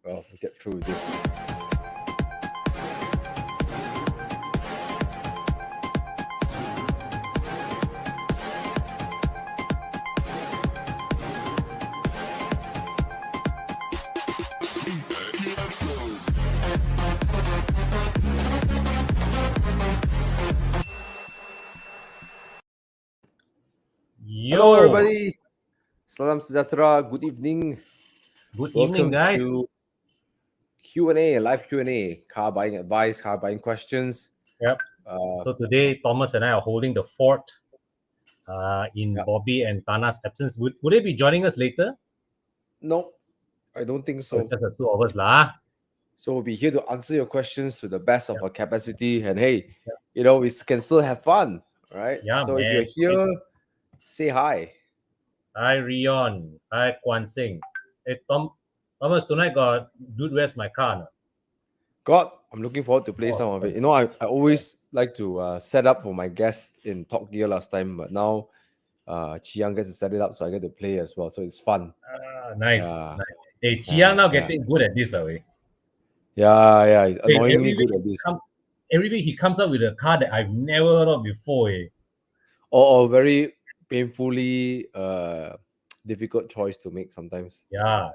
Well, we'll get through this. Hello, everybody. Salam sejahtera. Good evening. Good evening, guys. To Q&A, live Q&A, car buying advice, car buying questions. Yep. So today, Thomas and I are holding the fort in Bobby and Tana's absence. Would they be joining us later? No, I don't think so. It's just the two of us, lah. So we'll be here to answer your questions to the best of our capacity. And hey, you know, we can still have fun, right? Yeah, so man. if you're here, say hi. Hi, Rion. Hi, Kwan Sing. Hey, Thomas, tonight got Dude, Where's My Car? No? God, I'm looking forward to play some of it. You know, I always like to set up for my guest in Top Gear last time, but now Chiang gets to set it up, so I get to play as well. So it's fun. Nice. Hey, Chiang now getting good at this, away. Yeah, he's annoyingly good at this. Every week he comes up with a car that I've never heard of before. Or very painfully difficult choice to make sometimes. Yeah.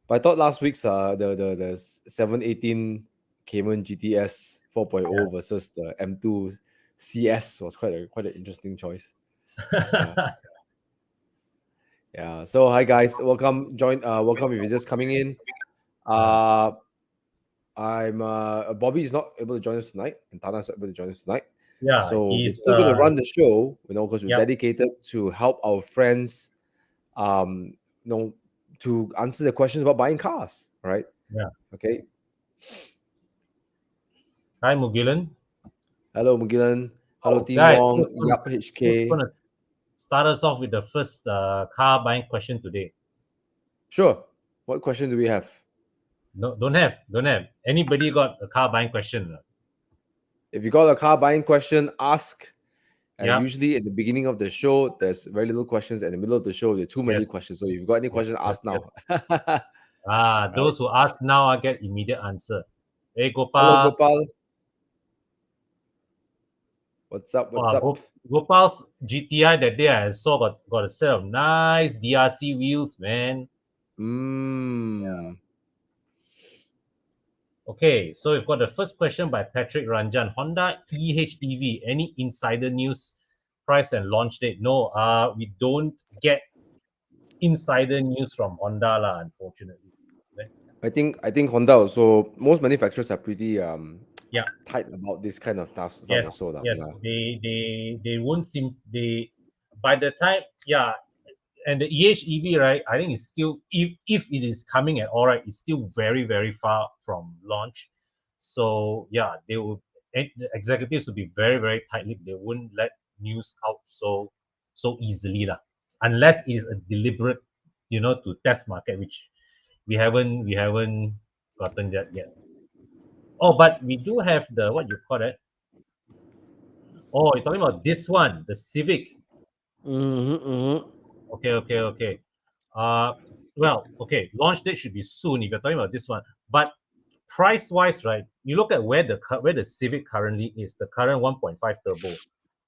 But I thought last week's the 718 Cayman GTS 4.0 versus the M2 CS was quite an interesting choice. Yeah. So hi guys, welcome. Welcome if you're just coming in. I'm Bobby is not able to join us tonight, and Tana's not able to join us tonight. Yeah. So we're still going to run the show, you know, because we're dedicated to help our friends, you know, to answer the questions about buying cars, right? Yeah. Okay. Hi, Mugilan. Hello, Mugilan. Hello, Team guys, Wong. Yap HK. Who's gonna start us off with the first car buying question today? Sure. What question do we have? No, don't have. Anybody got a car buying question? If you got a car buying question, ask. And usually at the beginning of the show, there's very little questions. In the middle of the show, there are too many questions. So if you've got any questions, ask now. Those who ask now, I get immediate answer. Hey, Gopal. Hello, Gopal. What's up? Gopal's GTI that day I saw got a set of nice DRC wheels, man. Yeah. Okay, so we've got the first question by Patrick Ranjan. Honda EHEV, any insider news, price and launch date? No, we don't get insider news from Honda lah, unfortunately. I think Honda also, most manufacturers are pretty tight about this kind of stuff. Yes. They won't seem by the time and the EHEV, right? I think it's still, if it is coming at all, right, it's still very, very far from launch. So yeah, the executives will be very, very tight-lipped. They wouldn't let news out so easily lah, unless it is a deliberate, to test market, which we haven't gotten that yet. Oh, but we do have the, what you call it? Oh, you're talking about this one, the Civic. Okay. Well, okay, launch date should be soon if you're talking about this one. But price-wise, right, you look at where the Civic currently is, the current 1.5 turbo,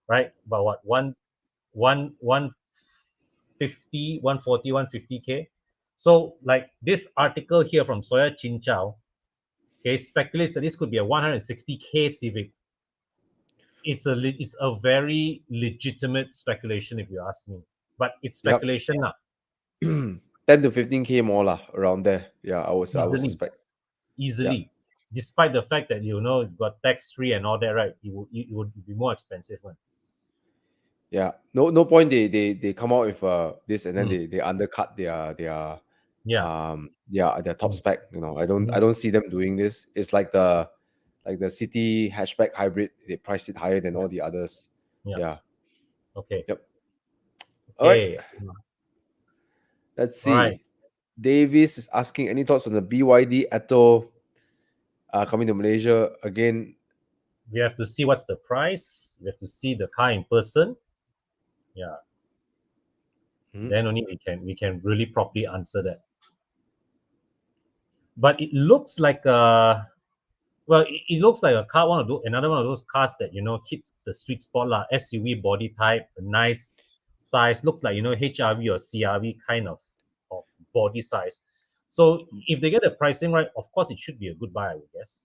right? About what, 150, 140, 150K? So, like this article here from Soya Chin Chow, okay, speculates that this could be a 160K Civic. It's a very legitimate speculation, if you ask me. But it's speculation now. 10 to 15K more lah, around there. Yeah, I would suspect. Easily. Despite the fact that, you've got tax-free and all that, right? It would be more expensive one. Yeah. No point they come out with this and then they undercut their top spec. You know, I don't see them doing this. It's like the City hatchback hybrid. They priced it higher than all the others. Yeah. Okay. Yep. Okay. All right. Let's see. Right. Davis is asking any thoughts on the BYD Atto coming to Malaysia again. We have to see what's the price. We have to see the car in person. Yeah. Then only we can really properly answer that. but it looks like a well, it looks like a car, another one of those cars that hits the sweet spot lah. SUV body type, a nice size, looks like HRV or CRV kind of body size. So if they get the pricing right, of course it should be a good buy, I would guess,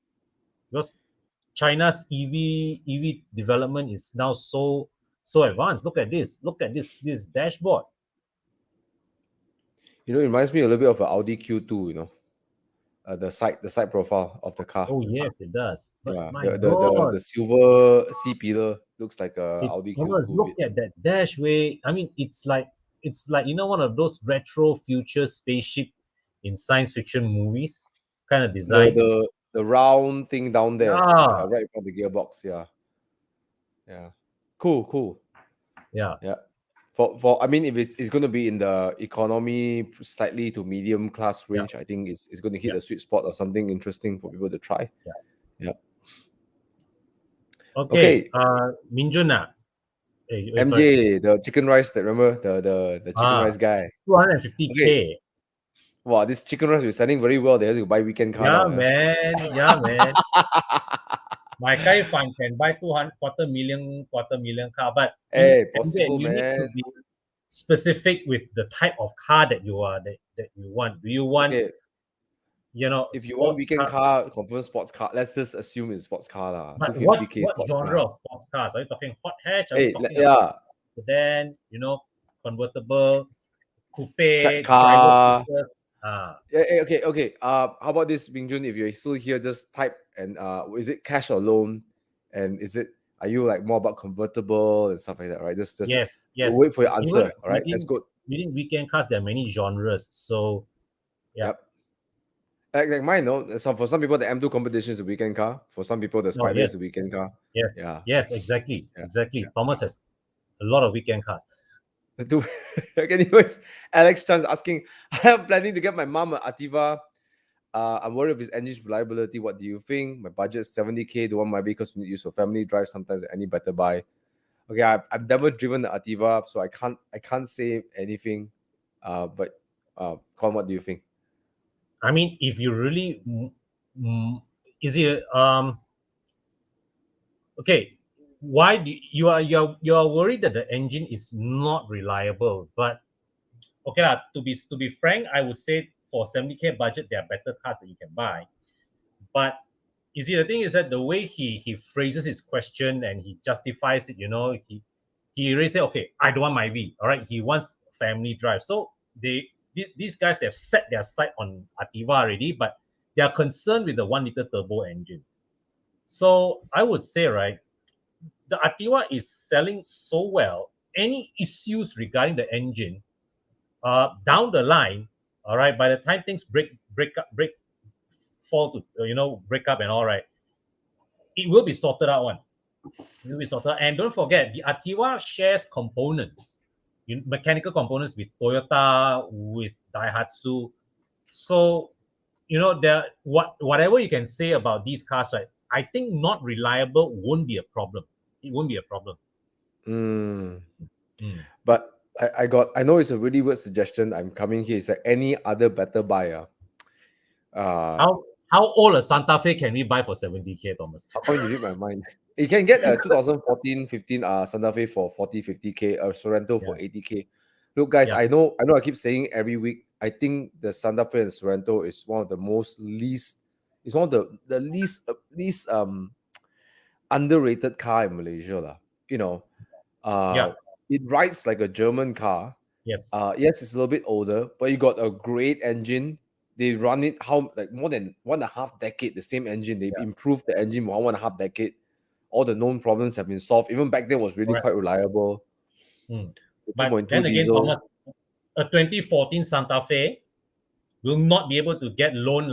because China's EV development is now so advanced. Look at this. Look at this dashboard. It reminds me a little bit of an Audi Q2. The side profile of the car. Oh yes, it does. But Yeah, my the God, silver C pillar looks like a Audi Thomas, Q2 a look bit. at that dashway. I mean, it's like one of those retro future spaceship in science fiction movies kind of The design. the the round thing down there, Yeah, right in front of the gearbox. Yeah, yeah, cool. yeah, Yeah, for I mean, if it's going to be in the economy, slightly to medium class yeah, range, I think it's going to hit yeah, a sweet spot or something interesting for people to try. yeah. Yeah. Okay, Okay, Minjun, sorry, MJ, the chicken rice. That remember the chicken ah, rice guy. Okay, 250K. wow, this chicken rice is selling very well. They have to buy weekend car Yeah, now. Yeah. man. Yeah, man. My guy fan can buy 200 quarter million car, but Hey, MJ, possible you need to man. be specific with the type of car that you want. Do you want, Okay, if you want sports weekend car? car, confirm sports car. Let's just assume it's sports car lah. But 250K what sports genre car. of sports cars? Are you talking hot hatch? Are we Hey, talking about yeah, sedan? Convertible, track coupe, driver car. focus? Ah, Okay. How about this, Mingjun? If you're still here, just type and is it cash or loan? And are you like more about convertible and stuff like that, right? Just yes, we'll yes. wait for your Even answer. All right, let's go. within weekend cars, there are many genres. So yeah. Yep. Like mine, no. So for some people, the M2 competition is a weekend car. For some people, the Oh Spider is a yes. weekend car. Yes, Yeah, yes, exactly, yeah. exactly. Thomas has a lot of weekend cars. Do okay, anyways, Alex Chan's asking, I am planning to get my mom an Ativa. I'm worried of his engine's reliability. What do you think? My budget is 70K. Do want my vehicles to use for family drive sometimes any better buy. Okay, I've never driven the Ativa, so I can't say anything. But Con, what do you think? I mean, if you really, is it okay? Why do you are worried that the engine is not reliable? But okay lah, to be frank, I would say for 70K budget, there are better cars that you can buy. But you see, the thing is that the way he phrases his question and he justifies it, he really say, okay, I don't want my V. All right, he wants family drive. So these guys, they've set their sight on Ativa already, but they are concerned with the 1 liter turbo engine. So I would say, right, the Ativa is selling so well. Any issues regarding the engine, down the line, all right, by the time things fall to break up and all right, it will be sorted out one. It will be sorted out. And don't forget, the Ativa shares components, mechanical components with Toyota, with Daihatsu. So, whatever you can say about these cars, right? I think not reliable won't be a problem. It won't be a problem. Mm. Mm. But I know it's a really weird suggestion. I'm coming here. It's like any other better buyer. How old a Santa Fe can we buy for 70K, Thomas? How come you read my mind? You can get a 2014-15 Santa Fe for 40-50K, a Sorrento Yeah, for 80K. Look, guys, yeah, I know I keep saying every week. I think the Santa Fe and Sorrento is one of the it's one of the least underrated car in Malaysia. Lah. You know, yeah, it rides like a German car. yes, Yes, it's a little bit older, but you got a great engine. They run it how like more than 1.5 decade, the same engine. They've yeah. improved the engine 1.5 decade. All the known problems have been solved. Even back then was really Correct. quite reliable. Mm. The But 2.2 then again, diesel. Thomas, a 2014 Santa Fe will not be able to get a loan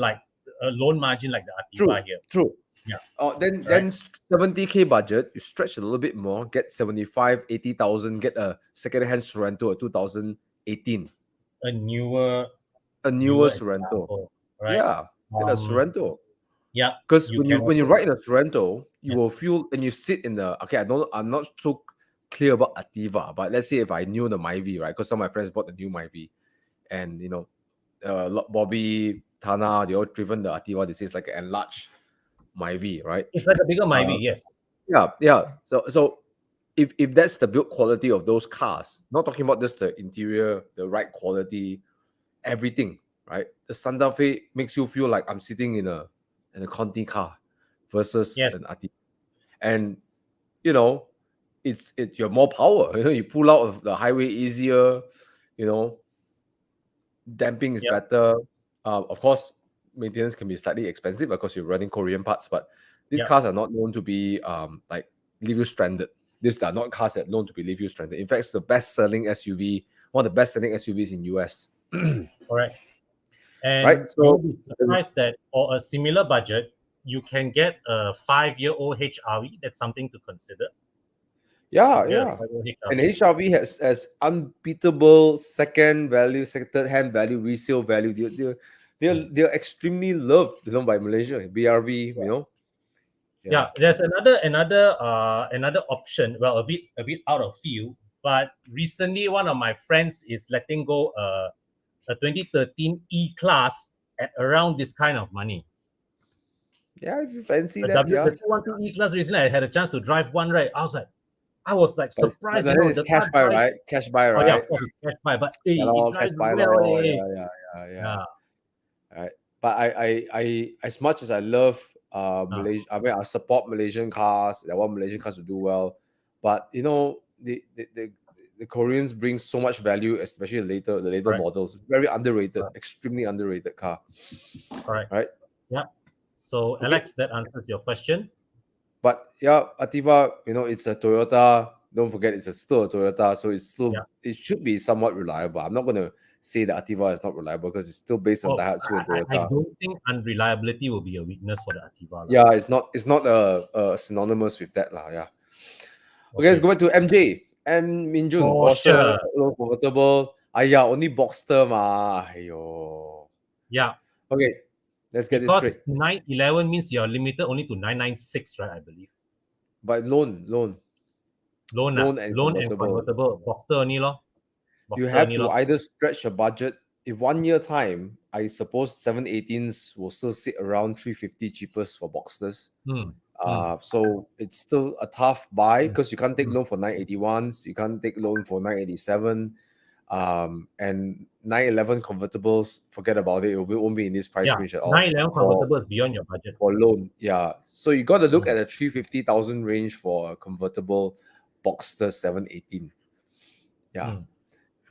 margin like the True, Ativa here. true. Yeah, Then right. 70K budget, you stretch a little bit more, get 75, 80,000, get a second-hand Sorrento, a 2018, A newer a newer newer Sorrento. example, right? Yeah, get a Sorrento. Yeah, Because you when can you also, ride in a Sorrento, you yeah, will feel and you sit in the I'm not so clear about Ativa, but let's say if I knew the Myvi, right? Because some of my friends bought the new Myvi, and Bobby Tana, they all driven the Ativa. They say it's like an enlarged Myvi, right? It's like a bigger Myvi, yes. Yeah. So if that's the build quality of those cars, not talking about just the interior, the ride quality, everything, right? The Santa Fe makes you feel like I'm sitting in a Conti car versus Yes. an Ativa. And it's you have more power. You pull out of the highway easier, damping is Yep. better. Of course, maintenance can be slightly expensive because you're running Korean parts, but these Yep. cars are not known to be like leave you stranded. These are not cars that are known to be leave you stranded. In fact, it's the best-selling SUV, one of the best-selling SUVs in US. Correct. And Right? you'll So be surprised that for a similar budget, you can get a 5-year-old HRV. That's something to consider. yeah. And HRV. HRV has unbeatable third-hand value, resale value. They're extremely loved, by Malaysia. BRV, Yeah, there's another option. Well, a bit out of field, but recently one of my friends is letting go a 2013 E-Class at around this kind of money. Yeah, if you fancy The that, yeah. The 212 E-Class recently, I had a chance to drive one, right? I was like But surprised, then it's the cash car buy, drives. right? Cash buy, Oh yeah, right? of course it's cash buy, but Yeah, it cash drives buy, well. yeah. Yeah. Right. But I as much as I love Malaysia, I mean I support Malaysian cars. I want Malaysian cars to do well. But the Koreans bring so much value, especially the later Correct. models. Very underrated, Correct. extremely underrated car. Correct. Right. Yeah. So Okay. Alex, that answers your question. But yeah, Ativa, it's a Toyota. Don't forget, it's still a Toyota, so it should be somewhat reliable. I'm not gonna say that Ativa is not reliable because it's still based on Daihatsu and I Toyota. don't think unreliability will be a weakness for the Ativa. Yeah, it's not synonymous with that lah. Yeah. Okay, let's go back to MJ and Minjun. Porsche, low convertible. Only Boxster ma. Ayo. Yeah. Okay, let's get this straight. Because 911 means you're limited only to 996, right? I believe. But loan and convertible. Boxster only lo. You have to either stretch your budget. In 1 year time, I suppose 718s will still sit around 350 cheapest for Boxsters. So it's still a tough buy because you can't take loan for 981s, you can't take loan for 987, and 911 convertibles. Forget about it. It won't be in this price range at all. 911 convertible is beyond your budget for loan. Yeah, so you got to look at a 350,000 range for a convertible Boxster 718.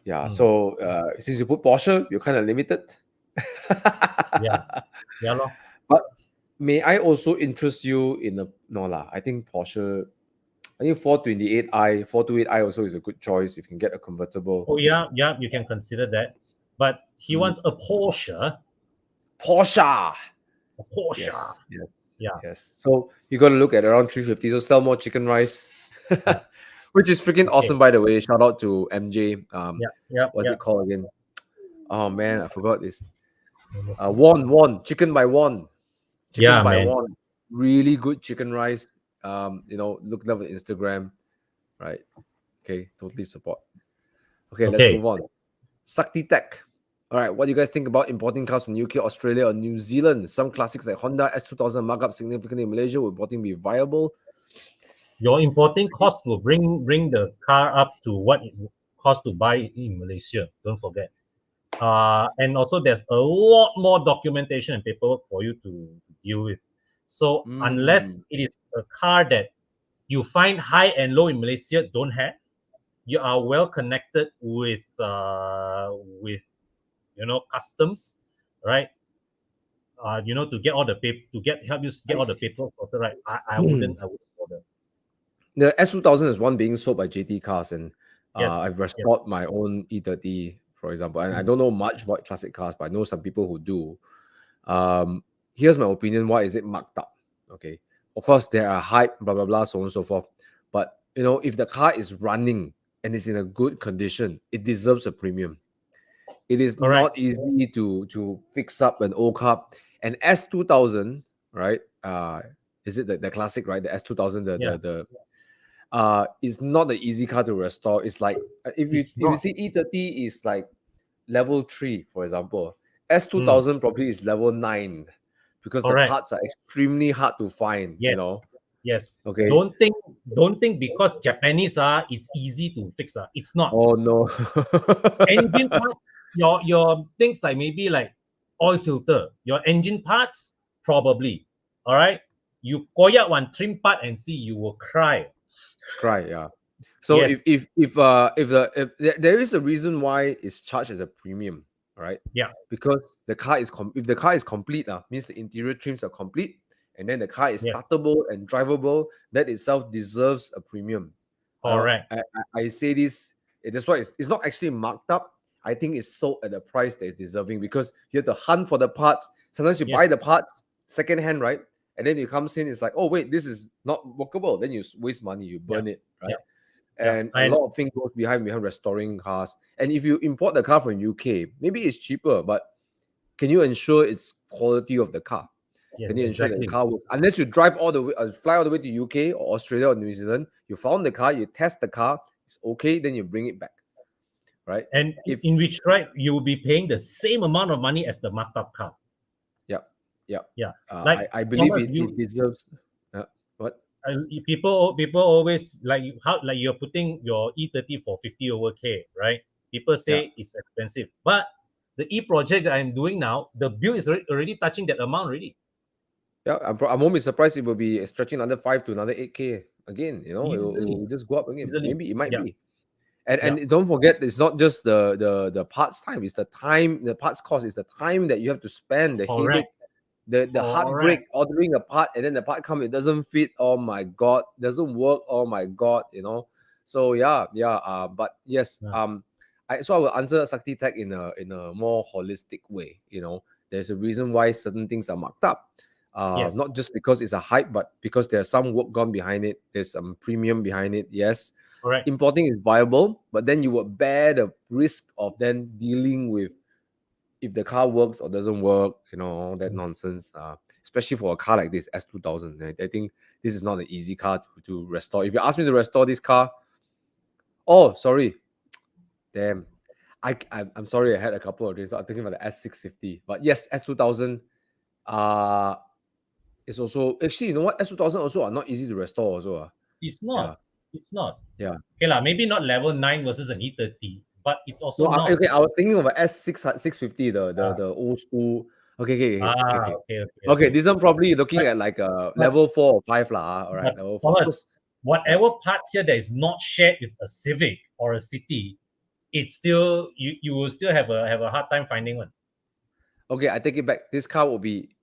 Yeah. So since you put Porsche, you're kind of limited. Yeah. But may I also interest you in I think Porsche. I think 428i also is a good choice if you can get a convertible. Oh yeah, you can consider that. But he wants a Porsche. Porsche. A Porsche. Yes. So you got to look at around 350. So sell more chicken rice. Which is freaking awesome, by the way. Shout out to MJ. What's it called again? Oh man, I forgot this. Won. Chicken by Won. Chicken by Won. Really good chicken rice. Look them on Instagram. Right. Okay, totally support. Okay, let's move on. Sakti Tech. All right, what do you guys think about importing cars from UK, Australia, or New Zealand? Some classics like Honda S2000 mark up significantly in Malaysia. Will importing be viable? Your importing cost will bring the car up to what it costs to buy it in Malaysia. Don't forget. And also there's a lot more documentation and paperwork for you to deal with. So unless it is a car that you find high and low in Malaysia don't have, you are well connected with customs, right? To get all the help you get all the paperwork sorted, right? I wouldn't bother. The S2000 is one being sold by JT Cars, and I've restored my own E30, for example. And I don't know much about classic cars, but I know some people who do. Here's my opinion. Why is it marked up? Okay. Of course, there are hype, blah, blah, blah, so on and so forth. But, if the car is running and is in a good condition, it deserves a premium. It is not easy to fix up an old car. And S2000, right? Is it the classic, right? The S2000, it's not an easy car to restore. It's like if you see E30 is like level 3, for example. S2000 probably is level 9 because the Correct. parts are extremely hard to find, Yes. Yes. Okay. Don't think because Japanese it's easy to fix. It's not. Oh no. Engine parts, your things like maybe like oil filter, your engine parts, probably. All right. You koyak one trim part and see, you will cry. Cry, yeah. So Yes. if there is a reason why it's charged as a premium, right? Yeah. Because the car is if the car is complete, means the interior trims are complete, and then the car is Yes. startable and drivable, that itself deserves a premium. Correct. I say this, that's why it's not actually marked up. I think it's sold at the price that is deserving because you have to hunt for the parts. Sometimes you Yes. buy the parts second hand, right? And then it comes in, it's like, oh wait, this is not workable. Then you waste money, you burn it, right? Yeah. And a And lot of things goes behind restoring cars. And if you import the car from UK, maybe it's cheaper, but can you ensure its quality of the car? yes, Can you ensure that the exactly. car works? Unless you drive all the way, fly all the way to UK or Australia or New Zealand, you found the car, you test the car, it's okay, then you bring it back, right? And If in which right, you will be paying the same amount of money as the marked up car. yeah, yeah, Yeah. Like I believe Thomas, it deserves. What? people always like you're putting your E30 for 50 over K, right? People Yeah, say it's expensive, but the E project that I'm doing now, the bill is already touching that amount already. yeah. I won't be surprised it will be stretching another 5 to another 8K again. It Easily. will just go up again. Easily. Maybe it might Yeah. be. And Yeah. don't forget, it's not just the parts time, it's the time, the parts cost, it's the time that you have to spend, the Correct. headache, the heartbreak Correct. ordering a part, and then the part come, it doesn't fit. Oh my god, doesn't work. Oh my god, So yeah, but yes, Yeah. I will answer Sakti Tech in a more holistic way. There's a reason why certain things are marked up. Yes. Not just because it's a hype, but because there's some work gone behind it. There's some premium behind it. Yes, Correct. importing is viable, but then you would bear the risk of then dealing with if the car works or doesn't work, all that nonsense. Especially for a car like this S2000, I think this is not an easy car to restore. If you ask me to restore this car, oh sorry, damn, I'm sorry, I had a couple of days. I'm thinking about the S650, but yes, S2000, it's also actually, you know what, S2000 also are not easy to restore also. It's Yeah, not. It's not. yeah. Okay, maybe not level 9 versus an E30, but it's also No, not. okay. I was thinking of a S650, Ah, the old school. Okay. Okay, okay. this one probably looking at like a But level 4 or 5 lah. All right, But level 4. Thomas, Yeah. whatever parts here that is not shared with a Civic or a City, it's still you will still have a hard time finding one. Okay, I take it back. This car will be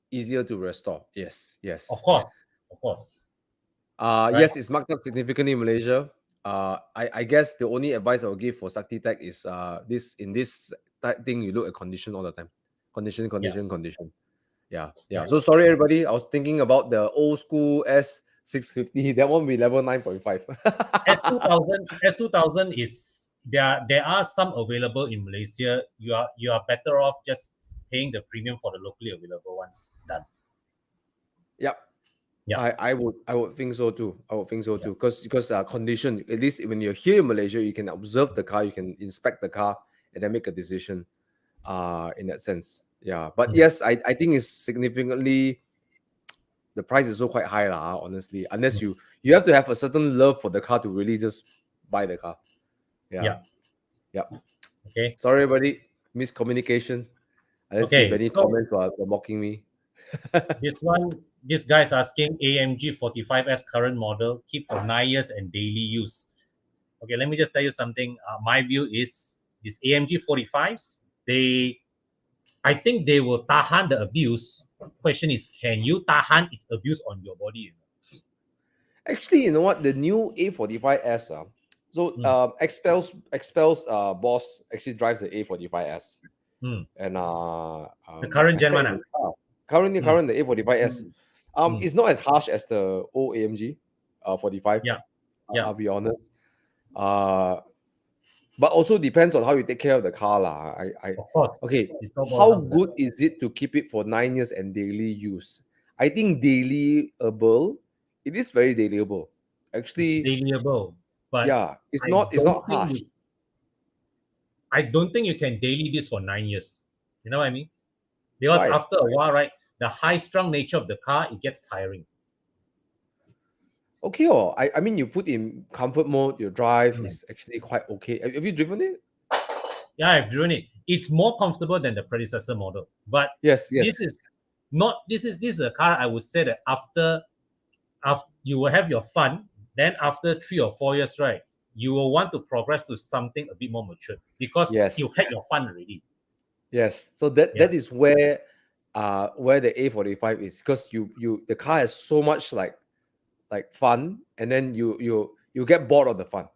easier to restore. Yes. Of course, of course. Right? Yes, it's marked up significantly in Malaysia. I guess the only advice I will give for Sakti Tech is this thing, you look at condition all the time. Condition. Yeah. Yeah. So sorry everybody. I was thinking about the old school S650. That won't be level 9.5. S2000 is there are some available in Malaysia. You are better off just paying the premium for the locally available ones. Done. Yep. Yeah. I would think so too. Because condition, at least when you're here in Malaysia, you can observe the car, you can inspect the car, and then make a decision. In that sense, yeah. But yes, I think it's significantly, the price is also quite high lah. Honestly, unless you have to have a certain love for the car to really just buy the car. Yeah. Okay. Sorry, everybody. Miscommunication. Let's see if Okay. any So comments were mocking me. this guy's asking AMG 45S current model, keep for 9 years and daily use. Okay, let me just tell you something. My view is these AMG 45s, I think they will tahan the abuse. Question is, can you tahan its abuse on your body? Actually, you know what? The new A45S, Expel's boss actually drives the A45S. And The current I gen sat one. in the car. Current the A45S. It's not as harsh as the old AMG 45. Yeah. I'll be honest. But also depends on how you take care of the car lah. Of course. Okay. It's all How about good is it to keep it for 9 years and daily use? I think dailyable. It is very dailyable. Actually, it's dailyable, but yeah, it's I not don't think harsh. I don't think you can daily this for 9 years. You know what I mean? Because Why? after a while, right, the high-strung nature of the car, it gets tiring. Okay, I mean, you put in comfort mode, your drive Mm. is actually quite okay. Have you driven it? Yeah, I've driven it. It's more comfortable than the predecessor model. But Yes, yes. this is not this is a car I would say that after you will have your fun, then after 3 or 4 years, right, you will want to progress to something a bit more mature because Yes. you had your fun already. Yes. So that Yeah. that is where the A45 is, because the car has so much like fun, and then you get bored of the fun,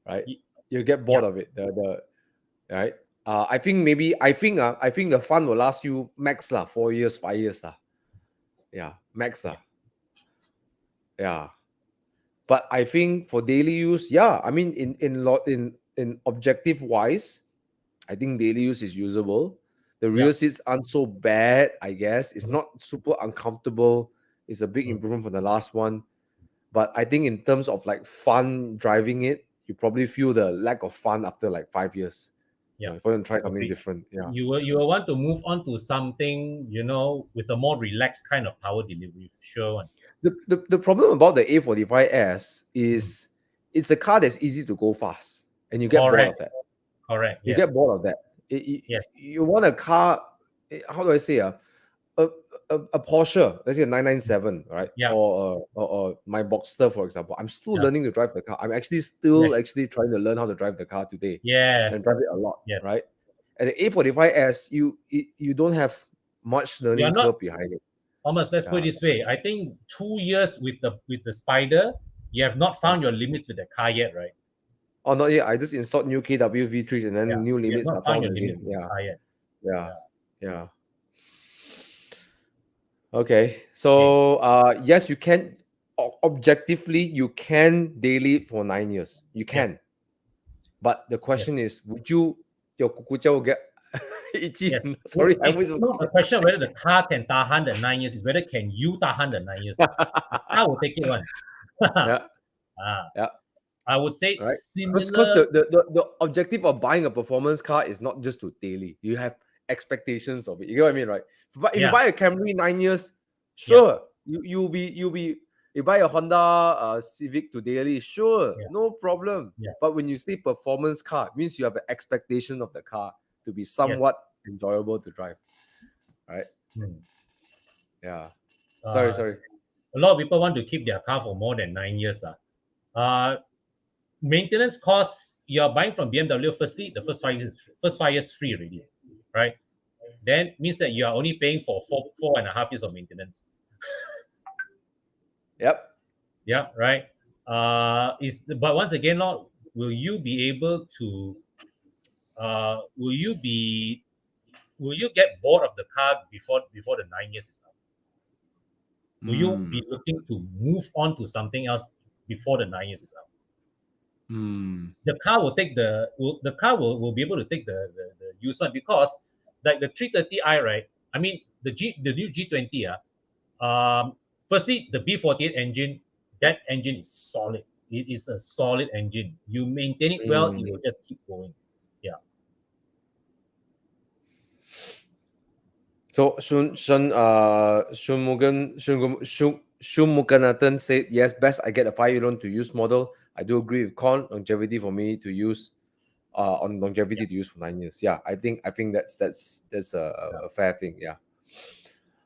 right? You get bored Yeah. of it. The right. I think the fun will last you max 4 years, 5 years Yeah, max Yeah. But I think for daily use, yeah, I mean, in objective wise, I think daily use is usable. The Yeah. rear seats aren't so bad, I guess. It's Mhm. not super uncomfortable. It's a big Mm. improvement from the last one. But I think in terms of like fun driving it, you probably feel the lack of fun after like 5 years. Yeah. If you want to try something Agree. different. Yeah. You will want to move on to something, with a more relaxed kind of power delivery. Sure one. The problem about the A45S Mm. is it's a car that's easy to go fast, and you get bored Correct. of that. Correct. You get Yes. bored of that. Yes. You want a car, how do I say, a, a Porsche, let's say a 997, right? Yeah. Or my Boxster, for example. I'm still Yeah. learning to drive the car. I'm actually still Yes. actually trying to learn how to drive the car today and drive Yes. it a lot, Yes. right? And the A45S, you don't have much You are learning not, curve behind it. Thomas. Let's put Yeah. it this way. I think 2 years with the Spider, you have not found your limits with the car yet, right? Oh, not yet. I just installed new KW V3s, and Yeah. then new You have limits not are found found your limits again. with the Yeah. car yet. Yeah. Yeah. Yeah. Okay. Okay. So yes, you can objectively you can daily for 9 years. You can. Yes. But the Yes. question is, would you your kukucha will get itchy? Yes. Sorry, I It's always not a question of whether the car can tahan the 9 years. It's whether can you tahan the 9 years. The car will take it one. Yeah, Ah, yeah. I would say Right. Because similar. the objective of buying a performance car is not just to daily. You have expectations of it. You know what I mean, right? But if you Yeah. buy a Camry 9 years, Yeah. sure. You'll be you buy a Honda Civic to daily, sure, Yeah. no problem. Yeah. But when you say performance car, it means you have an expectation of the car to be Yes. somewhat enjoyable to drive. Right? Hmm. Yeah. Sorry, Uh, sorry. a lot of people want to keep their car for more than 9 years. Maintenance costs, you're buying from BMW. Firstly, the first 5 years free already, right? Then means that you are only paying for 4.5 years of maintenance. Yep. Yeah, right. But once again, Lord, will you be able to? Will you be? Will you get bored of the car before the 9 years is up? Will you Hmm. be looking to move on to something else before the 9 years is up? Hmm. The car will take the car will be able to take the used one, because like the 330i, right? I mean the new G20, firstly the B48 engine, that engine is solid. It is a solid engine. You maintain it well, it Hmm. will just keep going. Yeah. So Shunmuganathan said, yes, best I get a 5-year loan to use model. I do agree with Kon, longevity for me to use on longevity to use for 9 years. Yeah, I think that's a fair thing. Yeah.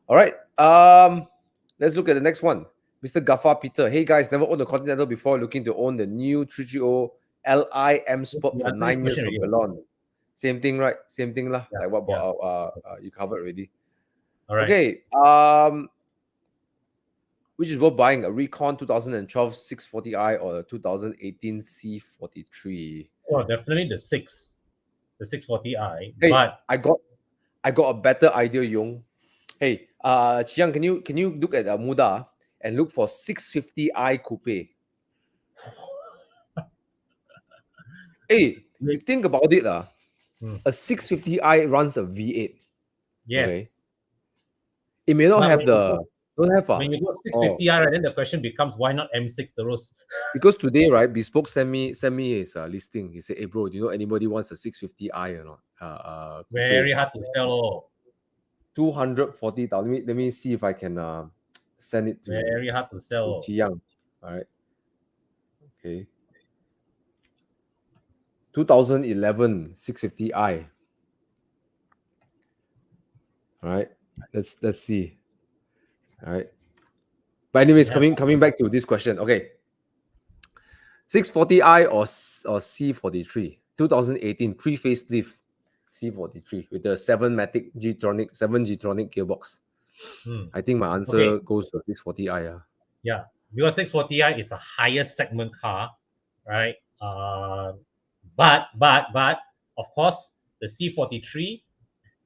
All right. Let's look at the next one. Mr. Gaffa Peter. Hey guys, never owned a Continental before, looking to own the new 330 LIM Sport You for answer this 9 years question from already. Belon. Same thing, right? Same thing lah. Yeah. Like what Yeah. you covered already. All right. Okay. Which is worth buying, a Recon 2012 640i or a 2018 C43? Well, definitely the 640i, Hey, but I got a better idea, Yong. Hey, Chiang, can you look at Muda and look for 650i coupe? Hey, you think about it, hmm, a 650i runs a V8. Okay, yes. it may not But have when you go, the Don't have When you go 650i, right, then the question becomes, why not M6 terus? Because today, right, Bespoke sent me his listing. He said, "Hey, bro, do you know anybody wants a 650i or not? Very Coupe, hard to sell. Oh. 240,000. Let me see if I can send it to Very hard to sell. Oh. Jiang. All right, okay. 2011 650i. All right, let's see. All right, but anyways, coming back to this question. Okay, 640i or C43, 2018 pre-facelift C43 with the 7-matic G-tronic 7 G-tronic gearbox. I think my answer goes to 640i. Yeah, because 640i is a higher segment car, right? But of course, the C43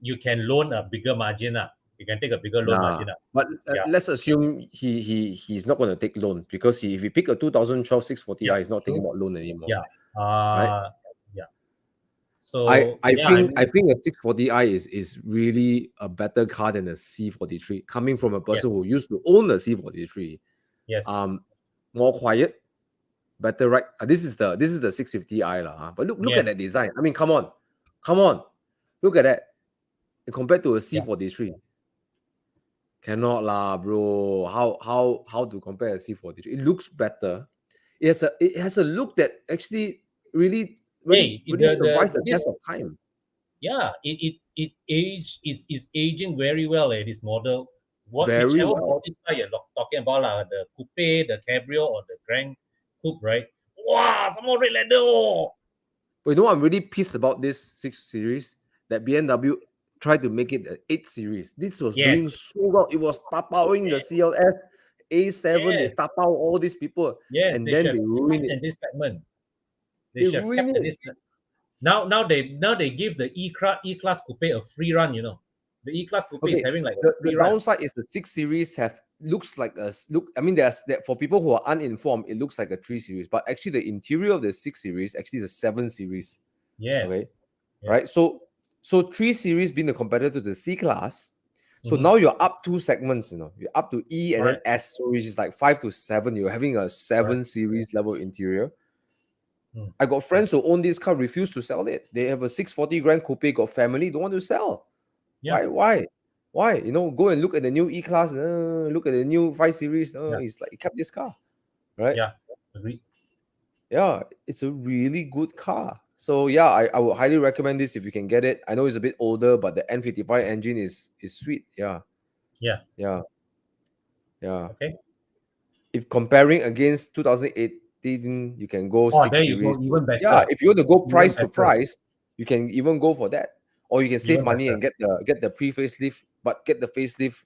you can loan a bigger margin. You can take a bigger loan margin. But let's assume he's not going to take loan, because if he pick a 2012 640i, he's not thinking about loan anymore. Yeah. Right. Yeah. So I think a 640i is really a better car than a C43. Coming from a person who used to own a C43, yes. More quiet, better ride. This is the 650i lah. But look at that design. I mean, come on, look at that. Compared to a C43, cannot lah, bro. How to compare a C43? It looks better. It has a look that actually really survives the test of time. Yeah, it age it's aging very well. This model, Very whichever well. body style you're talking about, the coupe, the cabrio, or the grand coupe, right? Wow, some more red leather. Oh. But you know what I'm really pissed about this 6 Series? That BMW tried to make it the 8 Series. This was doing so well. It was tapowing the CLS, A7, they tapow all these people. Yes, and they then should they have ruined kept it. in this segment. They They should have ruined kept in it. this. Now they give the E-Class coupe a free run. You know, the E-Class coupe is having like a free the run. downside is the 6 Series looks like a look. I mean, there's for people who are uninformed, it looks like a 3 Series, but actually the interior of the 6 Series actually is a 7 Series. Yes. Okay. Yes. Right. So 3 Series being the competitor to the C Class. So now you're up 2 segments. You're up to E and then S, so which is like 5 to 7. You're having a 7 Series level interior. I got friends who own this car, refuse to sell it. They have a 640 grand coupe, got family, don't want to sell. Yeah. Why? Go and look at the new E Class, look at the new 5 Series. It's like, you kept this car, right? Yeah, agree. Yeah, it's a really good car. So yeah, I would highly recommend this if you can get it. I know it's a bit older, but the N55 engine is sweet. Yeah. Okay. If comparing against 2018, you can go 6 there you Series. go, even better. Yeah, if you want to go Even price to better. price, you can even go for that. Or you can save Even money better. and get the pre-facelift, but get the facelift.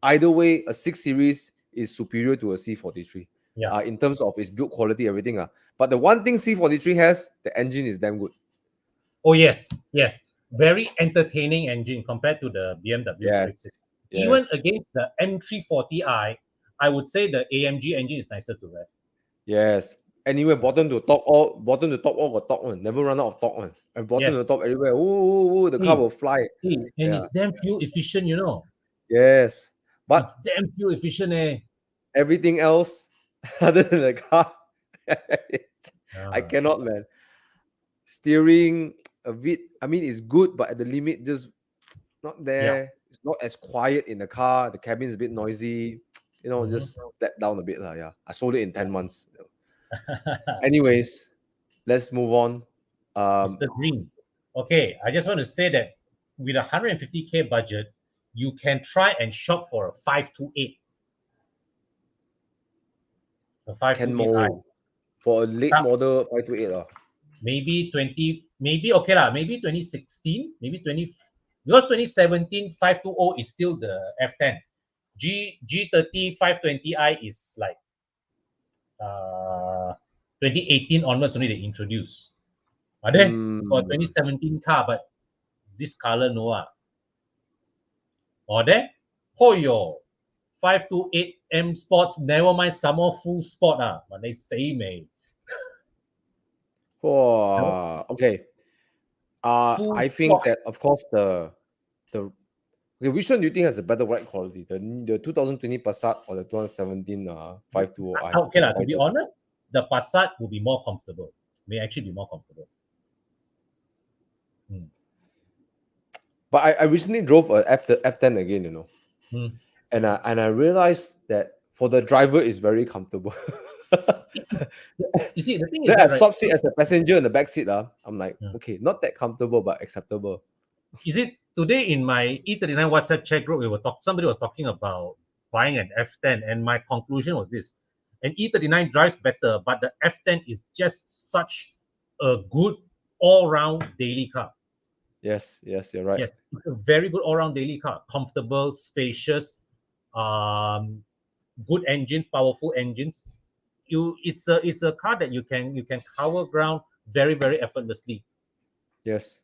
Either way, a 6 Series is superior to a C43. Yeah. In terms of its build quality, everything. But the one thing C43 has, the engine is damn good. Oh yes. Very entertaining engine compared to the BMW Straight 6. Even against the M340i, I would say the AMG engine is nicer to rev. Yes. Anyway, bottom to top all got torque one. Never run out of torque one. And bottom to top everywhere. Ooh, the car will fly. And it's damn fuel efficient, Yes. But it's damn fuel efficient, everything else other than the car, I cannot, man. Steering a bit, I mean, it's good, but at the limit, just not there. It's not as quiet in the car. The cabin is a bit noisy. Just let down a bit. Yeah. I sold it in 10 months. Anyways, let's move on. Mr. Green. Okay, I just want to say that with a 150K budget, you can try and shop for a 528. A 528i. For a late model 528. Maybe 20, maybe okay lah, maybe 2016, maybe 20, because 2017 520 is still the F10. G30 520i is like 2018 onwards only they introduce. But then for 2017 car, but this color no. Or there, Hoyo 528M Sports, never mind some more full sport but they say me. Okay. I think that of course the Okay, which one do you think has a better ride quality? The 2020 Passat or the 2017 520i? Okay, lah. To Why be honest, the Passat will be more comfortable. May actually be more comfortable. Hmm. But I recently drove a F10 again, you know, Hmm. and I realized that for the driver it's very comfortable. It is. You see, the thing is Then I that, right? swap seat as a passenger in the back seat. I'm like, Hmm. okay, not that comfortable, but acceptable. Is it today in my E39 WhatsApp chat group? Somebody was talking about buying an F10, and my conclusion was this: an E39 drives better, but the F10 is just such a good all-round daily car. Yes, you're right. Yes, it's a very good all-round daily car. Comfortable, spacious, um, good engines, powerful engines. It's a car that you can cover ground very effortlessly. Yes.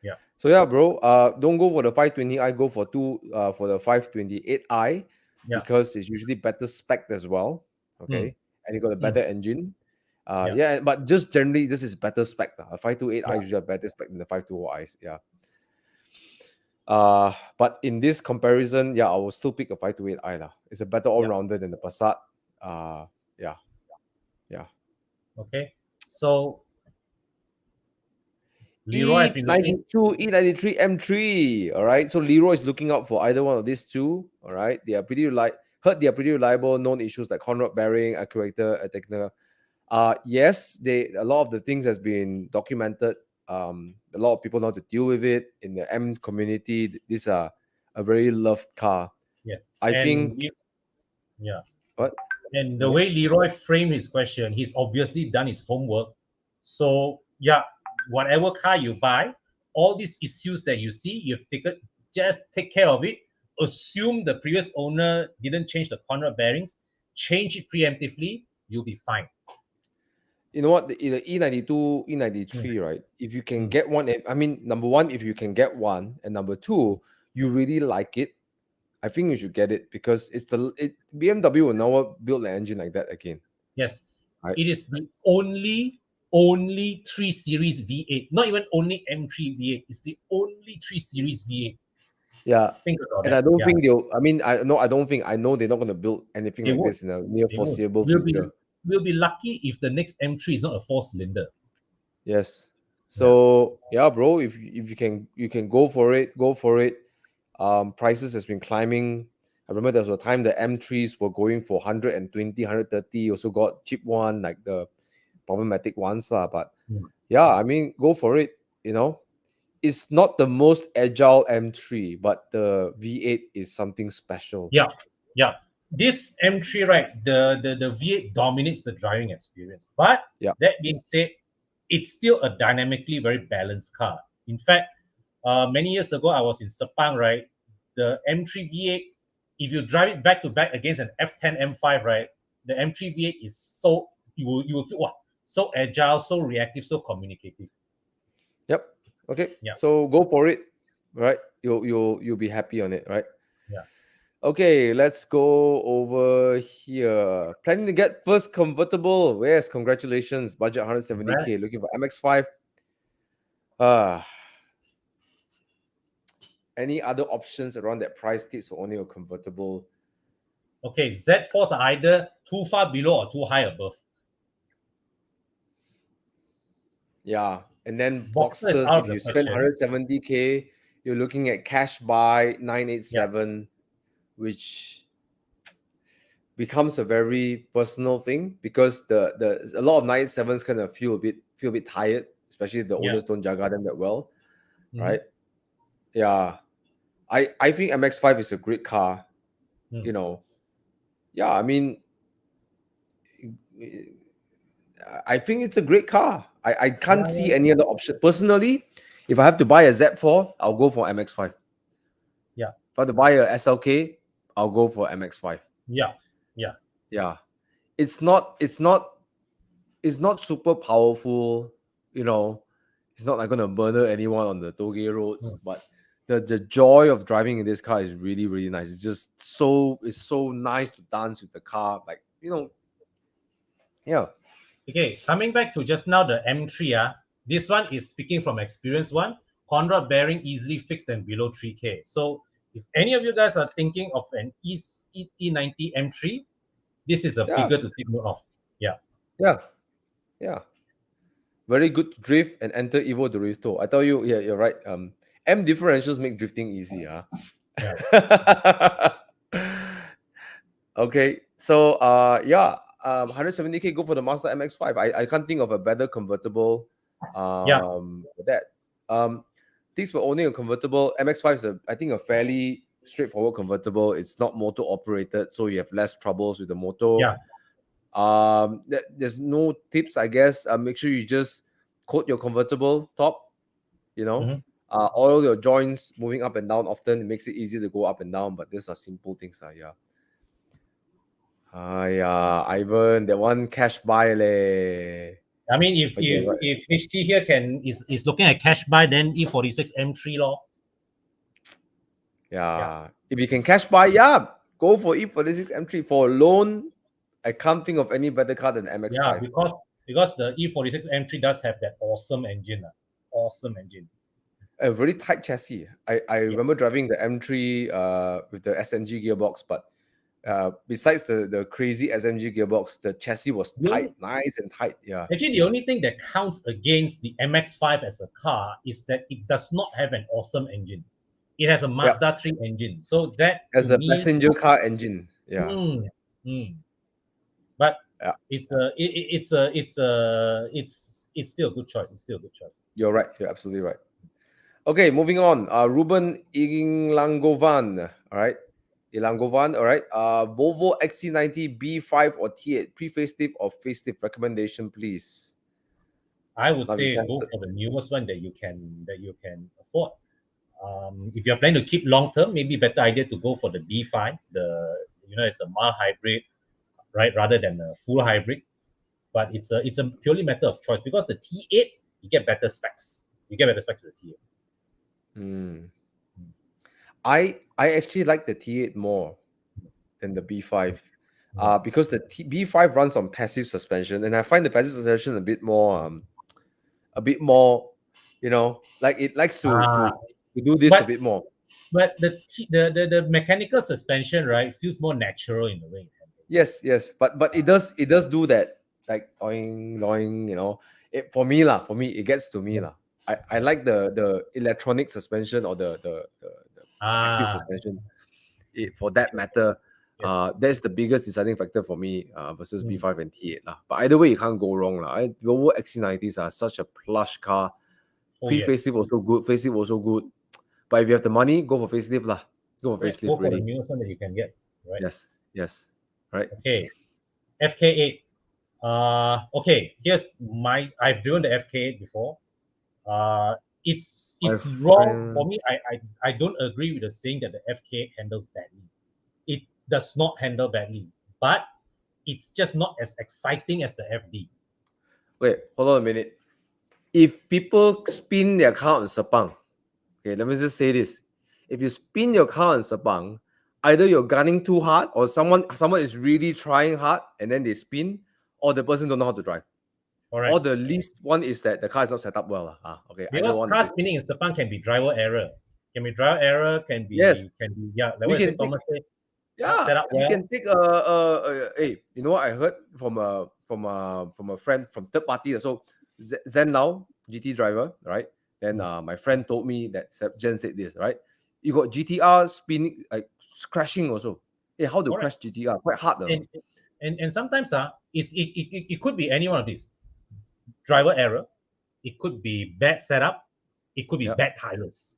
Yeah, So yeah, bro. Don't go for the 520i. Go for the 528i yeah, because it's usually better spec as well. mm, Okay, and you got a mm, better engine. yeah, Yeah, but just generally, this is better spec. A 528i yeah, usually have better spec than the 520i's. Yeah. But in this comparison, yeah, I will still pick a 528i lah. It's a better all yeah. rounder than the Passat. Yeah, yeah. Okay. So Leroy has been looking. E92, E93, M3. All right. So Leroy is looking out for either one of these two. All right. They are pretty heard they are pretty reliable, known issues like conrod bearing, actuator, technical. Yes, a lot of the things has been documented. A lot of people know how to deal with it in the M community. These are a very loved car. Yeah. I And think yeah. what? And the Okay. way Leroy framed his question, he's obviously done his homework. So yeah, whatever car you buy, all these issues that you see, you've taken, just take care of it. Assume the previous owner didn't change the conrod bearings, change it preemptively, you'll be fine. You know what? The E92, Mm, E93, right? If you can mm, get one, I mean, number one, if you can get one, and number two, you really like it, I think you should get it because BMW will never build an engine like that again, yes, right? it is the only 3 Series V8, not even only M3 V8. It's the only 3 Series V8. Yeah, Think about and I that. don't Yeah, think they'll. I mean, I don't think. I know they're not going to build anything they like won't. this in the near They won't. foreseeable We'll be future. we'll be lucky if the next M3 is not a four-cylinder. Yes. Yeah. So yeah, bro, if you can go for it, go for it. Prices has been climbing. I remember there was a time the M3s were going for 120, 130. You also got cheap one like the problematic ones lah. But Mm. yeah, I mean, go for it. You know, it's not the most agile M3, but the V8 is something special. Yeah. Yeah. This M3, right? The V8 dominates the driving experience. But Yeah. that being said, it's still a dynamically very balanced car. In fact, many years ago, I was in Sepang, right? The M3 V8, if you drive it back to back against an F10 M5, right? The M3 V8 is so you will feel wow, so agile, so reactive, so communicative. Yep. Okay. Yeah, So go for it. Right. You'll be happy on it, right? yeah. Okay, let's go over here. Planning to get first convertible. Yes, congratulations. Budget 170K. Congrats. Looking for MX5. Ah, any other options around that price tips for only a convertible? Okay, Z4s are either too far below or too high above. Yeah. And then Boxer is Boxsters, out if of the you spend question. 170K, you're looking at cash buy Yeah, 987, which becomes a very personal thing because the a lot of 987s kind of feel a bit tired, especially if the yeah. owners don't jaga them that well, Mm-hmm. right? Yeah. I think MX5 is a great car, Mm. you know. Yeah, I mean, I think it's a great car. I Yeah, can't yeah, see any other option. Personally, if I have to buy a Z4, I'll go for MX5. yeah, If I have to buy a SLK, I'll go for MX5. yeah, yeah. Yeah. It's not it's not it's not super powerful, you know. It's not like gonna murder anyone on the toge roads, Mm. but the joy of driving in this car is really, really nice. It's so nice to dance with the car. Like, you know, yeah. Okay, coming back to just now the M3, this one is speaking from experience one. Conrod bearing easily fixed and below 3K. So If any of you guys are thinking of an E90 M3, this is a Yeah, figure to take note of. Yeah. yeah, yeah. Very good to drift and enter Evo Dorito. I tell you, yeah, you're right. M differentials make drifting easy. Yeah. Okay, so yeah, 170K, go for the Mazda MX-5. I can't think of a better convertible Yeah. for that. Things were owning a convertible. MX-5 is I think a fairly straightforward convertible. It's not motor operated, so you have less troubles with the motor. Yeah. There's no tips, I guess. Make sure you just coat your convertible top, you know. Mhm. Oil your joints moving up and down often. It makes it easy to go up and down, but these are simple things. Yeah. Yeah, Ivan, that one cash buy leh. I mean, if But you're right. if HT here is looking at cash buy, then E46 M3 law. Yeah. If you can cash buy, yeah, go for E46 M3. For a loan, I can't think of any better car than Yeah, MX-5. because the E46 M3 does have that awesome engine. Awesome engine. A very tight chassis. I remember driving the M3 with the SMG gearbox, but besides the crazy SMG gearbox, the chassis was tight, nice and tight. Yeah. Actually, the only thing that counts against the MX-5 as a car is that it does not have an awesome engine. It has a Mazda 3 engine. So that As to a me, passenger car engine. Yeah. But Yeah. it's still a good choice. It's still a good choice. You're right. You're absolutely right. Okay, moving on. Ruben Ilangovan. All right. Ilangovan. All right. Volvo XC90 B5 or T8 pre-facelift or facelift recommendation, please. I would Now say go for the newest one that you can afford. If you're planning to keep long term, maybe better idea to go for the B5. It's a mild hybrid, right, rather than a full hybrid. But it's a purely matter of choice because the T8 you get better specs. You get better specs with the T8. I actually like the T8 more than the B5. Because the B5 runs on passive suspension, and I find the passive suspension a bit more, like it likes to do this a bit more. But the mechanical suspension, right, feels more natural in a way. Yes, but it does do that, like oing, for me, it gets to me. Yes. I like the electronic suspension or the active suspension. For that matter, that's the biggest deciding factor for me versus B5 and T8 . But either way, you can't go wrong . Volvo XC90s are such a plush car. Pre-facelift also good, facelift also good. But if you have the money, go for facelift . Go for facelift. Go for the newest one that you can get, right? Yes. Right. Okay. FK8. Okay. I've driven the FK8 before. It's wrong for me. I don't agree with the saying that the FK8 handles badly. It does not handle badly, but it's just not as exciting as the FD. Wait, hold on a minute. If people spin their car on Sepang, okay, let me just say this. If you spin your car on Sepang, either you're gunning too hard or someone is really trying hard and then they spin, or the person don't know how to drive. Or the least one is that the car is not set up well. Okay. Because car spinning in Sepang can be driver error. Can be driver error, can be like what you say, Thomas said. Set up well. You can take hey, you know what I heard from a friend from third party. So Zen now, GT driver, right? Then my friend told me that Jen said this, right? You got GTR spinning, like crashing also. Hey, how to crash GTR? Quite hard. And sometimes it could be any one of these. Driver error, it could be bad setup, it could be bad tires.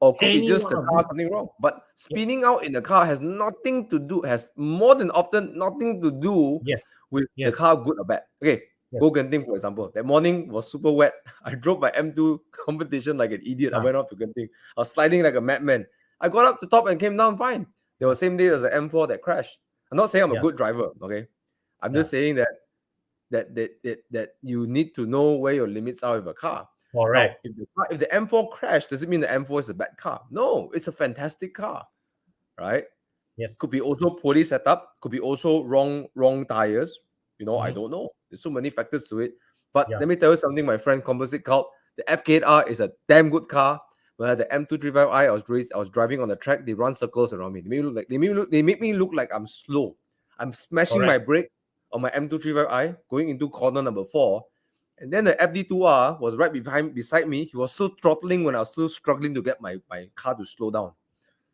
Or could be just the car something wrong. But spinning out in the car has more than often nothing to do with the car good or bad. Okay, go Genting, for example. That morning was super wet. I drove my M2 competition like an idiot. I went off to Genting. I was sliding like a madman. I got up to top and came down fine. There was the same day as the M4 that crashed. I'm not saying I'm a good driver, okay? I'm just saying that you need to know where your limits are with a car. Correct. Now, if the M4 crashed, does it mean the M4 is a bad car? No, it's a fantastic car, right? Yes. Could be also poorly set up. Could be also wrong tires. I don't know. There's so many factors to it. But let me tell you something, my friend. Composite Cult, the FK8R is a damn good car. when I had the M235i, I was driving on the track. They run circles around me. They make me look like I'm slow. I'm smashing my Correct. brake on my M235i going into corner number 4. And then the FD2R was right beside me. He was still throttling when I was still struggling to get my car to slow down.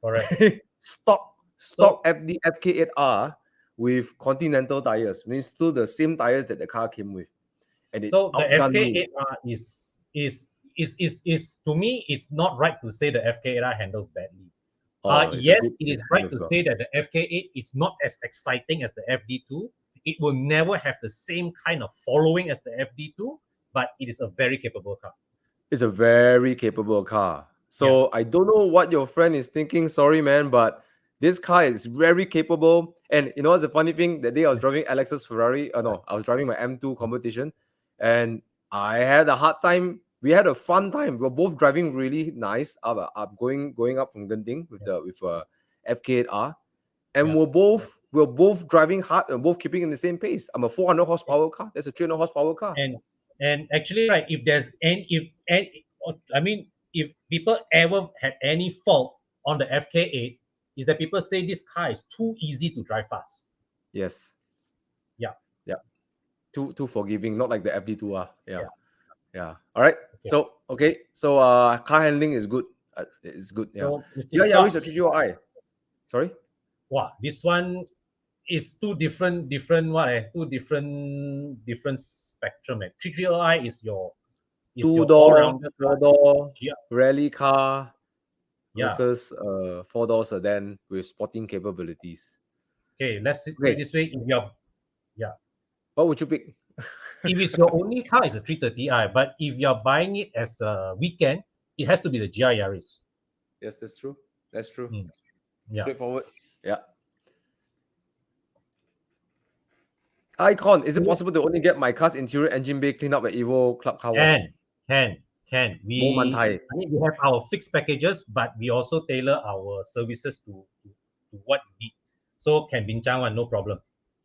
Correct. stock So FK8R with Continental tires. I mean, still the same tires that the car came with. And it so the outgunned me. FK8R is to me, it's not right to say the FK8R handles badly. It's a Yes, good it is SUV right as to well. say that the FK8 is not as exciting as the FD2. It will never have the same kind of following as the FD2, but it is a very capable car. It's a very capable car. So I don't know what your friend is thinking. Sorry, man, but this car is very capable. And you know what's the funny thing? The day I was driving Alex's Ferrari, no, I was driving my M2 competition, and I had a hard time. We had a fun time. We were both driving really nice going up from Genting with FK8R, and we're both driving hard and both keeping in the same pace. I'm a 400 horsepower car. That's a 300 horsepower car. And actually, right, if there's any, I mean, if people ever had any fault on the FK8, is that people say this car is too easy to drive fast. Yes. Yeah. Yeah. Too forgiving, not like the FD2R. Yeah. All right. Okay. So car handling is good. It's good. So, Yeah. Mr. Yeah. Which Scott, the 3GI? Sorry. wow, this one is two different spectrum. 330i is your 2-door, all-rounder car. 4-door Yeah. rally car Yeah. versus 4-door sedan with sporting capabilities. Okay, let's put it this way. What would you pick? If it's your only car, it's a 330i. But if you're buying it as a weekend, it has to be the GR Yaris. Yes, that's true. That's true. Yeah. Straightforward. Yeah. Icon, is it possible to only get my car's interior engine bay cleaned up at Evo Club Car Wash? Can. Mo Man Thai. I mean, we have our fixed packages, but we also tailor our services to what you need. So can bincang one, no problem.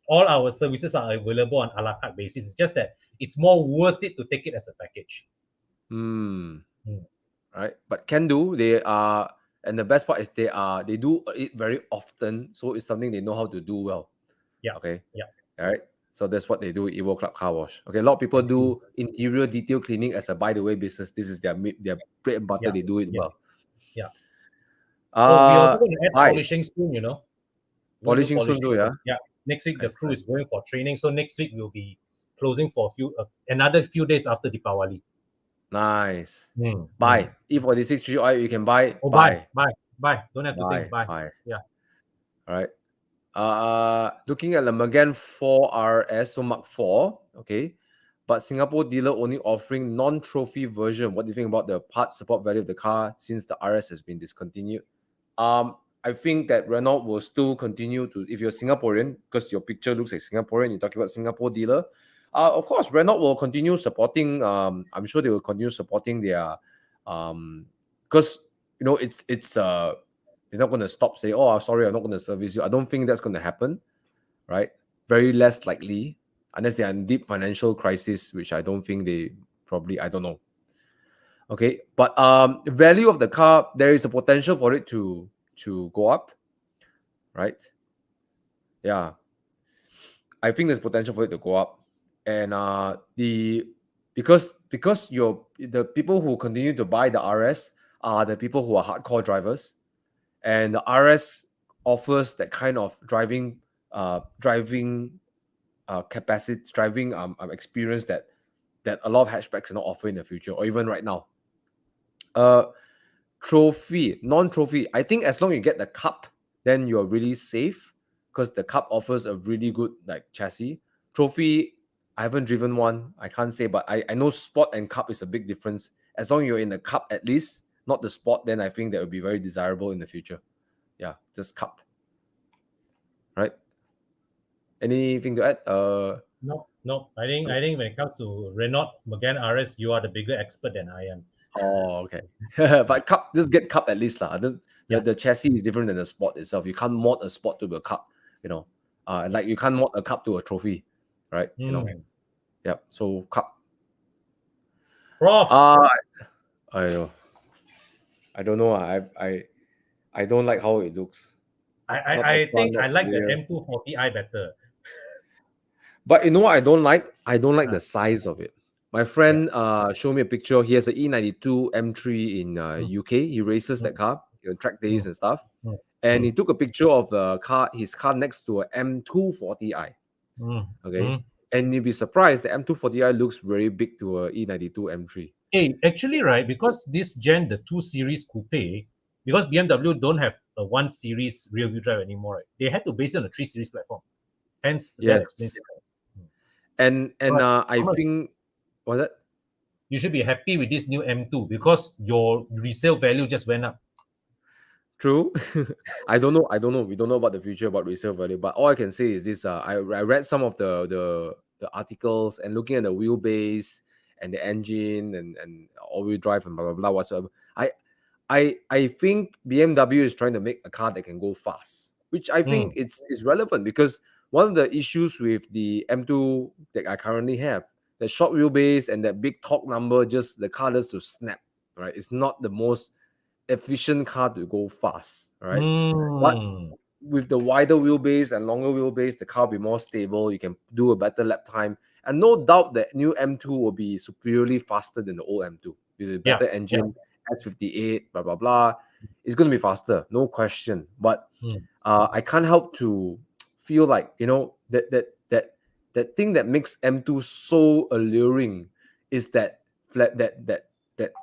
All our services are available on a la carte basis. It's just that it's more worth it to take it as a package. Right, but can do. They are, and the best part is they do it very often, so it's something they know how to do well. Yeah. Okay. Yeah. All right. So that's what they do at Evo Club Car Wash. Okay. A lot of people do interior detail cleaning as a by the way business. This is their bread and butter. They do it well. Yeah. So we also going to add polishing soon, Polishing soon too, yeah. Yeah. Next week the crew is going for training. So next week we'll be closing for another few days after Deepavali. Nice. Buy. E46 3i, you can buy. Oh, buy. Don't have to think. Buy. Yeah. All right. Looking at the Megane 4 RS, so Mark 4, okay, but Singapore dealer only offering non-trophy version. What do you think about the part support value of the car since the RS has been discontinued? I think that Renault will still continue to, if you're Singaporean, because your picture looks like Singaporean, you're talking about Singapore dealer. Of course, Renault will continue supporting. I'm sure they will continue supporting their, because it's they're not going to stop say, oh, sorry, I'm not going to service you. I don't think that's going to happen, right? Very less likely, unless they are in deep financial crisis, which I don't think they probably, I don't know. Okay, but value of the car, there is a potential for it to go up, right? Yeah, I think there's potential for it to go up, and because the people who continue to buy the RS are the people who are hardcore drivers. And the RS offers that kind of driving capacity, driving experience that a lot of hatchbacks are not offering in the future, or even right now. Trophy, non-trophy. I think as long as you get the cup, then you're really safe because the cup offers a really good like chassis. Trophy, I haven't driven one. I can't say, but I know Sport and Cup is a big difference. As long as you're in the Cup at least, not the Sport, then I think that would be very desirable in the future. Yeah, just Cup. Right? Anything to add? No. I think when it comes to Renault Megane RS, you are the bigger expert than I am. Oh, okay. But Cup, just get Cup at least lah. The chassis is different than the Sport itself. You can't mod a Sport to a Cup. Like you can't mod a Cup to a trophy, right? Yeah. So Cup. Prof. Ayo. I don't know. I don't like how it looks. Not the I front, think not I the like the rear. M240i better. But you know what I don't like? I don't like Uh, the size of it. My yeah. friend showed me a picture. He has an E92 M3 in Mm, UK. He races that mm, car on track days mm, and stuff. mm, And mm, he took a picture of the car, his car next to a M240i. mm, Okay. mm. And you'd be surprised the M240i looks very big to a E92 M3. Hey, actually, right, because this gen, the 2 Series Coupe, because BMW don't have a 1 Series rear-wheel drive anymore, right? They had to base it on a 3 Series platform. Hence, that explains Yes. it. Mm. And But I Thomas, think, was that? you should be happy with this new M2 because your resale value just went up. True. I don't know. I don't know. We don't know about the future about resale value. But all I can say is this: I read some of the articles and looking at the wheelbase and the engine and all-wheel drive and blah blah blah whatsoever. I think BMW is trying to make a car that can go fast, which I think Mm, it's relevant because one of the issues with the M2 that I currently have, the short wheelbase and that big torque number, just the car does to snap. Right, it's not the most efficient car to go fast, right? But mm. with the wider wheelbase and longer wheelbase, the car will be more stable. You can do a better lap time. And no doubt that new M2 will be superiorly faster than the old M2 with a Yeah, better yeah. engine, S58, blah, blah, blah. It's going to be faster, no question. But Mm. I can't help to feel like, that thing that makes M2 so alluring is that flat that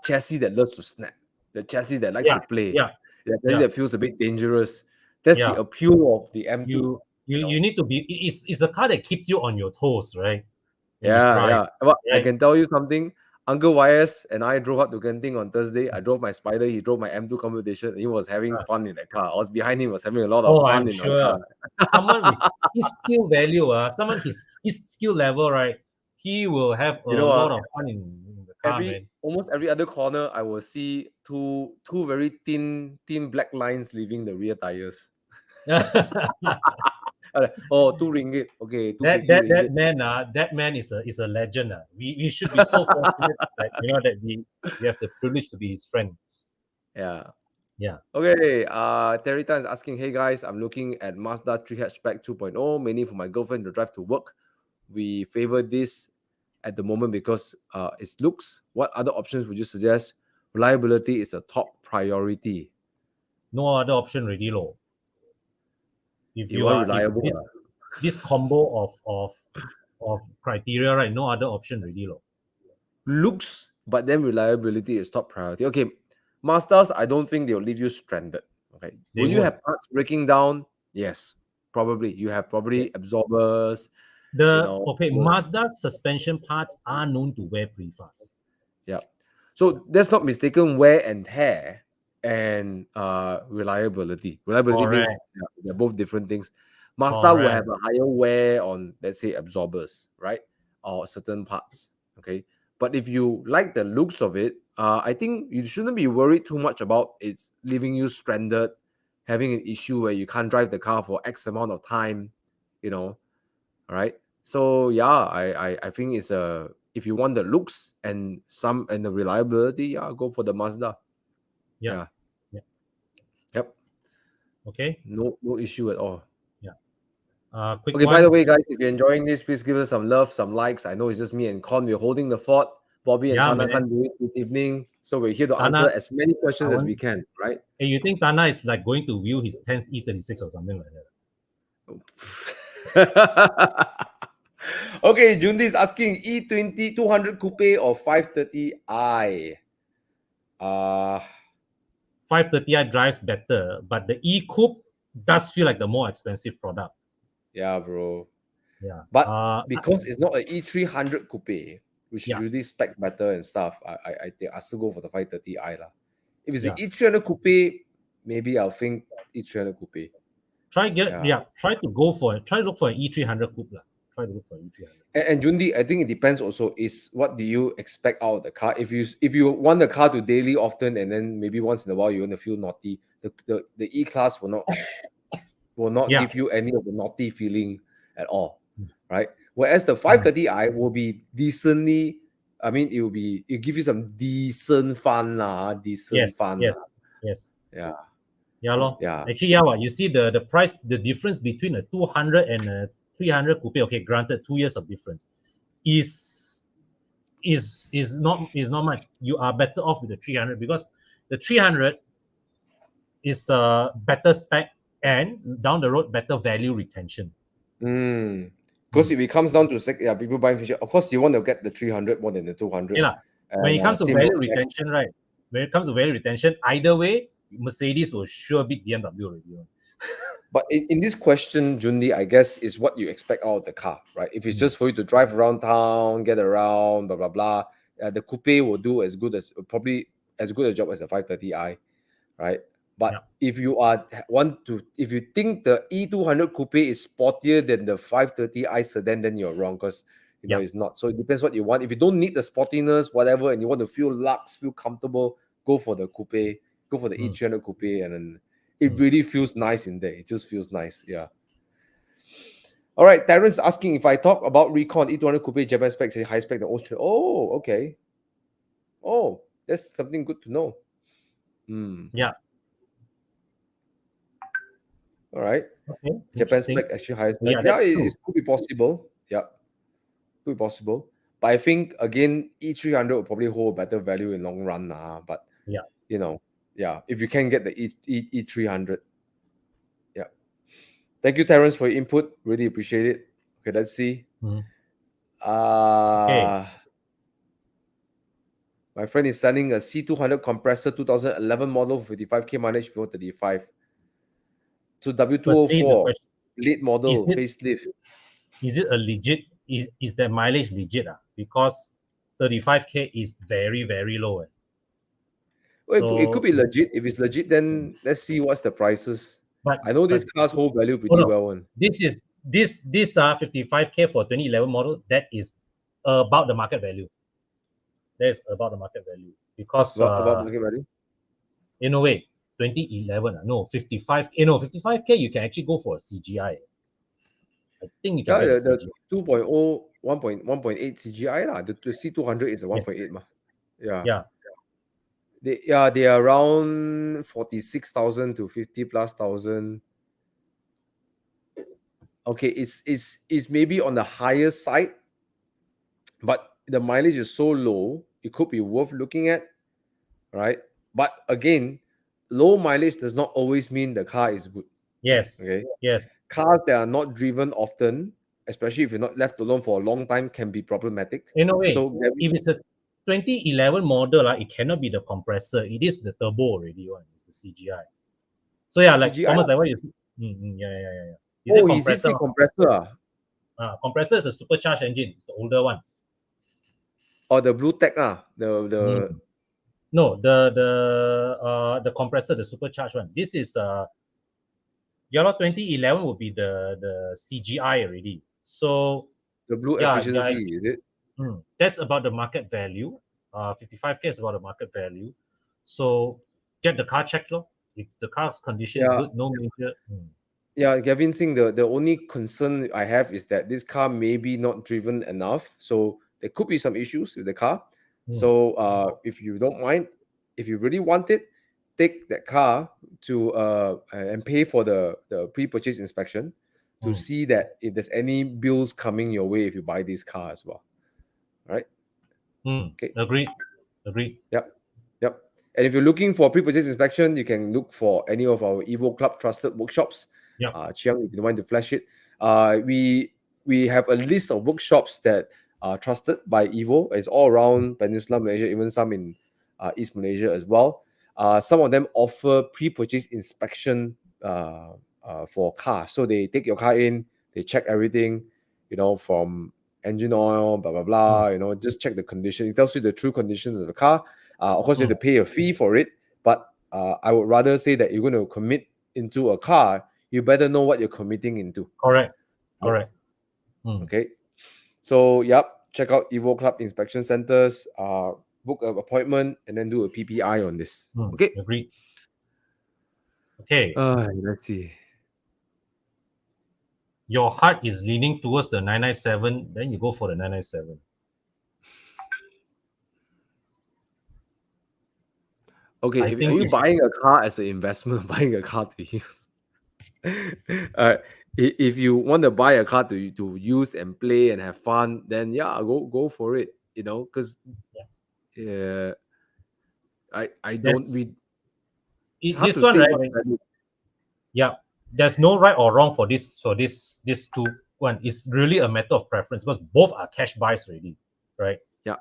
chassis that loves to snap, the chassis that likes Yeah, to play, yeah, that chassis yeah, that feels a bit dangerous. That's the yeah. appeal of the M2. You need to be. It's a car that keeps you on your toes, right? When you Yeah, drive, yeah. But I right? can tell you something. Uncle YS and I drove up to Genting on Thursday. I drove my Spider. He drove my M2 competition. He was having Uh, fun in that car. I was behind him. Was having a lot of oh, fun I'm in my sure. car. Someone with his skill value, someone his skill level, right? He will have a You know, lot of fun in the car, every man. almost every other corner, I will see two very thin black lines leaving the rear tires. Oh, 2 ringgit. Okay, two that fifty that ringgit. that man is a legend. We should be so fortunate that that we have the privilege to be his friend. Yeah. Yeah. Okay, Terry Tan is asking, hey guys, I'm looking at Mazda 3 hatchback 2.0, mainly for my girlfriend to drive to work. We favor this at the moment because its looks. What other options would you suggest? Reliability is the top priority. No other option really low. If You you want are if reliable. this combo of criteria, right? No other option really low. Looks, but then reliability is top priority. Okay, Mazdas, I don't think they'll leave you stranded. Okay, They will you won't. have parts breaking down? Yes, probably. You have probably Yes. absorbers, those. Mazda suspension parts are known to wear pretty fast. Yeah. Yeah. So that's not mistaken wear and tear and reliability. Reliability means Correct. they're both different things. Mazda will Correct. have a higher wear on, let's say, absorbers, right? Or certain parts. Okay. But if you like the looks of it, I think you shouldn't be worried too much about it's leaving you stranded, having an issue where you can't drive the car for X amount of time, you know. All right. So yeah, I think it's a if you want the looks and the reliability, yeah, go for the Mazda. Yeah. Yeah. Yeah. Yep. Okay. No issue at all. Yeah. Quick Okay, by the one. way, guys, if you're enjoying this, please give us some love, some likes. I know it's just me and Con. We're holding the fort. Bobby and Yeah, Tana man. can't do it this evening. So we're here to answer Tana, as many I questions as want. we can, right? Hey, you think Tana is like going to view his 10th E36 or something like that? Okay, Jundi is asking E20 200 coupe or 530i. Uh 530i drives better, but the E Coupe does feel like the more expensive product. yeah, bro. Yeah. But because it's not an E300 coupe, which is Yeah. usually spec better and stuff, I think I still go for the 530i lah. If it's an Yeah. E300 coupe, maybe I'll think E300 coupe. Yeah. Try to go for it. Try to look for an E300 coupe lah. Try to look for an E300. And Jundi, I think it depends also is what do you expect out of the car? If you want the car to daily often and then maybe once in a while you want to feel naughty, the E class will not Yeah. give you any of the naughty feeling at all, right? Whereas the Mm. 530i will be decently, I mean, it give you some decent fun lah, decent Yes. fun Yes. lah, Yes. Yeah. Yeah, lor. Yeah. Actually, yeah, what you see the price, the difference between a 200 and a 300 coupe. Okay, granted, 2 years of difference is is not much. You are better off with the 300 because the 300 is a better spec and down the road better value retention. Because if it comes down to people buying feature, of course you want to get the 300 more than the 200. Yeah, when it And comes to same value road tax. retention, right? When it comes to value retention, either way, Mercedes will sure beat BMW already. But in this question, Jundi, I guess is what you expect out of the car, right? If it's Mm. just for you to drive around town, get around, blah blah blah, the coupe will do probably as good a job as the 530i, right? But Yeah. if you think the E200 coupe is sportier than the 530i sedan, then you're wrong because Yeah. it's not. So it depends what you want. If you don't need the sportiness, whatever, and you want to feel luxe, feel comfortable, go for the coupe, go for the Mm. E300 coupe, and then it really feels nice in there. It just feels nice. Yeah. All right. Terrence asking if I talk about Recon E200 coupe Japan specs, high spec than Austria. Oh, okay. Oh, that's something good to know. Yeah. All right. Okay. Japan Interesting. spec actually higher spec. Yeah, Yeah, that's true. it could be possible. Yeah, could be possible. But I think again, E300 will probably hold better value in long run. But Yeah. if you can get the E300. Yeah. Thank you, Terrence, for your input. Really appreciate it. Okay, let's see. Mhm. Okay. My friend is selling a C200 compressor 2011 model 55k mileage before 35. So Firstly, the W204 question late is model it facelift. is it a legit is that mileage legit? Because 35K is very, very low. Well, it could So be legit. If it's legit, then let's see what's the prices. but I know but these cars hold value oh pretty no, well. One. this 55K for 2011 model, that is about the market value. That is about the market value because About market value. in a way 2011 no 55 no 55K you can actually go for a CGI. I think you can Yeah, get a the CGI. 2.0 1.8 CGI lah. The C200 is a Yes. 1.8 ma. Yeah. Yeah. They are around 46,000 to 50 plus thousand. Okay, it's maybe on the higher side, but the mileage is so low, it could be worth looking at, right? But again, low mileage does not always mean the car is good. Yes. Okay. Yes. Cars that are not driven often, especially if you're not left alone for a long time, can be problematic. In a way, So if it's a 2011 model, it cannot be the compressor. It is the turbo already. One it's the CGI. So yeah, like CGI. Thomas, like what you see. Yeah. Is it Oh, is it compressor? say compressor? Compressor is the supercharged engine. It's the older one. Or the blue tech Mm. No, the compressor, the supercharged one. This is 2011 would be the CGI already. So the blue yeah, efficiency, is it? that's about the market value. 55K is about the market value. So get the car checked, lor. If the car's condition is Yeah. good, no major. Yeah, Gavin Singh, the only concern I have is that this car may be not driven enough. So there could be some issues with the car. So if you don't mind, if you really want it, take that car to and pay for the pre-purchase inspection to see that if there's any bills coming your way if you buy this car as well. Right? Okay. Agreed. Yep. Yep. And if you're looking for pre-purchase inspection, you can look for any of our Evo Club trusted workshops. Yep. Chiang, if you want to flash it. We have a list of workshops that are trusted by Evo. It's all around Peninsula Malaysia, even some in East Malaysia as well. Some of them offer pre-purchase inspection for cars. So they take your car in, they check everything, from engine oil, blah blah blah. Just check the condition. It tells you the true condition of the car. Of course, you have to pay a fee for it, but I would rather say that you're going to commit into a car, you better know what you're committing into. Correct. Okay. So, check out Evo Club inspection centers, book an appointment, and then do a PPI on this. Okay. Agreed. Okay. Let's see. Your heart is leaning towards the 997, then you go for the 997. Okay, I if are think you it's buying a car as an investment, buying a car to use? uh, if you want to buy a car to use and play and have fun, then yeah, go for it. You know, because uh, I don't that's we it's hard this to one, say right? what value. Yeah, there's no right or wrong for this two one. It's really a matter of preference because both are cash buys already, right? Yeah,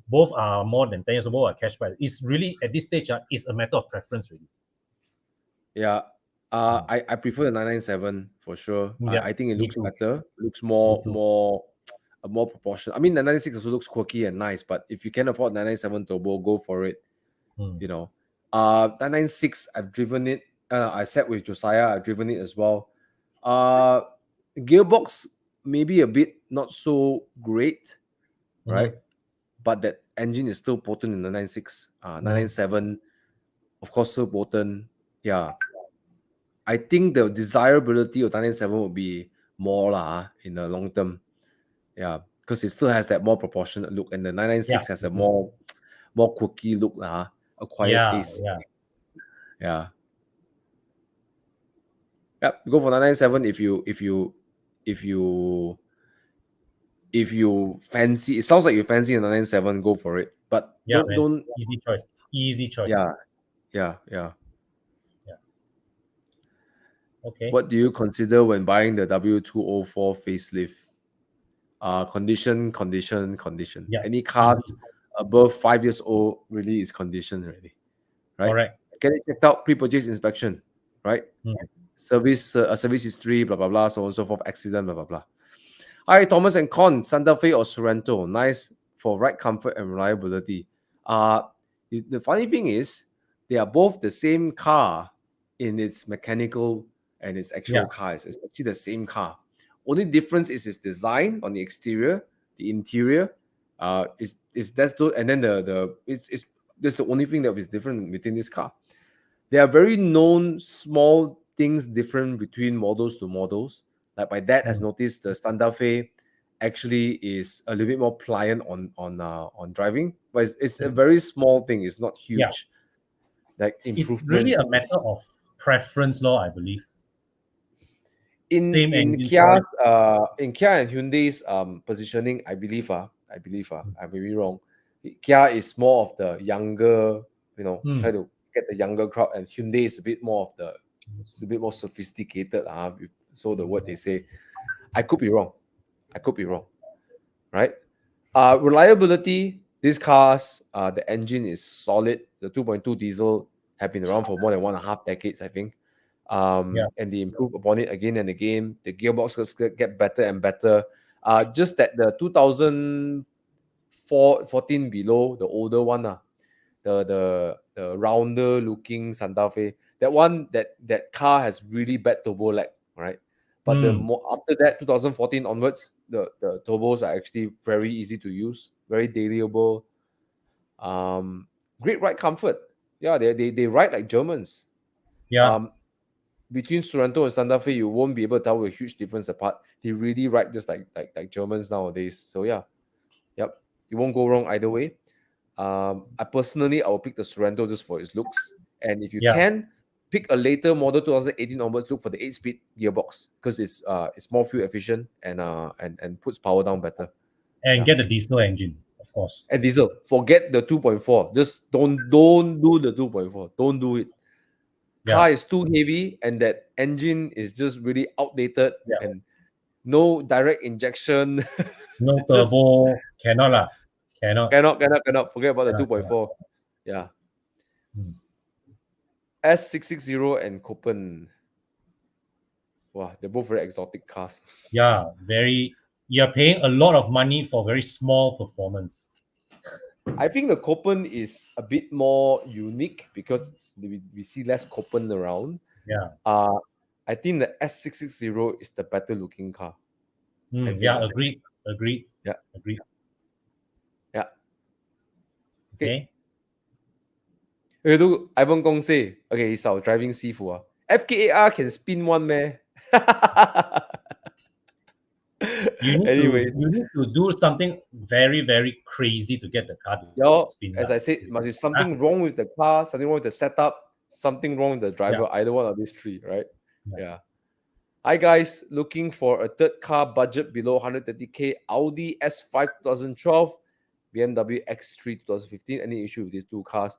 Both are more than 10 years old, both are cash buys. It's really at this stage, it's a matter of preference really. yeah. Mm. I prefer the 997 for sure. Yeah, I think it me looks too. better. Looks Me more too. more proportional. I mean, the 96 also looks quirky and nice, but if you can afford 997 turbo, go for it. Mm. You know, 996, I've driven it. I sat with Josiah. I've driven it as well. Uh, gearbox maybe a bit not so great, right? Mm-hmm. But that engine is still potent in the 96. Mm. 997, of course, still potent. Yeah, I think the desirability of 997 would be more lah in the long term. Yeah, because it still has that more proportionate look, and the Yeah. 996 has a more quirky look lah. A quiet Yeah. pace. Yeah. Yeah. Yep, go for 997 if you if you fancy. It sounds like you fancy a 997. Go for it, but Yeah, man. don't. Easy choice. Easy choice. Yeah, yeah. Yeah. Okay. What do you consider when buying the W204 facelift? Condition. Yeah. Any cars Easy. above 5 years old really is condition already, right? Correct. Get it checked out, pre-purchase inspection, right? Mm. Service history, blah blah blah, so on and so forth, accident, blah blah blah. Hi, Thomas and Con, Santa Fe or Sorrento, nice for ride comfort and reliability. The funny thing is, they are both the same car in its mechanical and its actual Yeah. cars. It's actually the same car. Only difference is its design on the exterior, the interior. Is that's the and then it's that's the only thing that is different between this car. There are very known small things different between models to models. Like my dad has Mm. noticed the Santa Fe actually is a little bit more pliant on driving, but it's a Mm. very small thing. It's not Yeah. huge, like It's really improvements. a matter of preference, law, I believe. In Same in engine choice. Kia and Hyundai's positioning, I believe I may be wrong. Kia is more of the younger, Mm. try to get the younger crowd, and Hyundai is a bit more of the it's a bit more sophisticated. So the word they say, I could be wrong. Right? Reliability. These cars, the engine is solid. The 2.2 diesel have been around for more than 1.5 decades, I think. Yeah. And they improve upon it again and again. The gearboxes get better and better. Just that the 2014 below, the older one, the rounder looking Santa Fe, that car has really bad turbo lag, right? But the Mm. more after that, 2014 onwards, the turbos are actually very easy to use, very dailyable, great ride comfort. Yeah, they ride like Germans. Yeah. Um, between Sorrento and Santa Fe, you won't be able to tell a huge difference apart. They really ride just like Germans nowadays. So yeah, yep, you won't go wrong either way. I personally, I will pick the Sorrento just for its looks, and if you Yeah. can, pick a later model 2018 onwards. Look for the 8-speed gearbox because it's more fuel efficient and puts power down better. And Yeah, get the diesel engine, of course. and diesel. Forget the 2.4. Just don't do the 2.4. Don't do it. Yeah. Car is too heavy, and that engine is just really outdated Yeah. and no direct injection. No It's just turbo. Cannot lah. Cannot. cannot forget about the Cannot. 2.4. Yeah. Mm. S660 and Copen. Wow, they're both very exotic cars. Yeah. You're paying a lot of money for very small performance. I think the Copen is a bit more unique because we see less Copen around. Yeah. I think the S660 is the better looking car. I Mm. think. Yeah. Agreed. Agreed. Yeah. Agreed. Yeah. Okay. Okay. Look, Ivan Gong say, okay, he's our driving sifu. FKAR can spin one, man. You need to Anyway, you need to do something very, very crazy to get the car to Yeah, spin. as I said, must be something wrong with the car, something wrong with the setup, something wrong with the driver, either one of these three, right? Yeah. Hi guys, looking for a third car budget below 130k, Audi S5 2012, BMW X3 2015. Any issue with these two cars?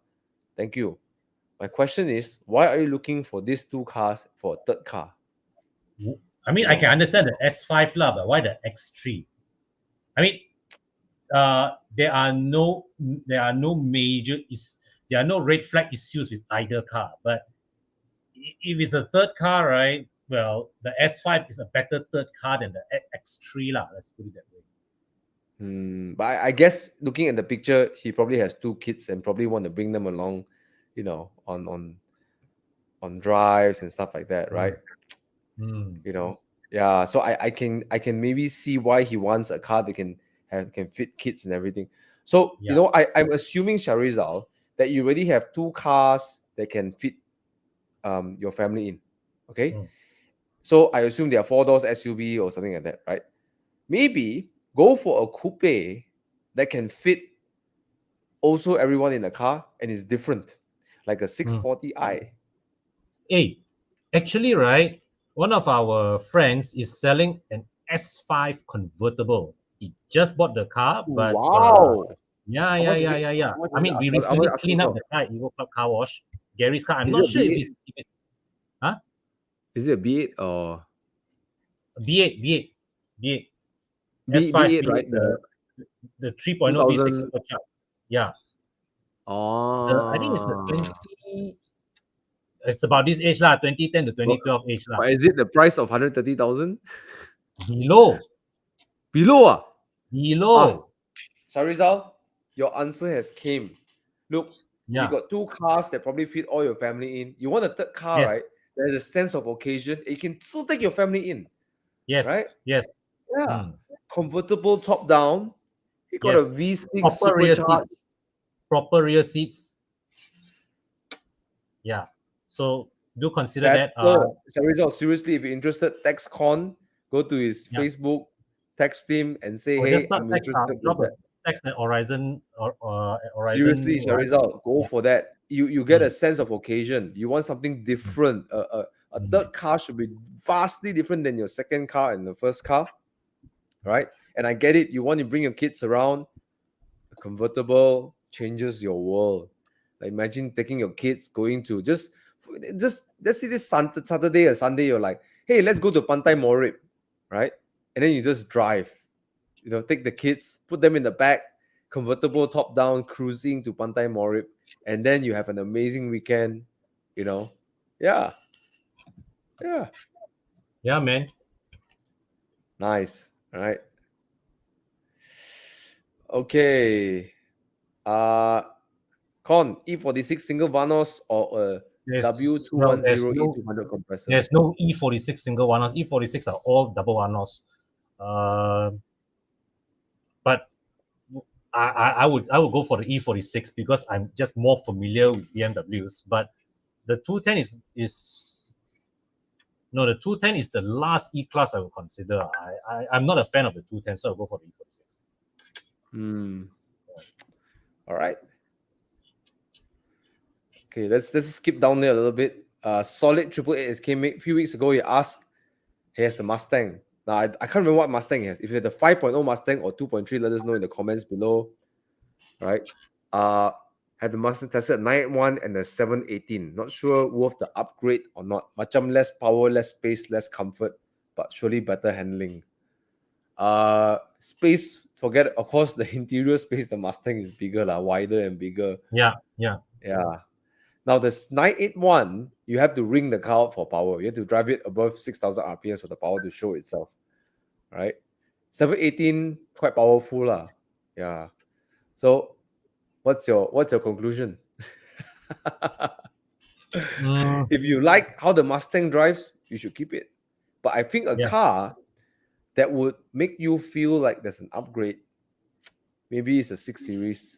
Thank you. My question is, why are you looking for these two cars for a third car? I mean, I can understand the S5 lah, but why the X3? I mean, there are no major there are no red flag issues with either car. But if it's a third car, right? Well, the S5 is a better third car than the X3 lah. Let's put it that way. But I guess looking at the picture, he probably has two kids and probably want to bring them along, on drives and stuff like that, right? Yeah. So I can maybe see why he wants a car that can fit kids and everything. So I'm assuming, Sharizal, that you already have two cars that can fit your family in. Okay. So I assume they are 4-door SUV or something like that, right? Maybe go for a coupe that can fit also everyone in the car and is different, like a 640i. Hey, actually, right, one of our friends is selling an S5 convertible. He just bought the car, but wow. Yeah. I mean, we recently cleaned up the car at Evo Club Car Wash. Gary's car. I'm not sure if it's huh? Is it a B8 or B8? B8, right? The 3.0 V6 supercharged. Yeah. I think it's the 20. It's about this age lah, 2010 to 2012 age lah. But is it the price of 130,000? Below. Below. Sharizal, your answer has came. Look, you got two cars that probably fit all your family in. You want a third car, right? There's a sense of occasion. It can still take your family in. Yes. Right? Yes. Yeah. Convertible top down. You got a V6 supercharged. Proper rear seats. Yeah. So do consider that. Sharizal, seriously, if you're interested, text Kon, go to his Facebook, text him and say, hey, I'm interested. Text at Horizon or Horizon. Seriously, Sharizal, go for that. You get a sense of occasion. You want something different. A third car should be vastly different than your second car and the first car, right? And I get it. You want to bring your kids around. A convertible changes your world. Like imagine taking your kids going to just let's see this Saturday or Sunday. You're like, hey, let's go to Pantai Morib, right? And then you just drive. Take the kids, put them in the back, convertible top down, cruising to Pantai Morib, and then you have an amazing weekend. Yeah, man. Nice. All right. Okay. Kon, E46 single Vanos or a W210 E200 compressor? There's no E46 single Vanos. E46 are all double Vanos. But I would go for the E46 because I'm just more familiar with BMWs. But the 210 the 210 is the last E-Class I would consider. I'm not a fan of the 210, so I'll go for the E46. All right. Okay, let's skip down there a little bit. Solid 888 came a few weeks ago. He asked, he has a Mustang. Now, I can't remember what Mustang he has. If you had the 5.0 Mustang or 2.3, let us know in the comments below. Right? Have the Mustang tested 981 and the 718. Not sure worth the upgrade or not. Macam less power, less space, less comfort, but surely better handling. Space, forget, of course, the interior space, the Mustang is bigger, wider and bigger. Yeah. Now, this 981, you have to ring the car out for power. You have to drive it above 6,000 RPMs for the power to show itself, right? 718, quite powerful. Yeah. So, what's your conclusion? If you like how the Mustang drives, you should keep it. But I think a car that would make you feel like there's an upgrade, maybe it's a 6 Series,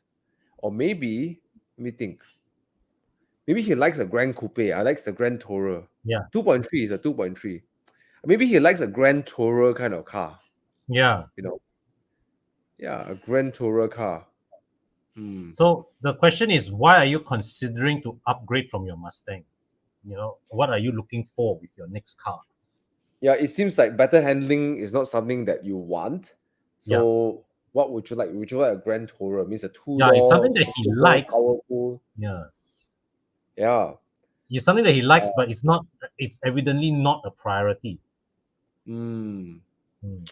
or maybe, let me think. Maybe he likes a Grand Coupe. I likes the Grand Tourer. Yeah. 2.3 is a 2.3. Maybe he likes a Grand Tourer kind of car. Yeah. Yeah, a Grand Tourer car. So the question is, why are you considering to upgrade from your Mustang? What are you looking for with your next car? Yeah, it seems like better handling is not something that you want. Yeah, So what would you like? Would you like a Grand Tourer? Means a yeah, it's two-door, something that he super likes. powerful. Yeah, Yeah. it's something that he likes, Uh, but it's not. It's evidently not a priority. mm, Mm.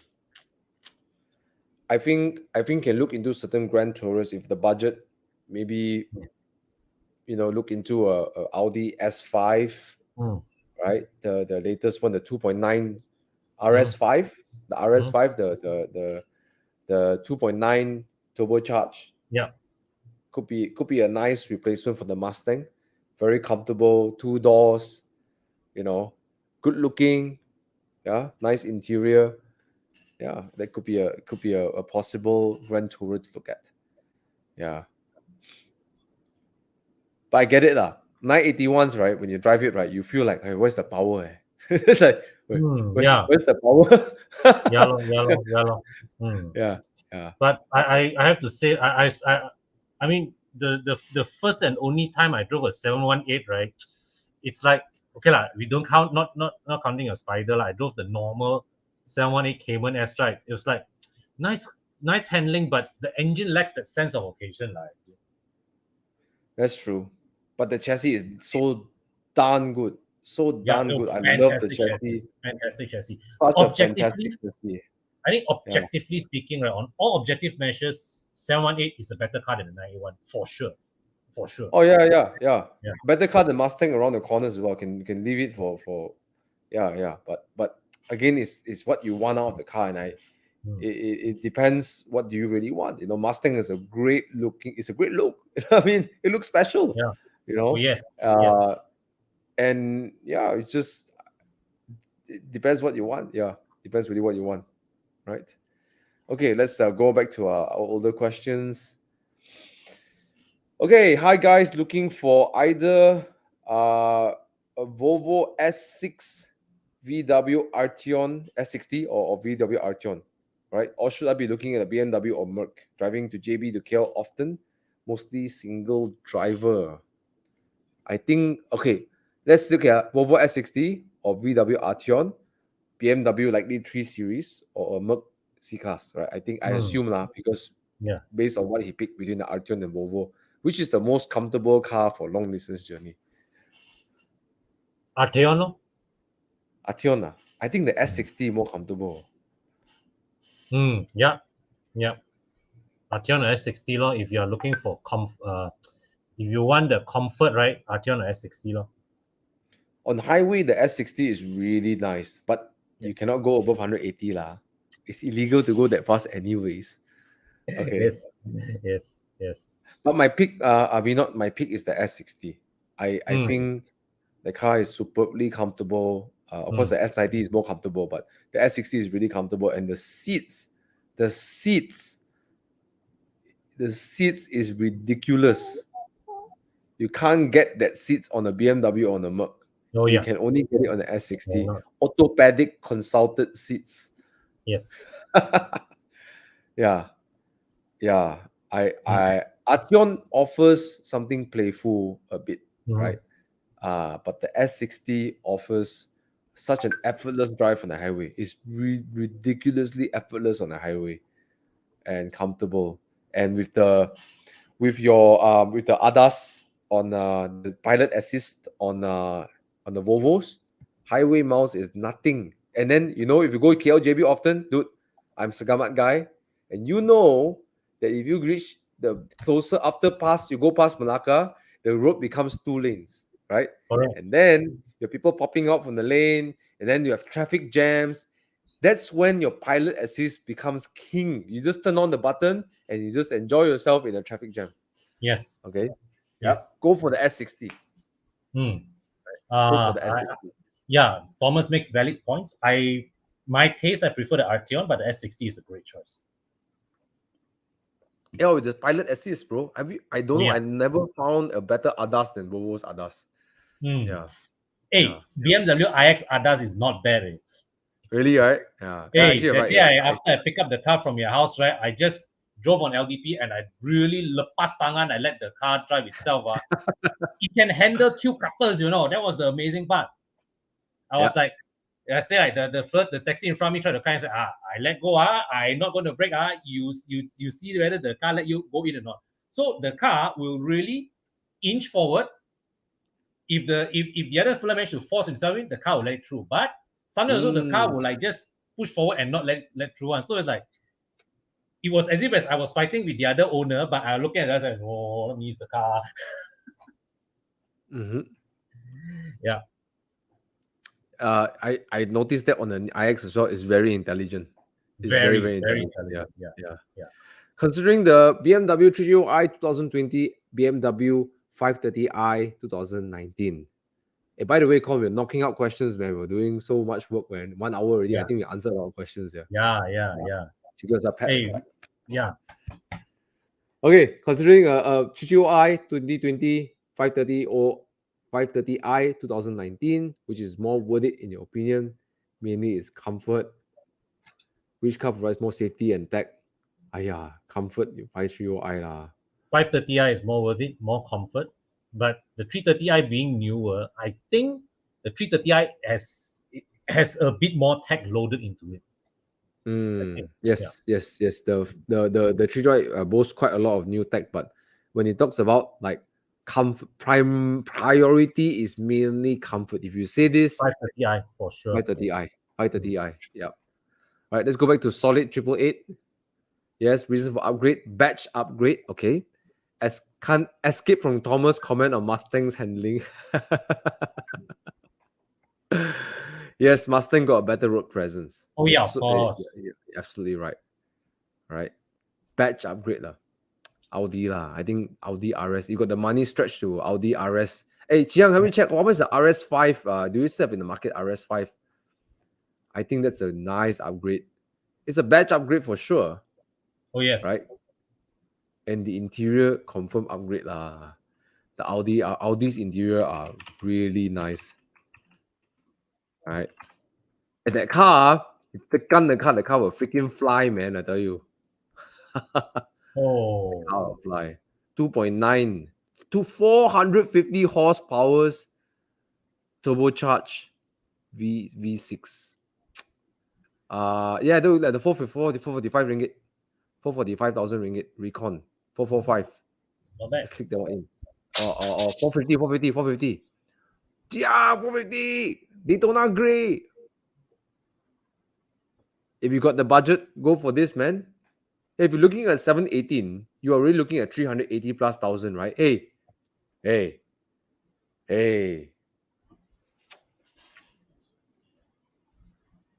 I think can look into certain Grand Tourers if the budget, maybe look into a Audi S5, Mm. right? The latest one, the 2.9 Mm. RS5, the Mm. RS5, the 2.9 turbocharged Yeah. could be a nice replacement for the Mustang. Very comfortable, two doors, good looking, yeah, nice interior. Yeah, that could be a possible Grand Tourer to look at. Yeah, but I get it lah. 981s, right? When you drive it, right, you feel like, hey, where's the power? It's like, where's Yeah. where's the power? Yeah. Lor, yeah. Lor, yeah. Lor. Mm. Yeah, yeah. But I have to say, I mean, the first and only time I drove a 718, right? It's like, okay lah, we don't count, not counting a Spider lah. I drove the normal 718 Cayman S, right? It was like nice handling, but the engine lacks that sense of occasion, like. That's true. But the chassis is so darn good. So Yeah, darn no, good. I love the fantastic chassis, chassis. fantastic chassis. Such a fantastic Objectively, chassis. I think Yeah. objectively speaking, right, on all objective measures, 718 is a better car than the 981 for sure, for sure. Oh yeah, yeah, yeah. Yeah. Better car than Mustang around the corners as well. Can leave it for yeah, yeah. But again, it's what you want out of the car, and Mm. it depends what do you really want. Mustang is a great looking. It's a great look. I mean, it looks special. Yeah. You Oh know, yes. Yes. uh, and yeah, it depends what you want. Yeah, depends really what you want, right? Okay, let's go back to our older questions. Okay, hi guys, looking for either a Volvo S6 VW Arteon S60 or VW Arteon, right? Or should I be looking at a BMW or Merc? Driving to JB to KL often, mostly single driver. I think, okay, let's look at Volvo S60 or VW Arteon, BMW likely 3 Series or a Merc C-Class, right? I Mm. assume lah, because Yeah. based on what he picked between the Arteon and Volvo, which is the most comfortable car for long distance journey? Arteon, no? Arteon, I think the S60 more comfortable. Yeah. Yeah. Arteon or S60, lo, if you are looking for if you want the comfort, right? Arteon or S60, lo. On highway, the S60 is really nice, but you Yes. cannot go above 180 lah. It's illegal to go that fast anyways. Okay. Yes. Yes. Yes. But my pick, not my pick is the S60. I Mm. think the car is superbly comfortable. Of course, Mm. the S90 is more comfortable, but the S60 is really comfortable, and the seats is ridiculous. You can't get that seats on a BMW or on a Merc. Oh You yeah. can only get it on the S60. Why not? Orthopedic consulted seats. Yes. Yeah. Arteon offers something playful a bit, Mhm. right? But the S60 offers such an effortless drive on the highway. It's ridiculously effortless on the highway and comfortable. And with the ADAS on the pilot assist on the Volvos, highway miles is nothing. And then if you go KLJB often, dude, I'm Segamat guy, and that if you reach the closer after you go past Malacca, the road becomes 2 lanes, right? Correct. And then you have people popping out from the lane, and then you have traffic jams. That's when your pilot assist becomes king. You just turn on the button and you just enjoy yourself in a traffic jam. Yes. Okay. Yes. Go for the S60. Mm. Go for the I, S60. yeah, Thomas makes valid points. My taste, I prefer the Arteon, but the S60 is a great choice. Yeah, with the pilot assist, bro. I don't know. Yeah. I never found a better ADAS than Volvo's ADAS. Mm. Yeah. Hey, BMW iX ADAS is not bad. Really, right? Yeah. Hey, Actually, that right. day Yeah. after I pick up the car from your house, right, I just drove on LDP and I really lepas tangan, I let the car drive itself. It can handle cube cutters, you know. That was the amazing part. I was like, I say like the taxi in front of me tried to kind of say, I let go, I'm not going to brake, you see whether the car let you go in or not. So the car will really inch forward. If the other fella managed to force himself in, the car will let it through. But sometimes also the car will like just push forward and not let through one. So it's like it was as if I was fighting with the other owner, but I looking at it, I was like, oh, let me use the car. Yeah. I noticed that on the iX as well. It's very intelligent. It's very intelligent. Yeah. Considering the BMW 330i 2020, BMW 530i 2019. Hey, by the way, Con, we're knocking out questions, man. We're doing so much work, man. 1 hour already. I think we answered a lot of questions here. Yeah. Because are Hey, yeah. Okay, considering 330i 2020, 530 or 530i 2019, which is more worth it in your opinion? Mainly is comfort. Which car provides more safety and tech? Comfort, 530i lah. 530i is more worth it, more comfort. But the 330i being newer, I think the 330i has a bit more tech loaded into it. Yes. The 330i boasts quite a lot of new tech, but when it talks about like prime priority is mainly comfort. If you say this, 530i for sure. 530i. Yeah. All right, let's go back to solid 888. Yes, reason for upgrade, batch upgrade. Okay. Can't escape from Thomas' comment on Mustang's handling. Yes, Mustang got a better road presence. Oh yeah, of course. Absolutely right. Right. Batch upgrade lah. Audi lah. I think Audi RS. You got the money stretched to Audi RS. Hey, Chiang, have we checked what was the RS5? Do you still have in the market RS5? I think that's a nice upgrade. It's a batch upgrade for sure. Oh yes. Right. And the interior confirm upgrade lah. The Audi's interior are really nice. Right. And that car, the car will freaking fly, man. I tell you. Oh. The car will fly. 2.9 to 450 horsepower turbocharged V6. The 445 ringgit. 445,000 ringgit recon. 445. Not bad. Let's click that one in. Or 450. Yeah, 450. Daytona Grey. If you got the budget, go for this, man. If you're looking at 718, you are really looking at 380 plus thousand, right? Hey. Hey,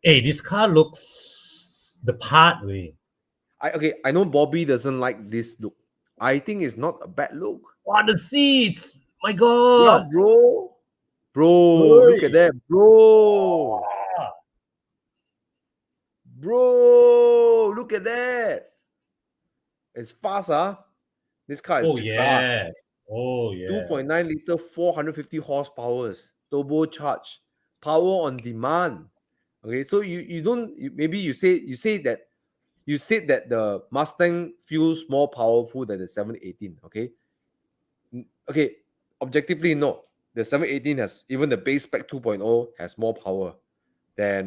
this car looks the part way. I know Bobby doesn't like this look. I think it's not a bad look. Wow, the seats! My God! Yeah, bro. Look at that, bro. Bro, look at that. It's fast, This car is fast. Oh, yes. 2.9 liter, 450 horsepower, turbocharged, power on demand. Okay, so you said that the Mustang feels more powerful than the 718. Okay, objectively no. The 718 has, even the base spec 2.0 has more power than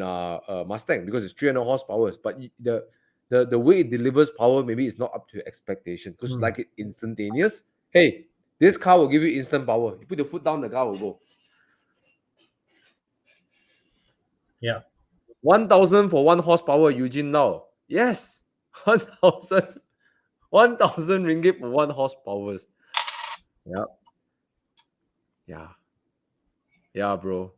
Mustang because it's 300 horsepower. But the way it delivers power maybe is not up to your expectation because like it instantaneous. Hey, this car will give you instant power. You put your foot down, the car will go. Yeah. 1,000 for 1 horsepower, Eugene now. Yes. 1,000 ringgit for 1 horsepower. Yeah, bro.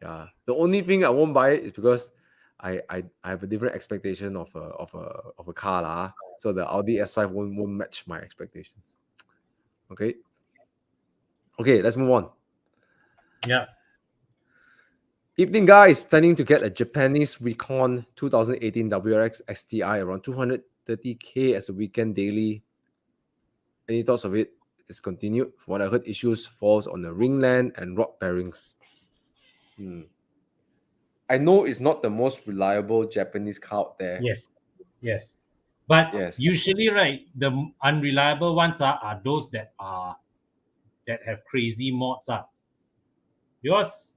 Yeah. The only thing I won't buy it is because I have a different expectation of a car lah. So the Audi S5 won't match my expectations. Okay, let's move on. Yeah. Evening, guys. Planning to get a Japanese Recon 2018 WRX STI around 230k as a weekend daily. Any thoughts of it? Discontinued. From what I heard, issues falls on the ringland and rod bearings. I know it's not the most reliable Japanese car out there. Yes. But Yes. usually, right, the unreliable ones are those that have crazy mods because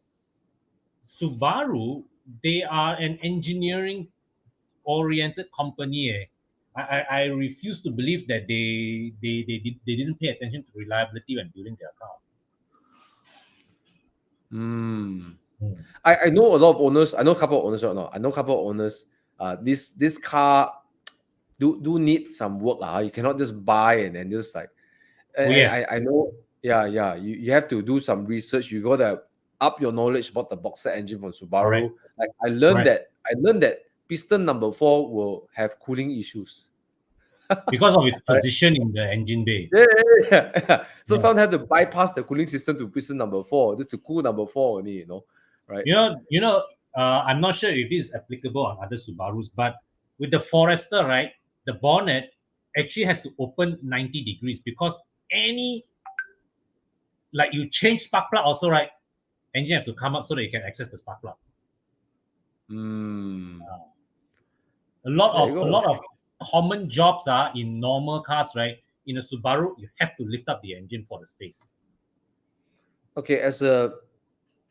Subaru, they are an engineering oriented company. I refuse to believe that they didn't pay attention to reliability when building their cars. Hmm. Hmm. I know a lot of owners. I know a couple of owners right now. I know a couple of owners. This car do need some work lah. You cannot just buy and then just like. Oh And yes, I know. Yeah. You have to do some research. You gotta up your knowledge about the boxer engine from correct, Subaru. Like I learned correct. that piston number 4 will have cooling issues. Because of its Right? position in the engine bay. Yeah. So Yeah. someone had to bypass the cooling system to piston number 4 just to cool number 4 only. Right? I'm not sure if this is applicable on other Subarus, but with the Forester, right, the bonnet actually has to open 90 degrees because like you change spark plug also, right, engine have to come up so that you can access the spark plugs. Hmm. A lot There you of a go. lot of common jobs are in normal cars, right? In a Subaru, you have to lift up the engine for the space. Okay,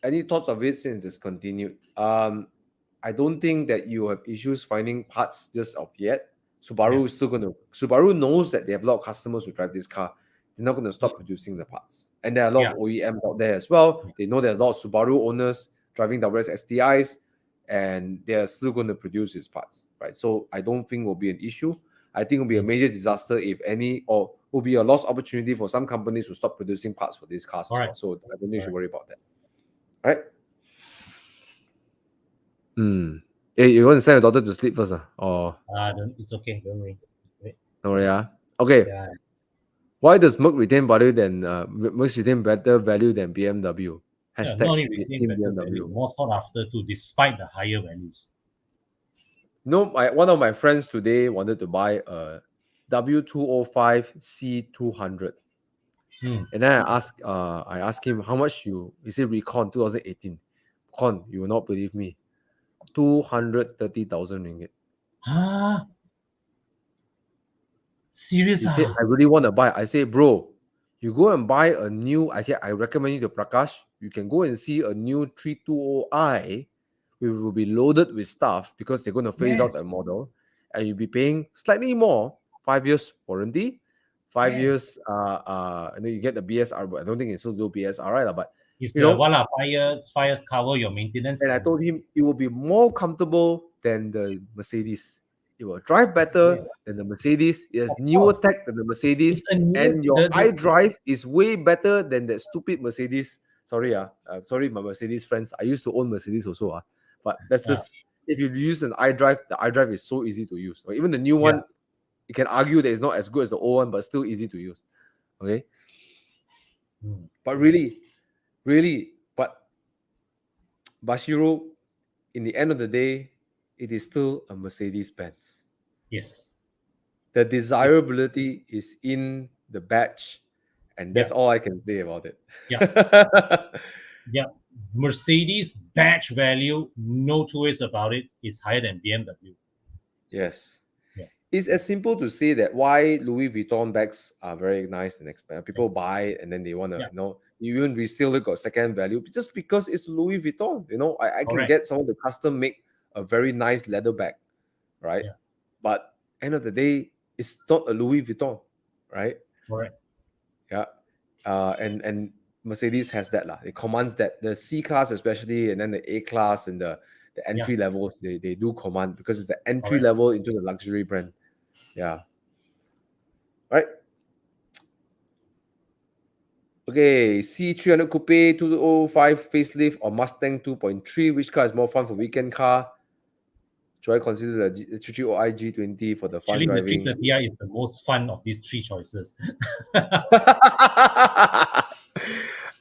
any thoughts of it since discontinued? I don't think that you have issues finding parts just of yet. Yeah. Subaru knows that they have a lot of customers who drive this car. They're not gonna stop producing the parts. And there are a lot Yeah. of OEMs out there as well. They know there are a lot of Subaru owners driving WRX STIs, and they're still going to produce these parts, right? So I don't think will be an issue. I think it will be a major disaster if any, or will be a lost opportunity for some companies to stop producing parts for these cars as well. Correct. So I don't think you should Correct. worry about that. All right. Hey, you want to send your daughter to sleep first? Or It's okay. Don't worry. Wait. no, yeah. Okay. Yeah. Why does Merc retain value than Merc retain better value than BMW? Yeah, not Hashtag only retain Team better value, BMW. more sought after too, despite the higher values. No, one of my friends today wanted to buy a W205 C200. Hmm. And then I asked him how much he said Recon 2018. Con, you will not believe me. 230,000 ringgit. Ah, serious? He said, I really want to buy. I say, bro, you go and buy a new, I recommend you to Prakash. You can go and see a new 320i. We will be loaded with stuff because they're going to phase out Yes. that model. And you'll be paying slightly more, 5 years warranty, 5 years, Yes. and then you get the BSR, but I don't think it's still do BSR, right? But, It's you the know, 5 years cover your maintenance and I and told him it will be more comfortable than the Mercedes. It will drive better yeah, than the Mercedes. It has of newer course. tech than the It's Mercedes, a new and your the iDrive is way better than that stupid Mercedes. Sorry, sorry, my Mercedes friends. I used to own Mercedes also, but that's uh, just if you use an iDrive, the iDrive is so easy to use. Or even the new yeah. one, you can argue that it's not as good as the old one, but still easy to use. Okay, Hmm. but really, but Bashiro, in the end of the day, it is still a Mercedes Benz. Yes. The It, desirability is in the badge, and yeah. that's all I can say about it. Yeah. Yeah. Mercedes badge value, no two ways about it, is higher than BMW. Yes. Yeah. It's as simple to say that why Louis Vuitton bags are very nice and expensive. Yeah. People buy it and then they want to, Yeah. you even resell it, got second value just because it's Louis Vuitton. I can Correct. get someone to custom make a very nice leather bag, right? Yeah. But end of the day, it's not a Louis Vuitton, right? Correct. Yeah. And Mercedes has that lah. It commands that the C class especially, and then the A class and the Yeah. entry levels they do command because it's the entry Correct. level into the luxury brand. Yeah. Right. Okay. C300 Coupe 205 facelift or Mustang 2.3. Which car is more fun for weekend car? Should I consider the 330i G20 for the fun Actually, the driving? 330i is the most fun of these three choices.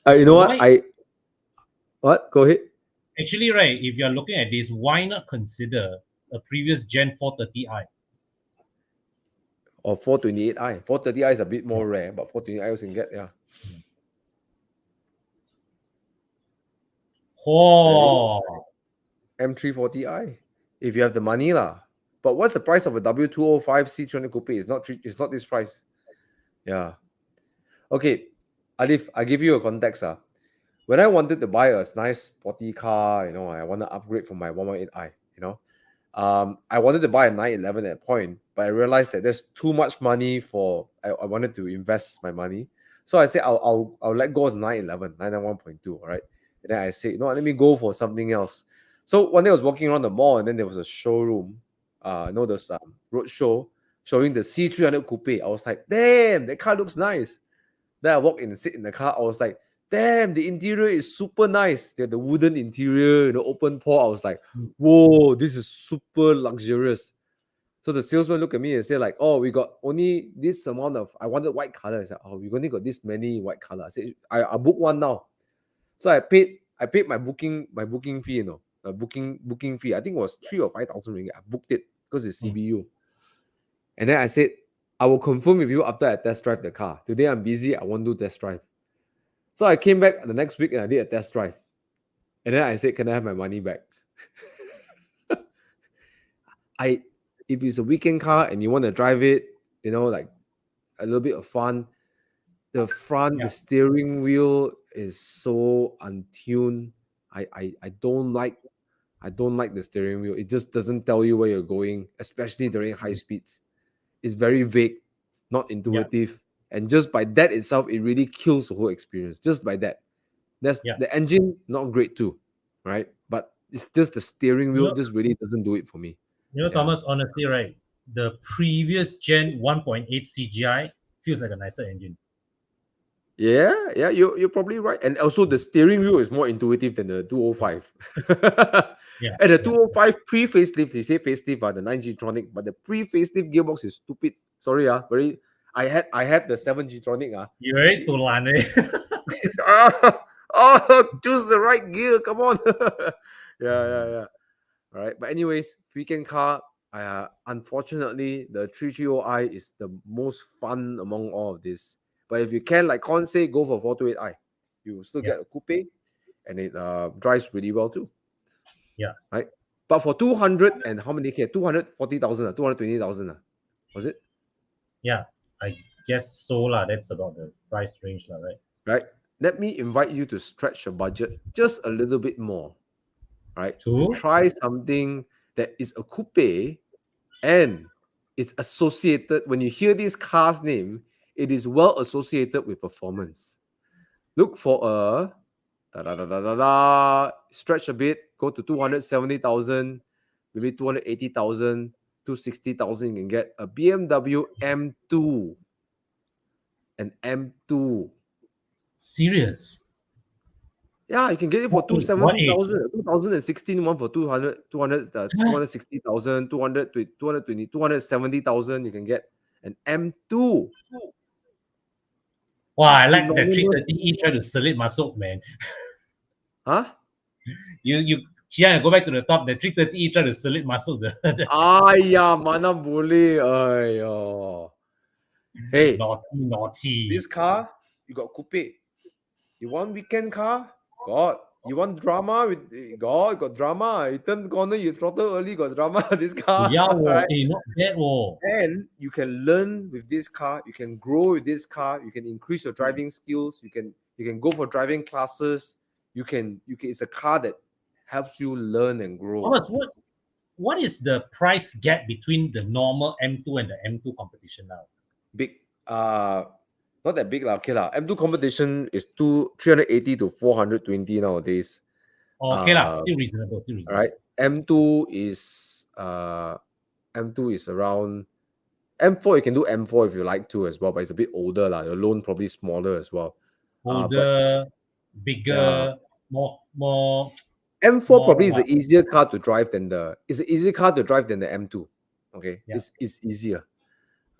You know what? Why? What? Go ahead. Actually, right, if you're looking at this, why not consider a previous Gen 430i? Or 428i. 430i is a bit Yeah. more rare, but 428i also can get, yeah. Oh, M340i. If you have the money lah. But what's the price of a W205 C300 coupe? It's not this price. Yeah. Okay, Alif, I give you a context. When I wanted to buy a nice sporty car, I want to upgrade from my 118i, I wanted to buy a 911 at that point, but I realized that there's too much money for I wanted to invest my money. So I said I'll let go of the 911, 991.2, all right? And then I said, let me go for something else. So one day I was walking around the mall and then there was a showroom, those road show showing the C300 coupe. I was like, damn, that car looks nice. Then I walk in and sit in the car. I was like, damn, the interior is super nice. They had the wooden interior, open port. I was like, whoa, this is super luxurious. So the salesman looked at me and said, like, oh, we got only this amount of, I wanted white color. I said, oh, we only got this many white color. I said, I book one now. So I paid my booking fee, booking fee. I think it was 3,000 or 5,000 ringgit. I booked it because it's CBU. And then I said, I will confirm with you after I test drive the car. Today I'm busy. I won't do test drive. So I came back the next week and I did a test drive. And then I said, can I have my money back? If it's a weekend car and you want to drive it, like a little bit of fun, the front, the steering wheel is so untuned. I don't like the steering wheel. It just doesn't tell you where you're going, especially during high speeds. It's very vague, not intuitive. And just by that itself, it really kills the whole experience. Just by that. The engine, not great too, right? But it's just the steering wheel just really doesn't do it for me. Thomas, honestly, right? The previous gen 1.8 CGI feels like a nicer engine. Yeah, you're probably right. And also the steering wheel is more intuitive than the 205. And the 205 pre-facelift, they say facelift, the 9G-tronic, but the pre-facelift gearbox is stupid. Sorry, I had the 7G-tronic. You're very tulan, choose the right gear. Come on. Yeah. All right. But anyways, weekend car, unfortunately, the 330i is the most fun among all of this. But if you can, like Kon say, go for 428i. You still get a coupe and it drives really well too. Yeah. Right. But for 200 and how many K? 240,000, 220,000. Was it? Yeah, I guess so. That's about the price range, right? Right. Let me invite you to stretch your budget just a little bit more. Right. To try something that is a coupe and is associated. When you hear this car's name, it is well associated with performance. Look for a stretch a bit, go to 270,000, maybe 280,000, 260,000. You can get a BMW M2. An M2. Serious? Yeah, you can get it for What age? What age? 270,000. 2016 one for 260,000, 270,000. You can get an M2. Wow, I like that Synonymous. 330e try to select masuk, man. Huh? Chia, go back to the top. The 330e try to select masuk. Ayah, mana boleh. Ayah. Hey, naughty. this car, you got coupe. You want weekend car? God. You want drama? God, got drama. You turn the corner, you throttle early, got drama. This car. Yeah, right? not bad. And you can learn with this car. You can grow with this car. You can increase your driving skills. You can go for driving classes. You can. It's a car that helps you learn and grow. Thomas, what is the price gap between the normal M2 and the M2 competition now? Big. Not that big lah. Okay lah. M2 competition is 380 to 420 nowadays. Okay lah, still reasonable. Right. M2 is around. M4 you can do M4 if you like to as well, but it's a bit older lah. Your loan probably smaller as well. Older, bigger, more. M4 probably is an easier car to drive than the M2. Okay, it's easier.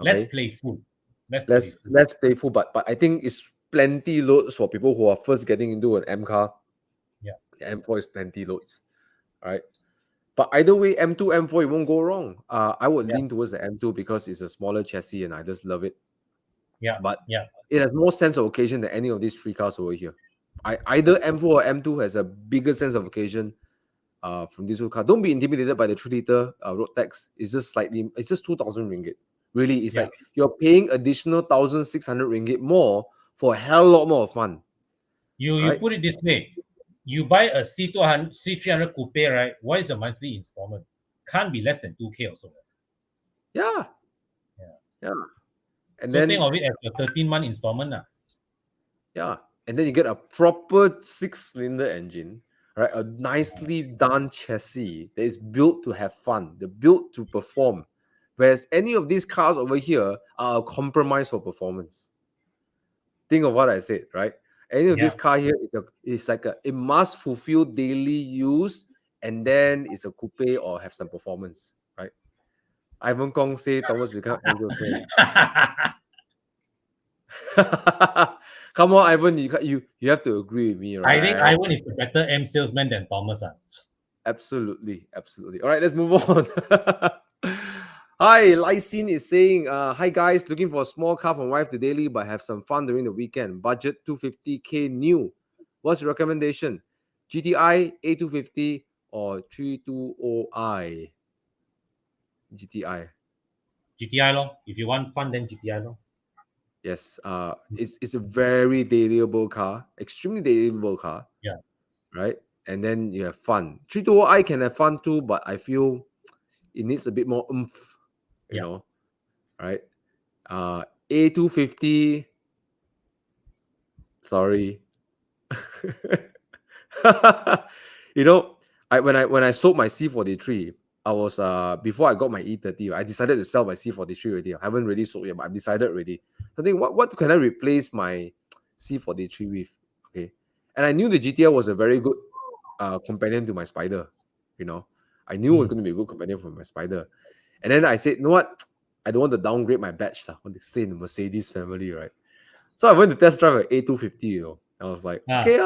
Okay? Less playful. Less playful, but I think it's plenty loads for people who are first getting into an M car. Yeah, the M4 is plenty loads. All right, but either way, M2, M4, it won't go wrong. I would lean towards the M2 because it's a smaller chassis and I just love it. Yeah, but it has more sense of occasion than any of these three cars over here. Either M4 or M2 has a bigger sense of occasion from this car. Don't be intimidated by the 3-liter road tax. It's just 2,000 ringgit. Really, it's Yeah. like you're paying additional 1,600 ringgit more for a hell lot more of fun. You Right? put it this way, you buy a C200, C300 coupe, right? What is the monthly installment? Can't be less than 2K also. Yeah. Yeah. And So think then of it as a 13-month installment. yeah, and then you get a proper 6-cylinder engine, right? A nicely done chassis that is built to have fun, they're built to perform. Whereas any of these cars over here are a compromise for performance. Think of what I said, right? Any of Yeah. this car here it must fulfill daily use, and then it's a coupe or have some performance, right? Ivan Kong say Thomas become Andrew fan. Come on, Ivan, you have to agree with me, I think right? Ivan is the better M salesman than Thomas. Absolutely. All right, let's move on. Hi, Lysine is saying, hi guys, looking for a small car from wife to daily, but have some fun during the weekend. Budget 250k new. What's your recommendation? GTI, A250, or 320i? GTI. GTI lor. If you want fun, then GTI lor. Yes. It's a very dailyable car, extremely dailyable car. Yeah. Right? And then you have fun. 320i can have fun too, but I feel it needs a bit more oomph, you know, right? A250, sorry. You know, when I sold my C43, I was before I got my E30, I decided to sell my C43 already. I haven't really sold yet, but I've decided already. I think what can I replace my C43 with? Okay. And I knew the GTR was a very good companion to my Spider. You know, I knew it was going to be a good companion for my Spider. And then I said, you know what? I don't want to downgrade my batch. I want to stay in the Mercedes family, right? So I went to test drive an A250, you know. I was like, okay,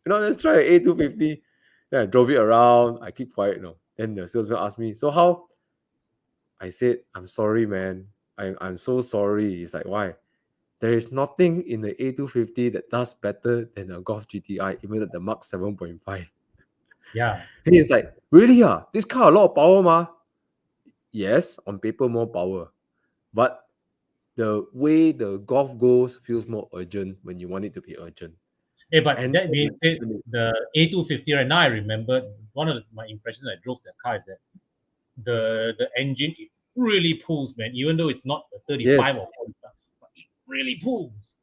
let's try an A250. Then I drove it around. I keep quiet, you know. Then the salesman asked me, so how? I said, I'm sorry, man. I'm so sorry. He's like, why? There is nothing in the A250 that does better than a Golf GTI, even at the Mark 7.5. Yeah. And he's like, really? This car a lot of power, ma? Yes, on paper, more power. But the way the Golf goes feels more urgent when you want it to be urgent. Hey, but And that being said, the A250 right now, I remember one of my impressions I drove the car is that the engine it really pulls, man. Even though it's not a 35 yes, or 45, but it really pulls.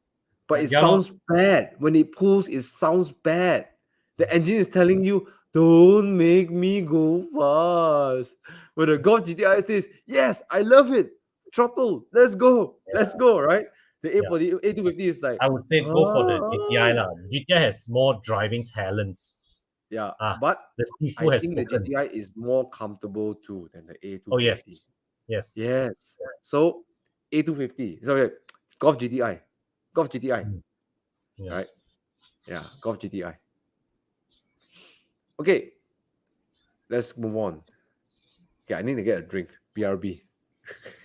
but it Yeah, lor. sounds bad. When it pulls, it sounds bad. The engine is telling you, don't make me go fast. But the Golf GTI says, yes, I love it. Throttle, let's go, right? The Yeah. A250 is like, I would say go for the GTI lah. GTI has more driving talents. yeah, Ah, but the I Sifu has think the spoken. GTI is more comfortable too than the Oh yes, A250. yes. Yes. So A250, sorry, Golf GTI. Golf GTI, Yeah. right? Yeah, Golf GTI. Okay, let's move on. Okay, I need to get a drink. BRB.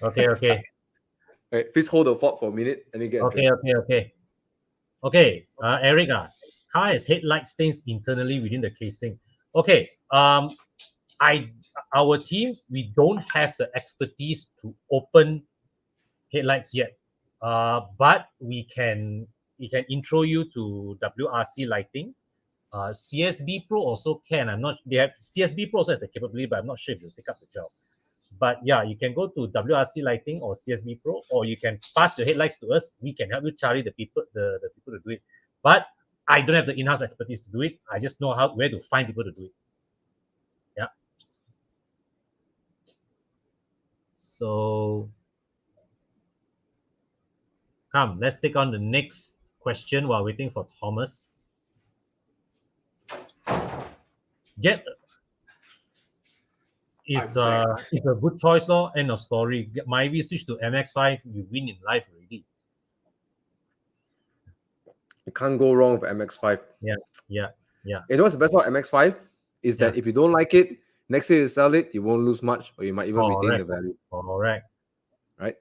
Okay. Right, please hold the fort for a minute and then get a drink. Okay. Eric, car has headlight stains internally within the casing. Okay. Our team, we don't have the expertise to open headlights yet. But we can intro you to WRC lighting. CSB Pro also can. I'm not. They have CSB Pro also has the capability, but I'm not sure if they'll take up the job. But yeah, you can go to WRC Lighting or CSB Pro, or you can pass your headlights to us. We can help you charge the people to do it. But I don't have the in-house expertise to do it. I just know where to find people to do it. Yeah. So come, let's take on the next question while waiting for Thomas. It's a good choice, lor. End of story. My switch to MX5, you win in life already. You can't go wrong with MX5. Yeah. You know what's the best about MX5? Is that if you don't like it, next year you sell it, you won't lose much, or you might even retain the value. Correct. Right?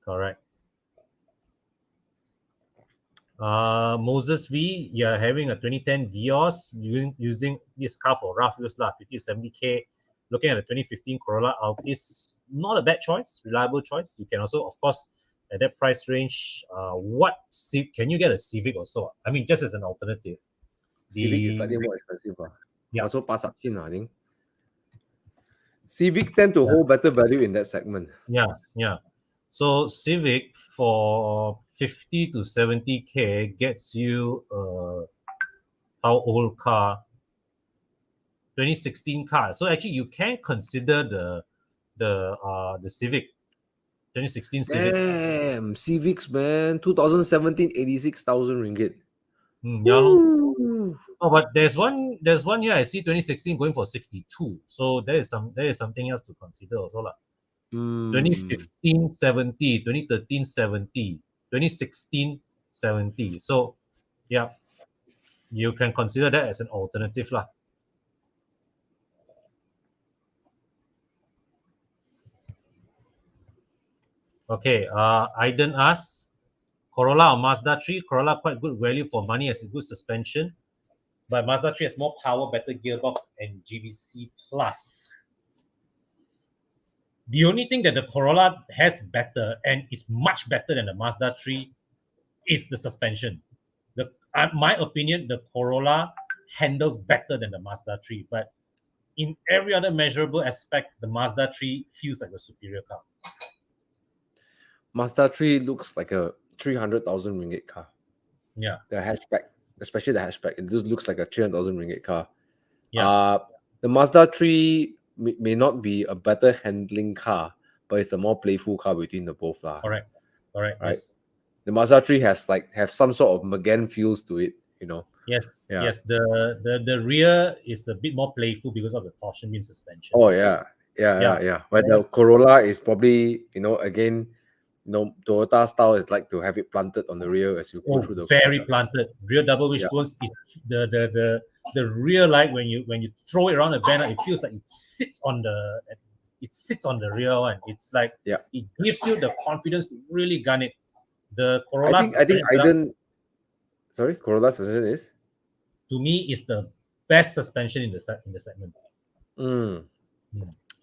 Correct. Moses V, you're having a 2010 Vios, using this car for rough use, 50 to 70K. Looking at a 2015 Corolla Altis, not a bad choice, reliable choice. You can also, of course, at that price range, can you get a Civic also? I mean, just as an alternative. Civic is The slightly more expensive. Yeah. Also pass up I think. Civic tend to Yeah. hold better value in that segment. Yeah. So Civic for 50 to 70K gets you how old car? 2016 car. So actually, you can consider the Civic, 2016 Civic. Damn, Civics, man. 2017, 86,000 ringgit. Yeah, lor. Woo. Oh, but there's one here I see 2016 going for 62. So there is something else to consider also lah. 2015 70, 2013 70, 2016 70. So yeah, you can consider that as an alternative lah. Okay, Aiden asks, Corolla or Mazda 3? Corolla quite good value for money as a good suspension, but Mazda 3 has more power, better gearbox, and GBC plus. The only thing that the Corolla has better and is much better than the Mazda 3 is the suspension. My opinion, the Corolla handles better than the Mazda 3, but in every other measurable aspect, the Mazda 3 feels like a superior car. Mazda 3 looks like a 300,000 ringgit car. Yeah. The hatchback, especially the hatchback, it just looks like a 300,000 ringgit car. Yeah. The Mazda 3 may not be a better handling car, but it's a more playful car between the both. Correct. Right? Yes. The Mazda 3 have some sort of Megane feels to it, Yes. Yeah. Yes. The rear is a bit more playful because of the torsion beam suspension. Oh yeah. But the Corolla is probably, again, Toyota style is like to have it planted on the rear as you go through the very corner. planted. Rear double wishbones. The rear light when you throw it around the bend, it feels like it sits on the rear one. It's like it gives you the confidence to really gun it. The Corolla I think Aiden. Sorry, Corolla suspension is, to me, is the best suspension in the segment.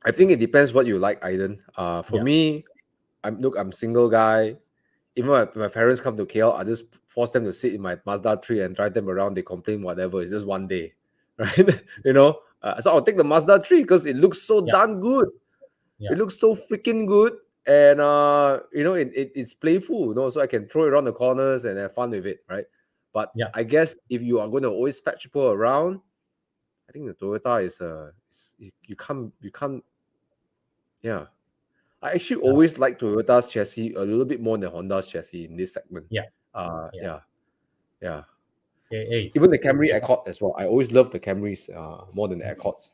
I think it depends what you like, Aiden. For me, I'm single guy. Even my parents come to KL, I just force them to sit in my Mazda 3 and drive them around. They complain whatever. It's just one day, right? So I'll take the Mazda 3 because it looks so darn good. It looks so freaking good, and it's playful, so I can throw it around the corners and have fun with it, right? But I guess if you are going to always fetch people around, I think the Toyota is you can't. Yeah, I actually always like Toyota's chassis a little bit more than Honda's chassis in this segment. Yeah. Even the Camry Accord as well. I always love the Camrys more than the Accords.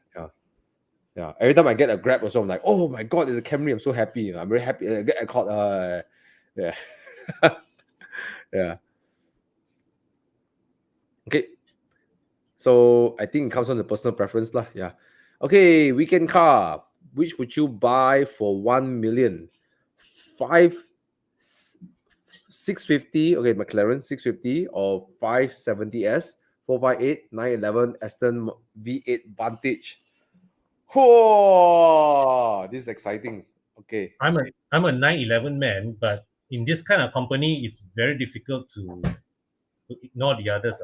Yeah. Every time I get a Grab also, I'm like, oh my god, there's a Camry. I'm so happy. I'm very happy. I get a Accord. Yeah. Yeah. Okay. So I think it comes on the personal preference lah. Yeah. Okay, weekend car. Which would you buy for 1 million? 650. Okay, McLaren 650 or 570S, 458, 911 Aston V8 Vantage. Oh, this is exciting. Okay. I'm a 911 man, but in this kind of company, it's very difficult to ignore the others.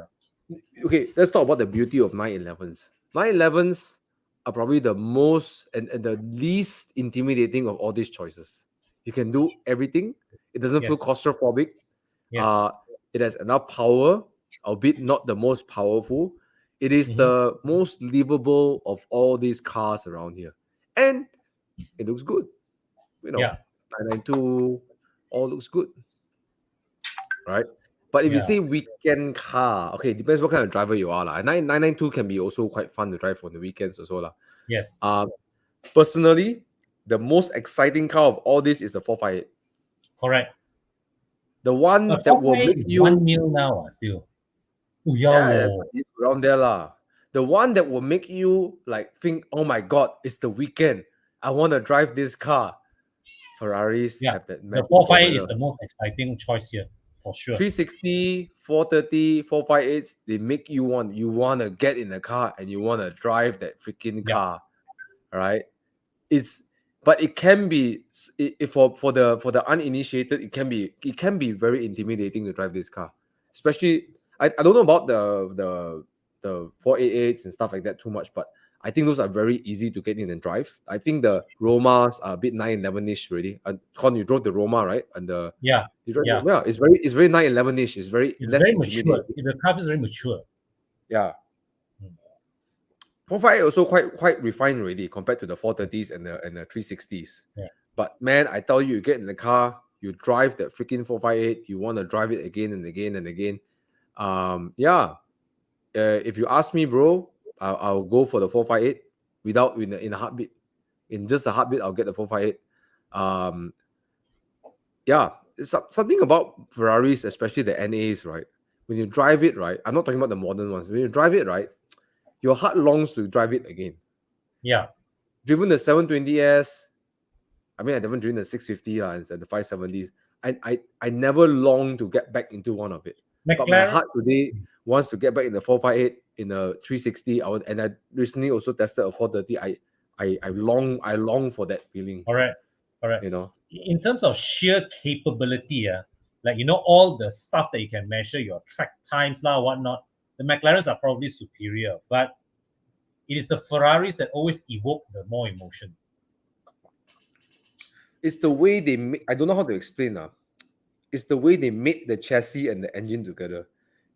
Okay, let's talk about the beauty of 911s. 911s are probably the most and the least intimidating of all these choices. You can do everything. It doesn't feel claustrophobic. Yes. It has enough power, albeit not the most powerful. It is the most livable of all these cars around here. And it looks good. 992 all looks good. Right? But if you say weekend car, okay, depends what kind of driver you are. 992 can be also quite fun to drive on the weekends as well. Yes. Personally, the most exciting car of all this is the 458. Correct. The one that will make you 1 mil now still. Around there lah. The one that will make you like think, oh my god, it's the weekend. I want to drive this car. Ferraris have that. The 458 is the most exciting choice here for sure. 360, 430, 458s, they make you want to get in the car and you want to drive that freaking Yeah, car, right? It's but it can be for the uninitiated, it can be very intimidating to drive this car. Especially I don't know about the 488s and stuff like that too much, but I think those are very easy to get in and drive. I think the Romas are a bit 911-ish already. Con, you drove the Roma, right? And the yeah, you drive yeah. yeah, it's very 911-ish. It's very It's less very mature. intimidating. The car is very mature. Yeah. Mm. 458 also quite refined already compared to the 430s and the 360s. Yeah, But man, I tell you, you get in the car, you drive that freaking 458, you want to drive it again and again and again. Yeah. If you ask me, bro, I'll go for the 458 without in a heartbeat. In just a heartbeat, I'll get the 458. Um, yeah, it's something about Ferraris, especially the NAs, right? When you drive it, right? I'm not talking about the modern ones. When you drive it, right, your heart longs to drive it again. yeah. Driven the 720S, I mean, I haven't driven the 650 and the 570s. I never long to get back into one of it. But my McLaren. heart today wants to get back in the 458, in the 360. And I recently also tested a 430. I long for that feeling, All right, all right. you know. In terms of sheer capability, like all the stuff that you can measure, your track times, whatnot, the McLarens are probably superior. But it is the Ferraris that always evoke the more emotion. It's the way they make, I don't know how to explain now. It's the way they made the chassis and the engine together.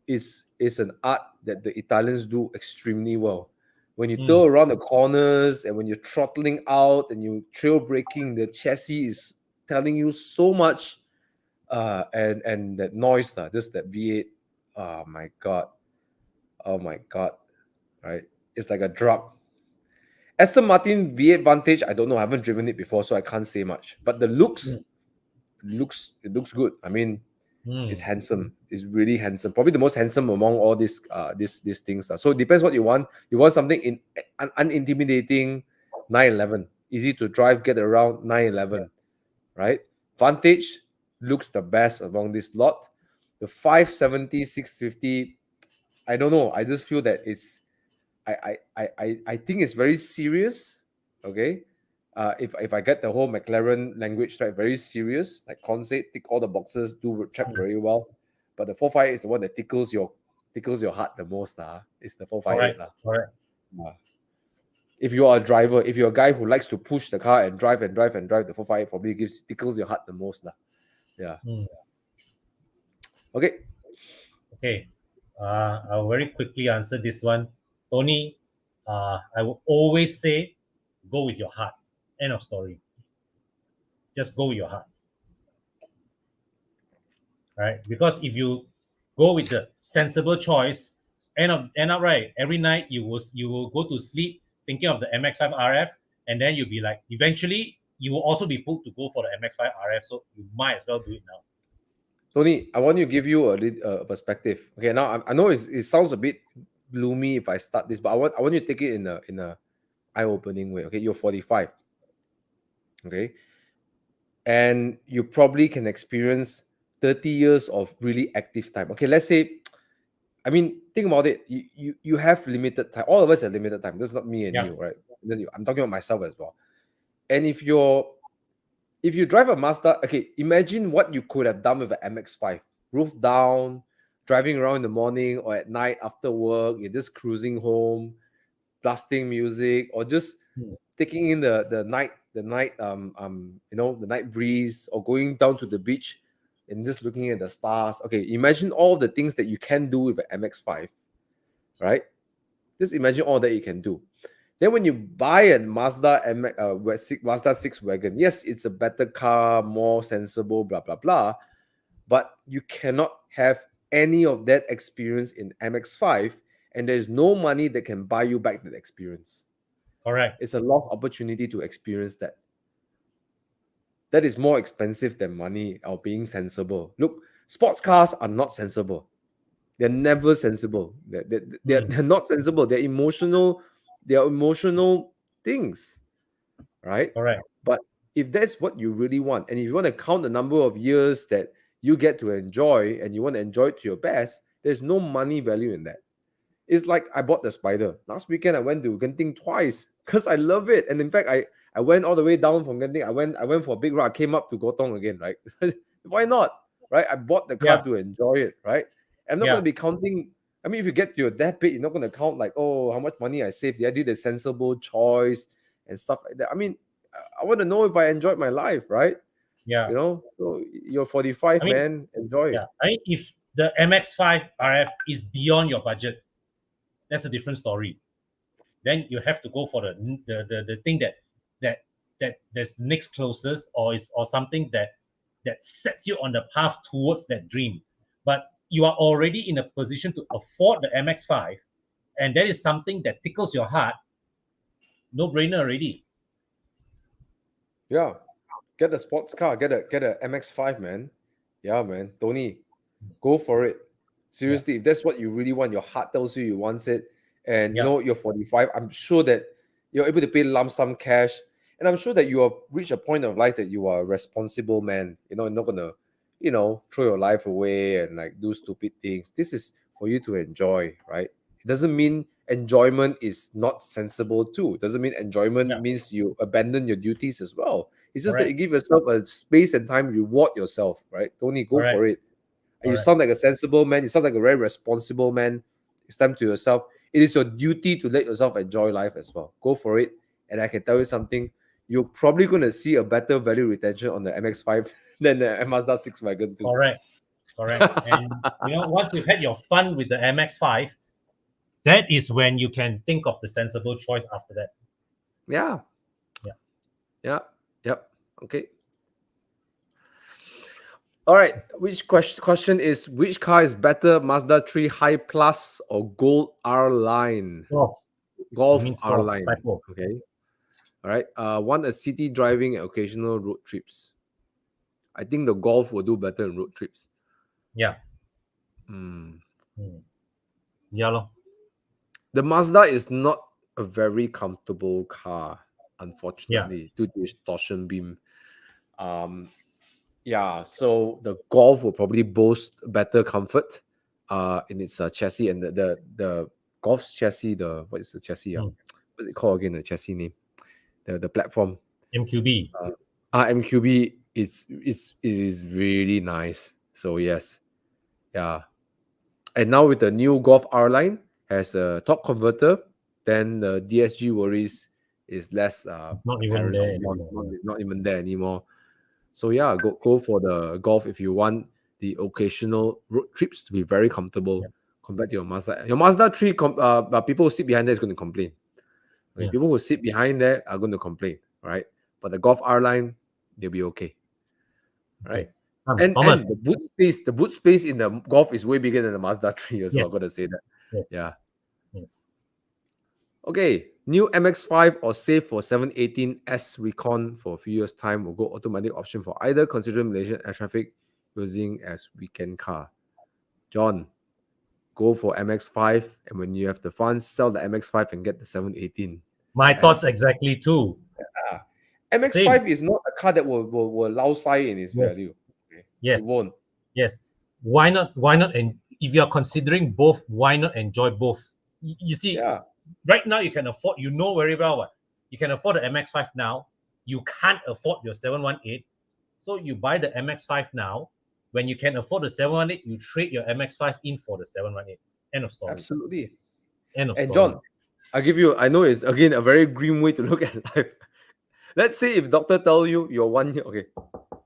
Is an art that the Italians do extremely well. When you Mm, throw around the corners and when you're throttling out and you trail braking, the chassis is telling you so much. And that noise, just that V8. Oh my god. Oh my god. Right? It's like a drug. Aston Martin V8 Vantage, I don't know. I haven't driven it before, so I can't say much. But the mm, looks good. I mean, it's mm. handsome. It's really handsome. Probably the most handsome among all these things. So it depends what you want. You want something in unintimidating, 911, easy to drive, get around, Yeah, 911, right? Vantage looks the best among this lot. The 570, 650, I don't know. I just feel that I think it's very serious. Okay. If I get the whole McLaren language right, very serious, like concept, tick all the boxes, do track mm. very well. But the 458 is the one that tickles your heart the most. It's the All right, 458. all right. Uh, if you are a driver, if you're a guy who likes to push the car and drive and drive and drive, the 458 probably tickles your heart the most. Yeah. Mm. Okay. Okay, I'll very quickly answer this one. Tony, I will always say, go with your heart. End of story. Just go with your heart, right? Because if you go with the sensible choice, end up right. Every night you will go to sleep thinking of the MX-5 RF, and then you'll be like, eventually you will also be put to go for the MX-5 RF. So you might as well do it now. Tony, I want to give you a perspective. Okay, now I know it sounds a bit gloomy if I start this, but I want you to take it in a eye-opening way. Okay, you're 45. Okay, and you probably can experience 30 years of really active time. Okay, let's say, I mean, think about it. You have limited time. All of us have limited time. That's not me and Yeah, you, right? I'm talking about myself as well. And if you drive a Mazda, okay, imagine what you could have done with an MX-5. Roof down, driving around in the morning or at night after work, you're just cruising home, blasting music, or just mm, taking in the night breeze, or going down to the beach and just looking at the stars. Okay, imagine all the things that you can do with an MX-5, right? Just imagine all that you can do. Then when you buy a Mazda 6 wagon, yes, it's a better car, more sensible, blah blah blah, but you cannot have any of that experience in MX-5, and there's no money that can buy you back that experience. correct. It's a lost opportunity to experience that. That is more expensive than money or being sensible. Look, sports cars are not sensible. They're never sensible. Mm, They're not sensible. They're emotional. They are emotional things, right? correct. But if that's what you really want, and if you want to count the number of years that you get to enjoy and you want to enjoy it to your best, there's no money value in that. It's like I bought the Spider. Last weekend I went to Genting twice because I love it. And in fact, I went all the way down from Genting. I went for a big ride. I came up to Gotong again, right? Why not? Right? I bought the car Yeah. to enjoy it, right? I'm not Yeah. gonna be counting. I mean, if you get to your deathbed, you're not gonna count like, oh, how much money I saved. I did a sensible choice and stuff like that. I mean, I want to know if I enjoyed my life, right? Yeah. So you're 45, I mean, man. Enjoy it. yeah. If the MX5 RF is beyond your budget, that's a different story. Then you have to go for the thing that there's next closest, or something that sets you on the path towards that dream. But you are already in a position to afford the MX5, and that is something that tickles your heart. No brainer already. Yeah. Get a sports car. Get a MX5, man. Yeah, man. Tony, go for it. Yeah. Seriously, if that's what you really want, your heart tells you you want it, and Yeah. you're 45, I'm sure that you're able to pay lump sum cash, and I'm sure that you have reached a point of life that you are a responsible man. You're not gonna, throw your life away and like do stupid things. This is for you to enjoy, right? It doesn't mean enjoyment is not sensible too. It doesn't mean enjoyment Yeah. means you abandon your duties as well. It's just that you Correct. give yourself a space and time, reward yourself, right? Tony, go Correct. for it. And you Correct. sound like a sensible man. You sound like a very responsible man. It's time to yourself. It is your duty to let yourself enjoy life as well. Go for it. And I can tell you something. You're probably going to see a better value retention on the MX5 than the Mazda 6 wagon too. Correct. Correct. And once you've had your fun with the MX5, that is when you can think of the sensible choice after that. Yeah. Yeah. Yeah. Yep. Okay. All right. Which question is, which car is better, Mazda 3 High Plus or Gold R Line? Golf. Golf Means R golf. Line. Typo. Okay. All right. Want a city driving and occasional road trips. I think the Golf will do better in road trips. Yeah. Mm. Yeah. Lor. The Mazda is not a very comfortable car, unfortunately, due to its torsion beam. Yeah, so the Golf will probably boast better comfort in its chassis, and the Golf's chassis, what is the chassis? What's it called again? The chassis name, the platform. MQB. MQB is really nice. So yes, yeah. And now with the new Golf R line has a torque converter, then the DSG worries is less It's not even apparent, there or anymore. not even there anymore. So yeah, go for the Golf if you want the occasional road trips to be very comfortable compared to your Mazda. Your Mazda 3, people who sit behind there is going to complain. Okay, Yeah. people who sit behind there are going to complain, right? But the Golf R line, they'll be okay, right? Okay. And Thomas. the boot space in the Golf is way bigger than the Mazda 3 as well. Yes. I've got to say that. Yes. Yeah. Yes. Okay, new MX5 or save for 718S Recon for a few years' time will go automatic option for either, considering Malaysian air traffic using as weekend car. John, go for MX5, and when you have the funds, sell the MX5 and get the 718. My thoughts exactly too. MX5 is not a car that will lao sai in its value. Okay? Yes. It won't. Yes. Why not? And if you are considering both, why not enjoy both? You see, Yeah. right now you can afford. You know very well what you can afford the MX5 now. You can't afford your 718, so you buy the MX5 now. When you can afford the 718, you trade your MX5 in for the 718. End of story. Absolutely. End of And story. John, I know it's again a very grim way to look at life. Let's say if doctor tell you you're 1 year, okay,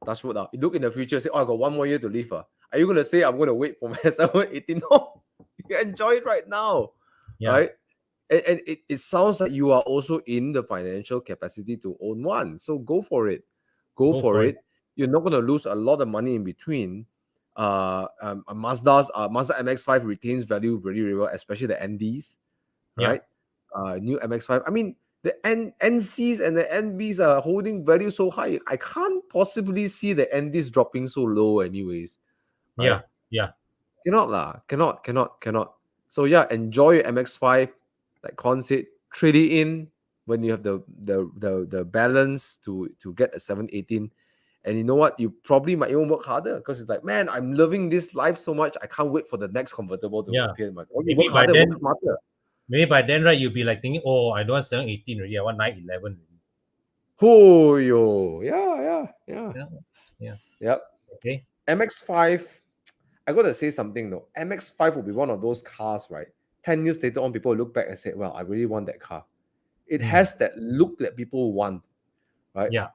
that's what you look in the future, say, oh, I got 1 more year to live. Are you gonna say I'm gonna wait for my 718? No, you enjoy it right now. Yeah. Right? And it sounds like you are also in the financial capacity to own one. So go for it. Go for it. You're not gonna lose a lot of money in between. Mazda MX5 retains value very, very well, especially the NDs, right? New MX5. I mean, the NCs and the NBs are holding value so high. I can't possibly see the NDs dropping so low, anyways. Right? Yeah. Cannot. So yeah, enjoy your MX5. Like Kon said, trade it in when you have the balance to get a 718. And you know what? You probably might even work harder because it's like, man, I'm loving this life so much. I can't wait for the next convertible to Yeah. appear in my. Or you Maybe work by harder, work then, smarter. right, you'll be like thinking, oh, I don't want 718 already. I want 911. Oh, yo. Yeah. Yeah. Yeah. Yep. Okay. MX5, I gotta say something though. MX5 will be one of those cars, right? 10 years later on, people will look back and say, well, I really want that car. It has that look that people want, right? Yeah.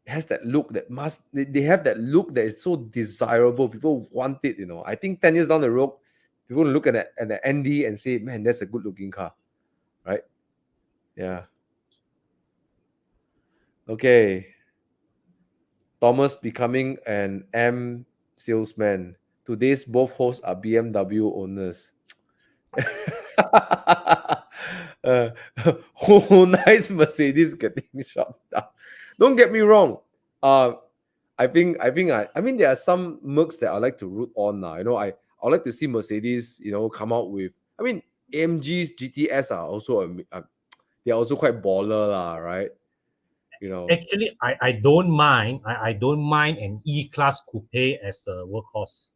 It has that look that they have that look that is so desirable. People want it, you know. I think 10 years down the road, people will look at the ND and say, man, that's a good looking car, right? Yeah. Okay. Thomas becoming an M salesman. Today's both hosts are BMW owners. uh, nice Mercedes getting shot down. Don't get me wrong. Uh, I mean there are some Mercs that I like to root on now. You know, I like to see Mercedes, you know, come out with. I mean, AMG's GTS are also they are also quite baller lah, right? You know, Actually, I don't mind. I don't mind an E-Class coupe as a workhorse.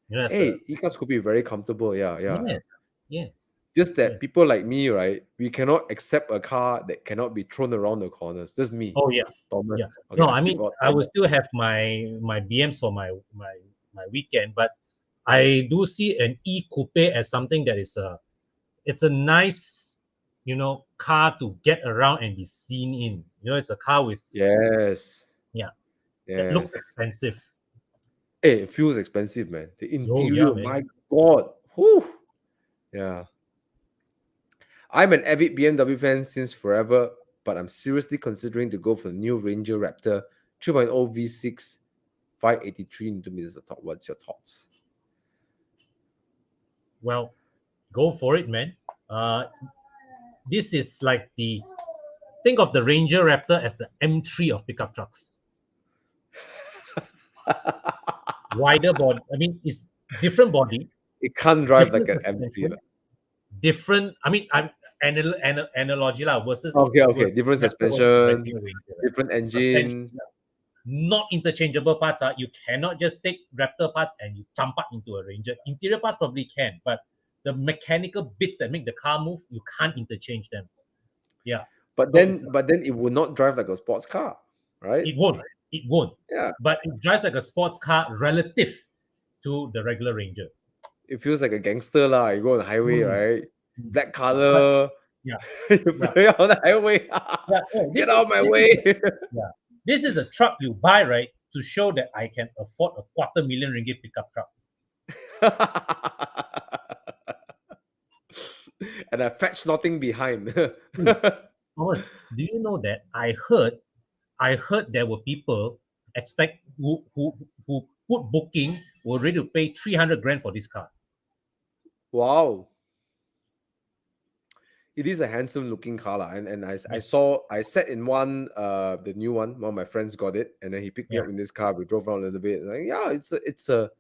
You know, as a hey, E-Class could be very comfortable. Yeah. yes, yes, Just yes. that people like me, right? We cannot accept a car that cannot be thrown around the corners. That's me, Oh yeah, Thomas. yeah. Okay, No, I I speak mean about I will Thomas. still have my BMs for my weekend, but I do see an E coupe as something that is it's a nice, car to get around and be seen in. It's a car with, Yes, yeah, that looks yes. expensive. Hey, it feels expensive, man. The Oh yeah, interior, man. my God. Whew. Yeah. I'm an avid BMW fan since forever, but I'm seriously considering to go for the new Ranger Raptor 3.0 V6 583 Newton meters of torque. What's your thoughts? Well, go for it, man. This is like think of the Ranger Raptor as the M3 of pickup trucks. Wider body. I mean, it's different body, It can't drive like different an M3. suspension, different. I mean, I'm analogy lah versus Okay. Different Raptor versus suspension, regular Ranger. Right? different Suspension, engine. yeah. Not interchangeable parts. You cannot just take Raptor parts and you jump up into a Ranger. Interior parts probably can, but the mechanical bits that make the car move, you can't interchange them. Yeah. But So then it would not drive like a sports car, right? it won't. It won't. Yeah. But it drives like a sports car relative to the regular Ranger. It feels like a gangster lah. You go on the highway, Mm. right? Mm. Black But color. yeah, You yeah, play on the highway. yeah. Oh, Get out of my way. Yeah. This is a truck you buy, right, to show that I can afford a ~250,000 pickup truck. And I fetch nothing behind. Thomas, do you know that I heard there were people who put booking were ready to pay 300 grand for this car. Wow. It is a handsome looking car lah. And I Yeah. sat in one the new one of my friends got it, and then he picked me Yeah. up in this car. We drove around a little bit, like, yeah, it's a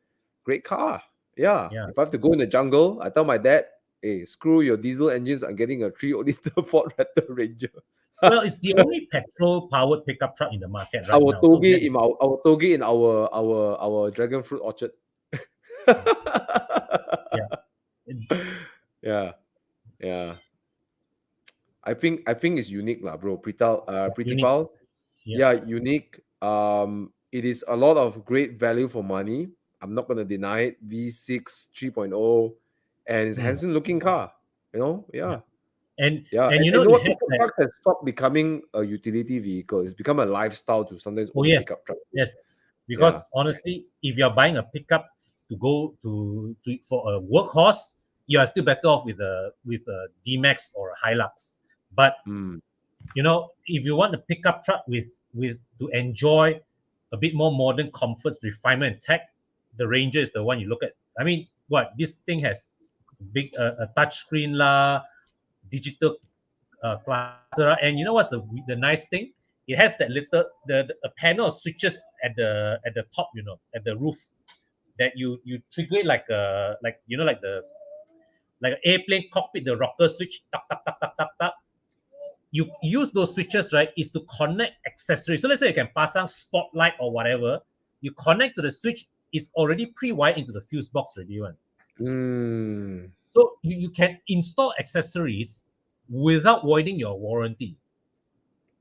great car. Yeah. Yeah. If I have to go in the jungle, I tell my dad, hey, screw your diesel engines, I'm getting a 3-liter Ford Raptor Ranger. Well, it's the only petrol powered pickup truck in the market right Our now. So toge in our toge in our dragon fruit orchard. yeah. Yeah. I think it's unique lah, bro. Pretty Unique. pal. Yeah. Yeah, unique. It is a lot of great value for money. I'm not gonna deny it. V6 3.0, and it's a handsome looking car. You know, yeah. And Yeah, and and you you know know it what? has Pickup that. trucks has stopped becoming a utility vehicle. It's become a lifestyle to sometimes Oh own a yes, pickup truck. yes. Because honestly, if you're buying a pickup to go to for a workhorse, you are still better off with a D-Max or a Hilux. But Mm. if you want a pickup truck with to enjoy a bit more modern comforts, refinement, and tech, the Ranger is the one you look at. I mean, this thing has big a touch screen lah, digital cluster, and you know what's the nice thing? It has that little a panel of switches at the top, at the roof, that you trigger it like like an airplane cockpit, the rocker switch, tuck tuck tuck tuck tuck tuck. you use those switches, right, is to connect accessories. So let's say you can pass on spotlight or whatever. You connect to the switch, it's already pre-wired into the fuse box already. So you can install accessories without voiding your warranty.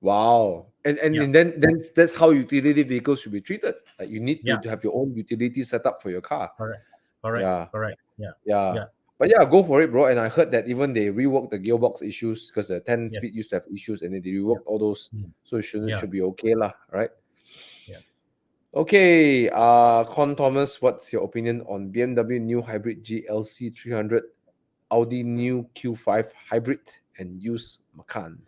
Wow. And Yeah. and then that's how utility vehicles should be treated. Like you need to Yeah. have your own utility setup for your car. Correct. Correct. Yeah. Correct. Yeah. Yeah. Yeah. But yeah, go for it, bro. And I heard that even they reworked the gearbox issues because the 10 speed Yes. used to have issues and then they Yeah. reworked all those. So it Yeah. should be okay lah, right? Yeah. Okay. Kon Thomas, what's your opinion on BMW new hybrid GLC 300, Audi new Q5 hybrid, and used Macan?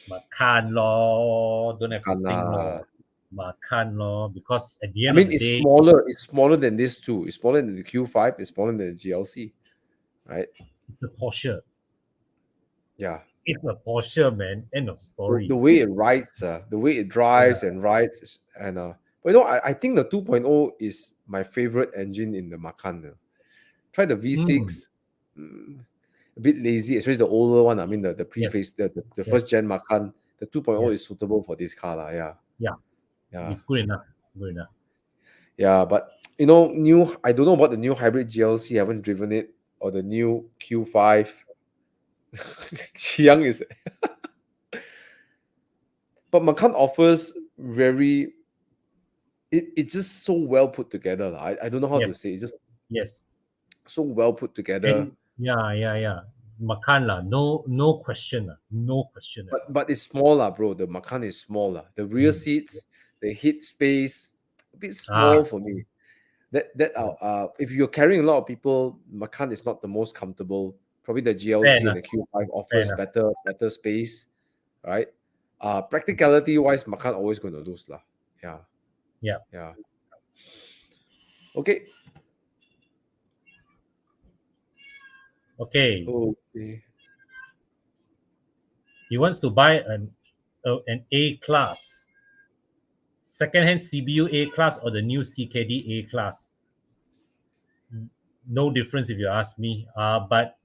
Makan lor, don't have to Macan think lah. lor. Makan lor, because at the I end mean, of the it's day, smaller. It's smaller than this too. It's smaller than the Q5. It's smaller than the GLC, right? it's a Porsche. Yeah. It's a Porsche, man. End of story. The way it rides, the way it drives and rides, and but I think the 2.0 is my favorite engine in the Macan. Try the V6, a bit lazy, especially the older one. I mean, the preface, the first gen Macan. The 2.0 is suitable for this car, lah. Yeah. Yeah. It's good enough. Good enough. Yeah, but new. I don't know about the new hybrid GLC. I haven't driven it, or the new Q5. Xiang is, but Macan offers very. It's just so well put together. I don't know how to say. It's just so well put together. And yeah. Makan lah. No question. No question. But it's smaller, bro. The Macan is smaller. The rear seats, the heat space, a bit small for me. If you're carrying a lot of people, Macan is not the most comfortable. Probably the GLC and the Q5 offers better space, right? Practicality wise, Macan always going to lose lah. Yeah. Okay. He wants to buy an A class, second-hand CBU A class or the new CKD A class. No difference if you ask me. But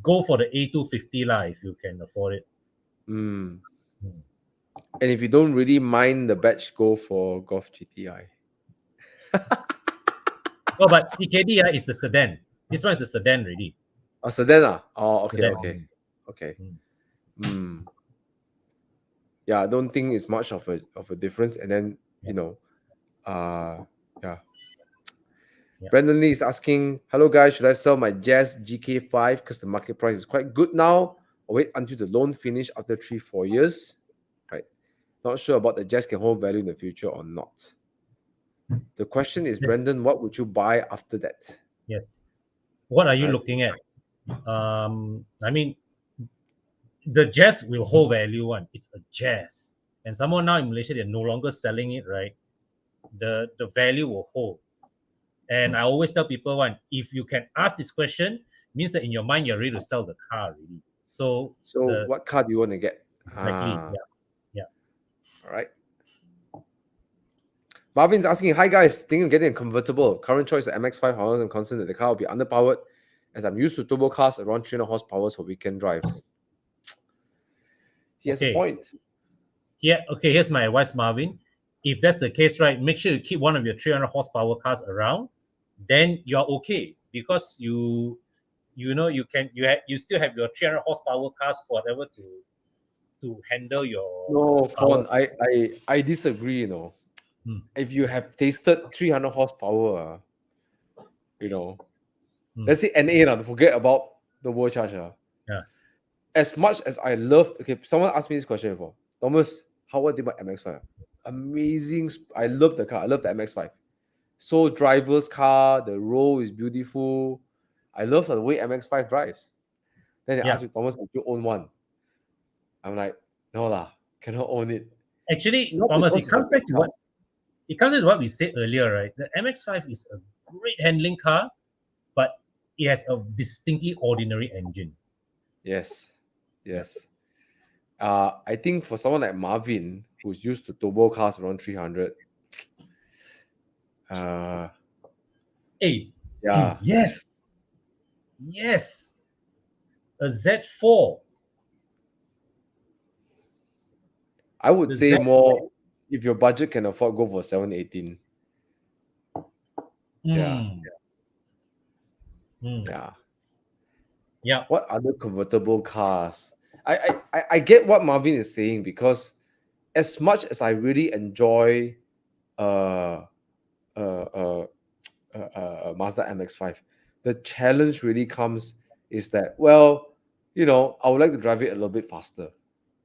go for the A250 lah if you can afford it. And if you don't really mind the batch, go for Golf GTI. Oh, but CKD is the sedan. This one is the sedan already. Oh, sedan. Oh, okay, sedan. okay. Yeah, I don't think it's much of a difference. And then yeah. Brandon Lee is asking, hello guys, should I sell my Jazz GK5 because the market price is quite good now, or wait until the loan finish after 3-4 years? Right. Not sure about the Jazz can hold value in the future or not. The question is, Brandon, what would you buy after that? Yes. What are you looking at? I mean, the Jazz will hold value one. It's a Jazz. And someone now in Malaysia, they're no longer selling it, right? The value will hold. And I always tell people, if you can ask this question, means that in your mind you're ready to sell the car already. So what car do you want to get? Exactly. Yeah. All right. Marvin's asking, hi guys, thinking of getting a convertible. Current choice is MX-5. However, I'm concerned that the car will be underpowered as I'm used to turbo cars around 300 horsepower for weekend drives. He has a point. Here's my advice, Marvin. If that's the case, right, make sure you keep one of your 300 horsepower cars around. Then you're okay because you still have your 300 horsepower cars for whatever to handle your. No, Kon, I disagree. If you have tasted 300 horsepower, let's say NA, forget about the world charger. Yeah. As much as I loved, someone asked me this question before. Thomas, how do you buy MX-5? Amazing. I love the car. I love the MX-5. So driver's car, the roll is beautiful. I love the way MX-5 drives. Then they asked me, Thomas, would you own one? I'm like, no lah, cannot own it. Actually, Thomas, it comes back to what we said earlier, right? The MX-5 is a great handling car, but it has a distinctly ordinary engine. Yes. I think for someone like Marvin, who's used to turbo cars around 300, Yes. A Z4. I would The say Z. more if your budget can afford, go for 718. Yeah, Mm, mm, yeah. yeah, What other convertible cars? I get what Marvin is saying, because as much as I really enjoy uh uh uh, Mazda MX-5, the challenge really comes is that, well, I would like to drive it a little bit faster.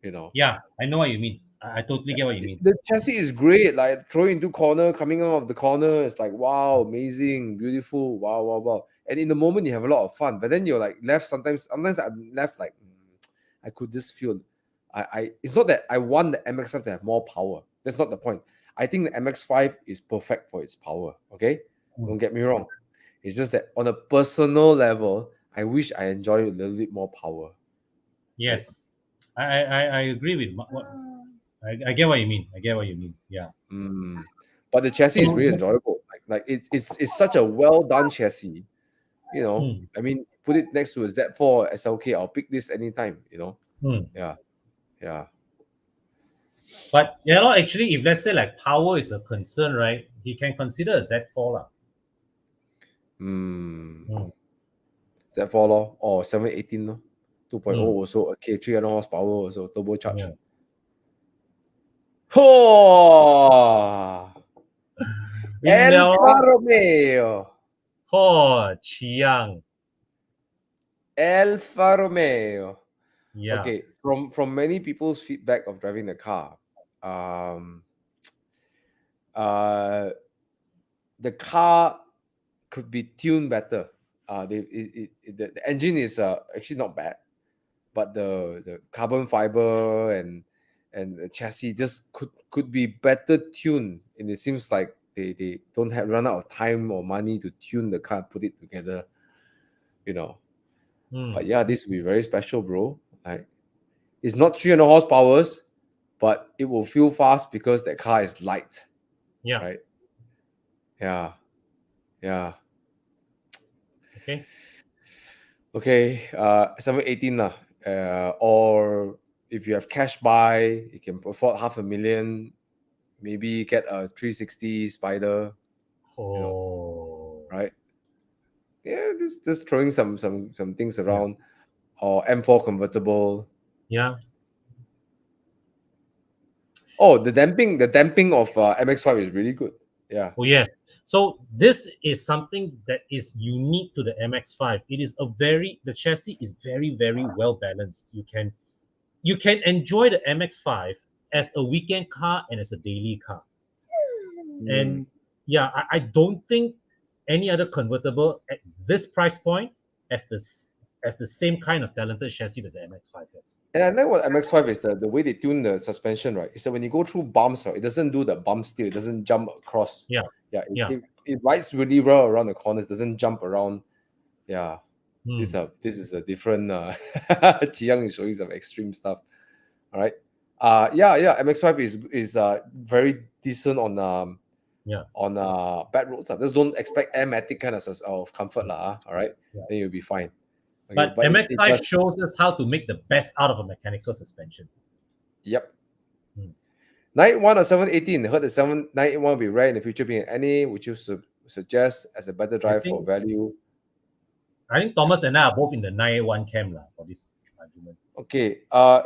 You know, yeah. I know what you mean. I totally get what you mean. the chassis is great. Like throwing into corner, coming out of the corner, it's like wow, amazing, beautiful, wow, wow, wow. And in the moment, you have a lot of fun. But then you're like left sometimes. Sometimes I'm left like, I could just feel. It's not that I want the MX-5 to have more power. That's not the point. I think the MX-5 is perfect for its power. Okay, Mm, don't get me wrong. It's just that on a personal level, I wish I enjoy a little bit more power. Right. yes, I agree with what I get what you mean. I get what you mean. Yeah. Mm. But the chassis is So, really enjoyable. Like it's such a well done chassis. mm, I mean, put it next to a Z4 SLK. I'll pick this anytime. mm. Yeah, yeah. But actually, if let's say like power is a concern, right? He can consider a Z4 lah. Mm. Mm, Z4 lor, or 718 lor. 2.0 mm, also, okay, 300 horsepower also, turbocharged. yeah. Oh, In Alfa the Romeo. Chiang. Alfa Romeo. Yeah. Okay, from many people's feedback of driving the car, um, uh, the car could be tuned better. The engine is actually not bad, but the carbon fiber and the chassis just could be better tuned. And it seems like they don't have run out of time or money to tune the car, put it together. You know, but Mm, yeah, this will be very special, bro. Like it's not 300 horsepower, but it will feel fast because that car is light, yeah. right? Yeah, yeah. Okay. Okay, 718 lah. Or if you have cash buy, you can afford 500,000. Maybe get a 360 Spider. You know, Oh. right? Yeah, just throwing some things Yeah. around. Or M4 convertible. Yeah. Oh, the damping of MX-5 is really good. Yeah. Oh yes. So this is something that is unique to the MX-5. It is the chassis is very very well balanced. You can enjoy the MX-5 as a weekend car and as a daily car. Mm. And yeah, I don't think any other convertible at this price point has the same kind of talented chassis that the MX-5 has. And I like what MX-5 is the way they tune the suspension, right? Is that when you go through bumps, right, it doesn't do the bump steer, it doesn't jump across. Yeah, Yeah, yeah. it rides really well around the corners, doesn't jump around. Yeah. This Hmm. is a different Chi Yang is showing some extreme stuff. All right. Yeah, MX-5 is very decent Yeah, on bad roads. Just don't expect airmatic kind of comfort lah. All right. yeah. Then you'll be fine. Okay, But but it MX-5 does. shows us how to make the best out of a mechanical suspension. Yep. Hmm. 981 or 718. I heard the 791 will be rare in the future being an NA. Would you suggest as a better I drive for think value? I think Thomas and I are both in the 981 camp lah for this argument. Okay.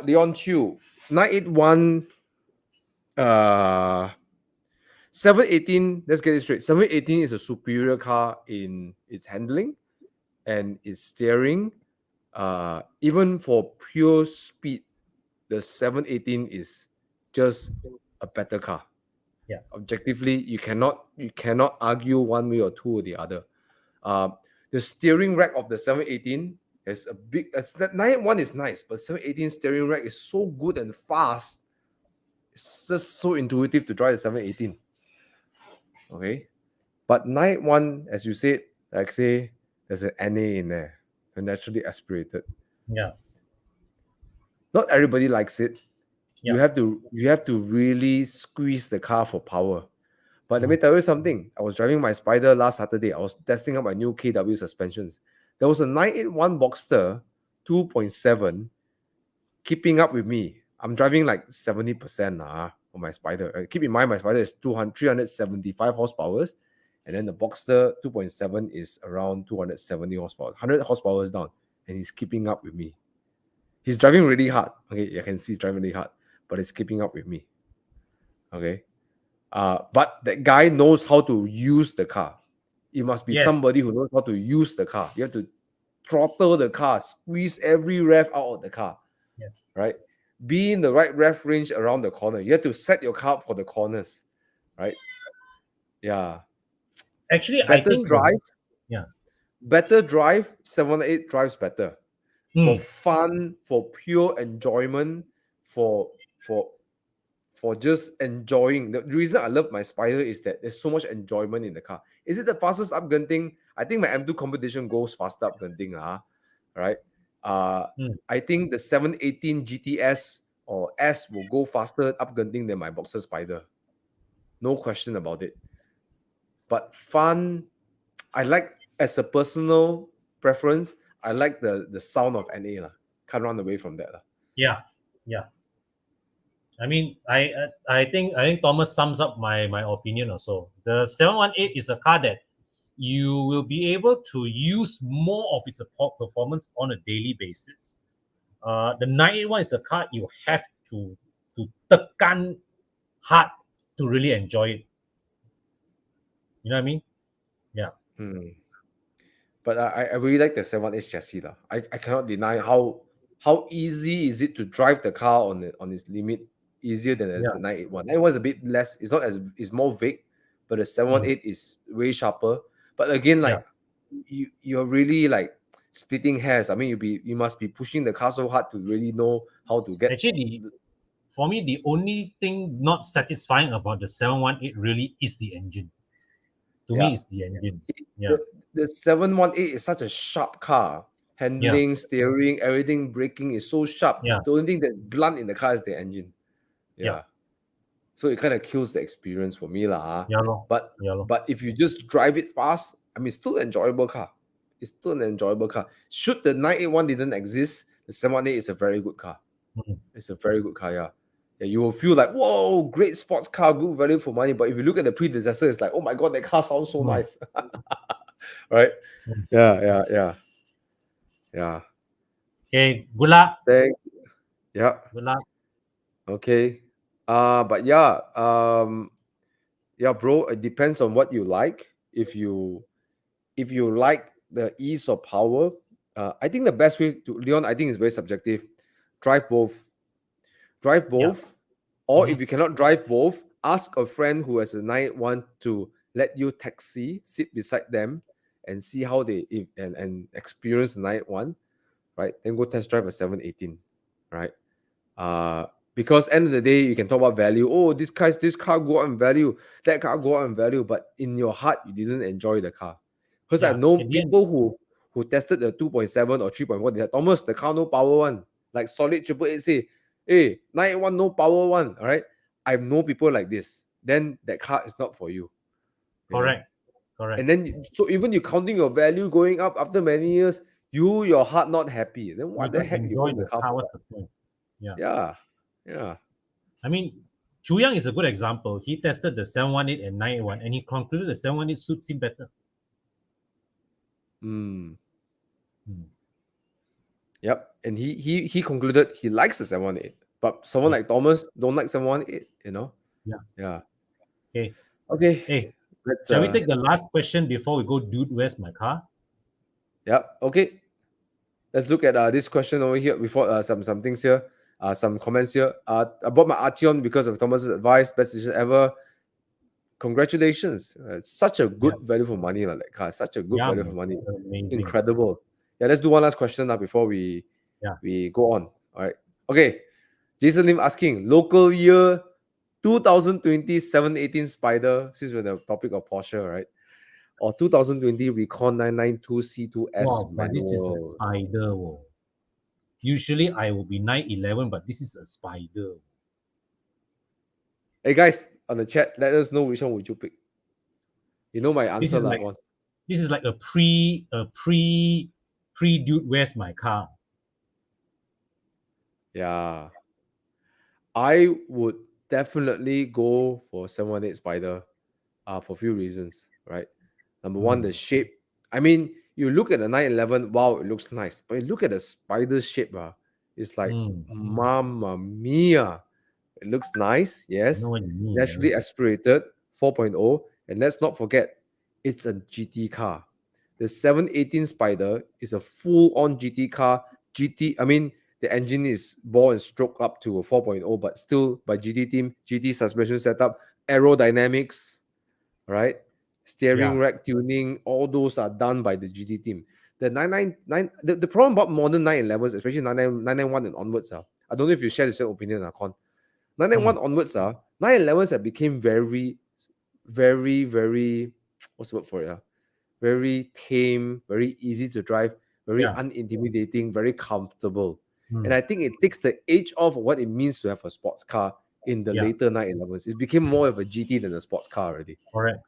Leon Chu. 981 718, let's get it straight. 718 is a superior car in its handling and its steering. Even for pure speed, the 718 is just a better car. Yeah. Objectively, you cannot argue one way or two or the other. The steering rack of the 718 is a big. That 981 is nice, but 718 steering rack is so good and fast. It's just so intuitive to drive the 718. Okay, but 981, as you said, like say, there's an NA in there, a naturally aspirated. Yeah. Not everybody likes it. Yeah. You have to really squeeze the car for power. But let me tell you something. I was driving my Spider last Saturday. I was testing out my new KW suspensions. There was a 981 Boxster 2.7 keeping up with me. I'm driving like 70% on my Spider. Keep in mind, my Spider is 375 horsepower, and then the Boxster 2.7 is around 270 horsepower, 100 horsepower down, and he's keeping up with me. He's driving really hard. Okay, you can see he's driving really hard, but he's keeping up with me. Okay, but that guy knows how to use the car. It must be Yes. somebody who knows how to use the car. You have to throttle the car, squeeze every rev out of the car. Yes. Right? Be in the right rev range around the corner. You have to set your car up for the corners. Right? Yeah. Actually, I Better think drive. yeah. Better drive. 718 drives better. For Hmm. fun, for pure enjoyment, for just enjoying. The reason I love my Spider is that there's so much enjoyment in the car. Is it the fastest upgunting? I think my M2 competition goes faster upgunting, right? I think the 718 GTS or S will go faster upgunting than my Boxer Spider. No question about it. But fun, I like, as a personal preference, I like the sound of NA. Can't run away from that. Yeah. I mean, I think Thomas sums up my opinion also. The 718 is a car that you will be able to use more of its performance on a daily basis. The 981 is a car you have to tekan hard to really enjoy it. You know what I mean? Yeah. But I really like the 718 chassis. I cannot deny how easy is it to drive the car on its limit, easier than the 981. 981 is a bit less, it's more vague, but the 718 is way sharper. But again, like you're really like splitting hairs. I mean, you must be pushing the car so hard to really know how to get. Actually, for me, the only thing not satisfying about the 718 really is the engine. To me, it's the engine. Yeah. The 718 is such a sharp car. Handling, steering, everything, braking is so sharp. Yeah. The only thing that's blunt in the car is the engine. Yeah. So it kind of kills the experience for me. But if you just drive it fast, I mean, it's still an enjoyable car. It's still an enjoyable car. Should the 981 didn't exist, the 718 is a very good car. It's a very good car, yeah. You will feel like, whoa, great sports car, good value for money. But if you look at the predecessor, it's like, oh my God, that car sounds so nice. Right? Yeah. Okay, good luck. Yeah. Good luck. Okay. But yeah, bro, it depends on what you like. If you like the ease of power, I think the best way to, Leon, I think is very subjective. Drive both. Or if you cannot drive both, ask a friend who has a 981 to let you taxi, sit beside them, and see how they and experience the 981, right? Then go test drive a 718, right? Because end of the day, you can talk about value. Oh, this car go out in value, that car go out in value, but in your heart, you didn't enjoy the car. Because I know people who tested the 2.7 or 3.1, they said, Thomas, the car no power one. Like solid 888 say, hey, 981 no power one. All right. I know people like this. Then that car is not for you. Correct. And then, so even you counting your value going up after many years, your heart not happy. Then what the heck you own the car for? What's the point? Yeah. I mean, Chu Yang is a good example. He tested the 718 and 981, and he concluded the 718 suits him better. Yep. And he concluded he likes the 718, but someone like Thomas don't like 718, Yeah. Okay. Hey, shall we take the last question before we go, dude, where's my car? Yep. Okay. Let's look at this question over here before some things here, some comments here. I bought my Arteon because of Thomas's advice. Best decision ever. Congratulations. It's such a good value for money, like that car. Such a good value for money. Amazing. Incredible. Yeah, let's do one last question now before we go on. All right. Okay. Jason Lim asking, local year 2020 718 Spider, since we're the topic of Porsche, right? Or 2020 Recon 992 C2S wow, manual. But this is a Spider. Whoa. Usually I will be 911, but this is a Spider. Hey guys, on the chat, let us know which one would you pick. You know my answer, one. This is like a pre dude, where's my car? Yeah. I would definitely go for 718 Spider for a few reasons, right? Number one, the Mm, shape. I mean, you look at the 911, wow, it looks nice. But you look at the Spider's shape, it's like, mm. mamma mia. It looks nice, I know yes. what you mean. Naturally aspirated, 4.0. And let's not forget, it's a GT car. The 718 Spider is a full-on GT car. I mean, the engine is ball and stroke up to a 4.0, but still by GT team, GT suspension setup, aerodynamics, right? Steering Yeah, rack tuning, all those are done by the GT team. The 999, the problem about modern 911s, especially 991 and onwards, I don't know if you share the same opinion, Con. 991 mm, onwards, 911s have became very, very, very, what's the word for it? Very tame, very easy to drive, very yeah. unintimidating, very comfortable. And Mm, I think it takes the edge off what it means to have a sports car in the yeah, later 911s. It became more of a GT than a sports car already. correct.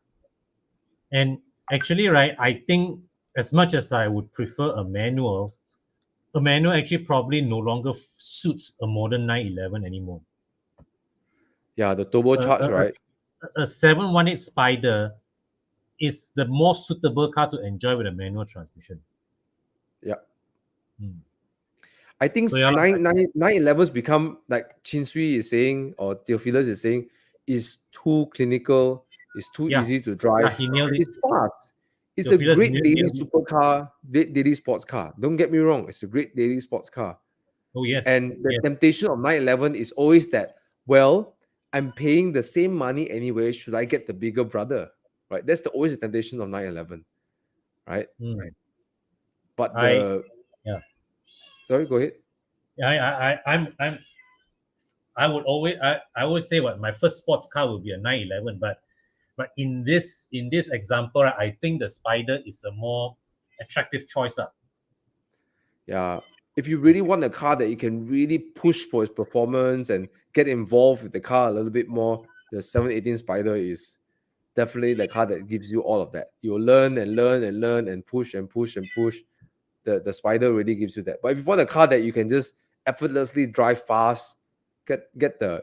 And actually, right, I think as much as I would prefer a manual actually probably no longer suits a modern 911 anymore. Yeah, the A, turbocharged, a, right? a 718 Spider is the more suitable car to enjoy with a manual transmission. Yeah. Mm. I think So yeah, lor, 911s become like Chin Sui is saying or Theophilus is saying is too clinical, it's too yeah, easy to yeah, drive. he nailed it. It's fast. It's a Theophilus great daily nailed it. supercar, great daily sports car. Don't get me wrong, it's a great daily sports car. Oh yes, And the yes. temptation of 911 is always that, well, I'm paying the same money anyway. Should I get the bigger brother? Right? That's always the temptation of 911, right? Mm. But I the yeah, sorry, go ahead. I would always I always say what my first sports car will be a 911, but in this example, right, I think the Spider is a more attractive choice. Yeah. If you really want a car that you can really push for its performance and get involved with the car a little bit more, the 718 Spider is definitely the car that gives you all of that. You'll learn and learn and learn and push and push and push. The Spider really gives you that. But if you want a car that you can just effortlessly drive fast, get the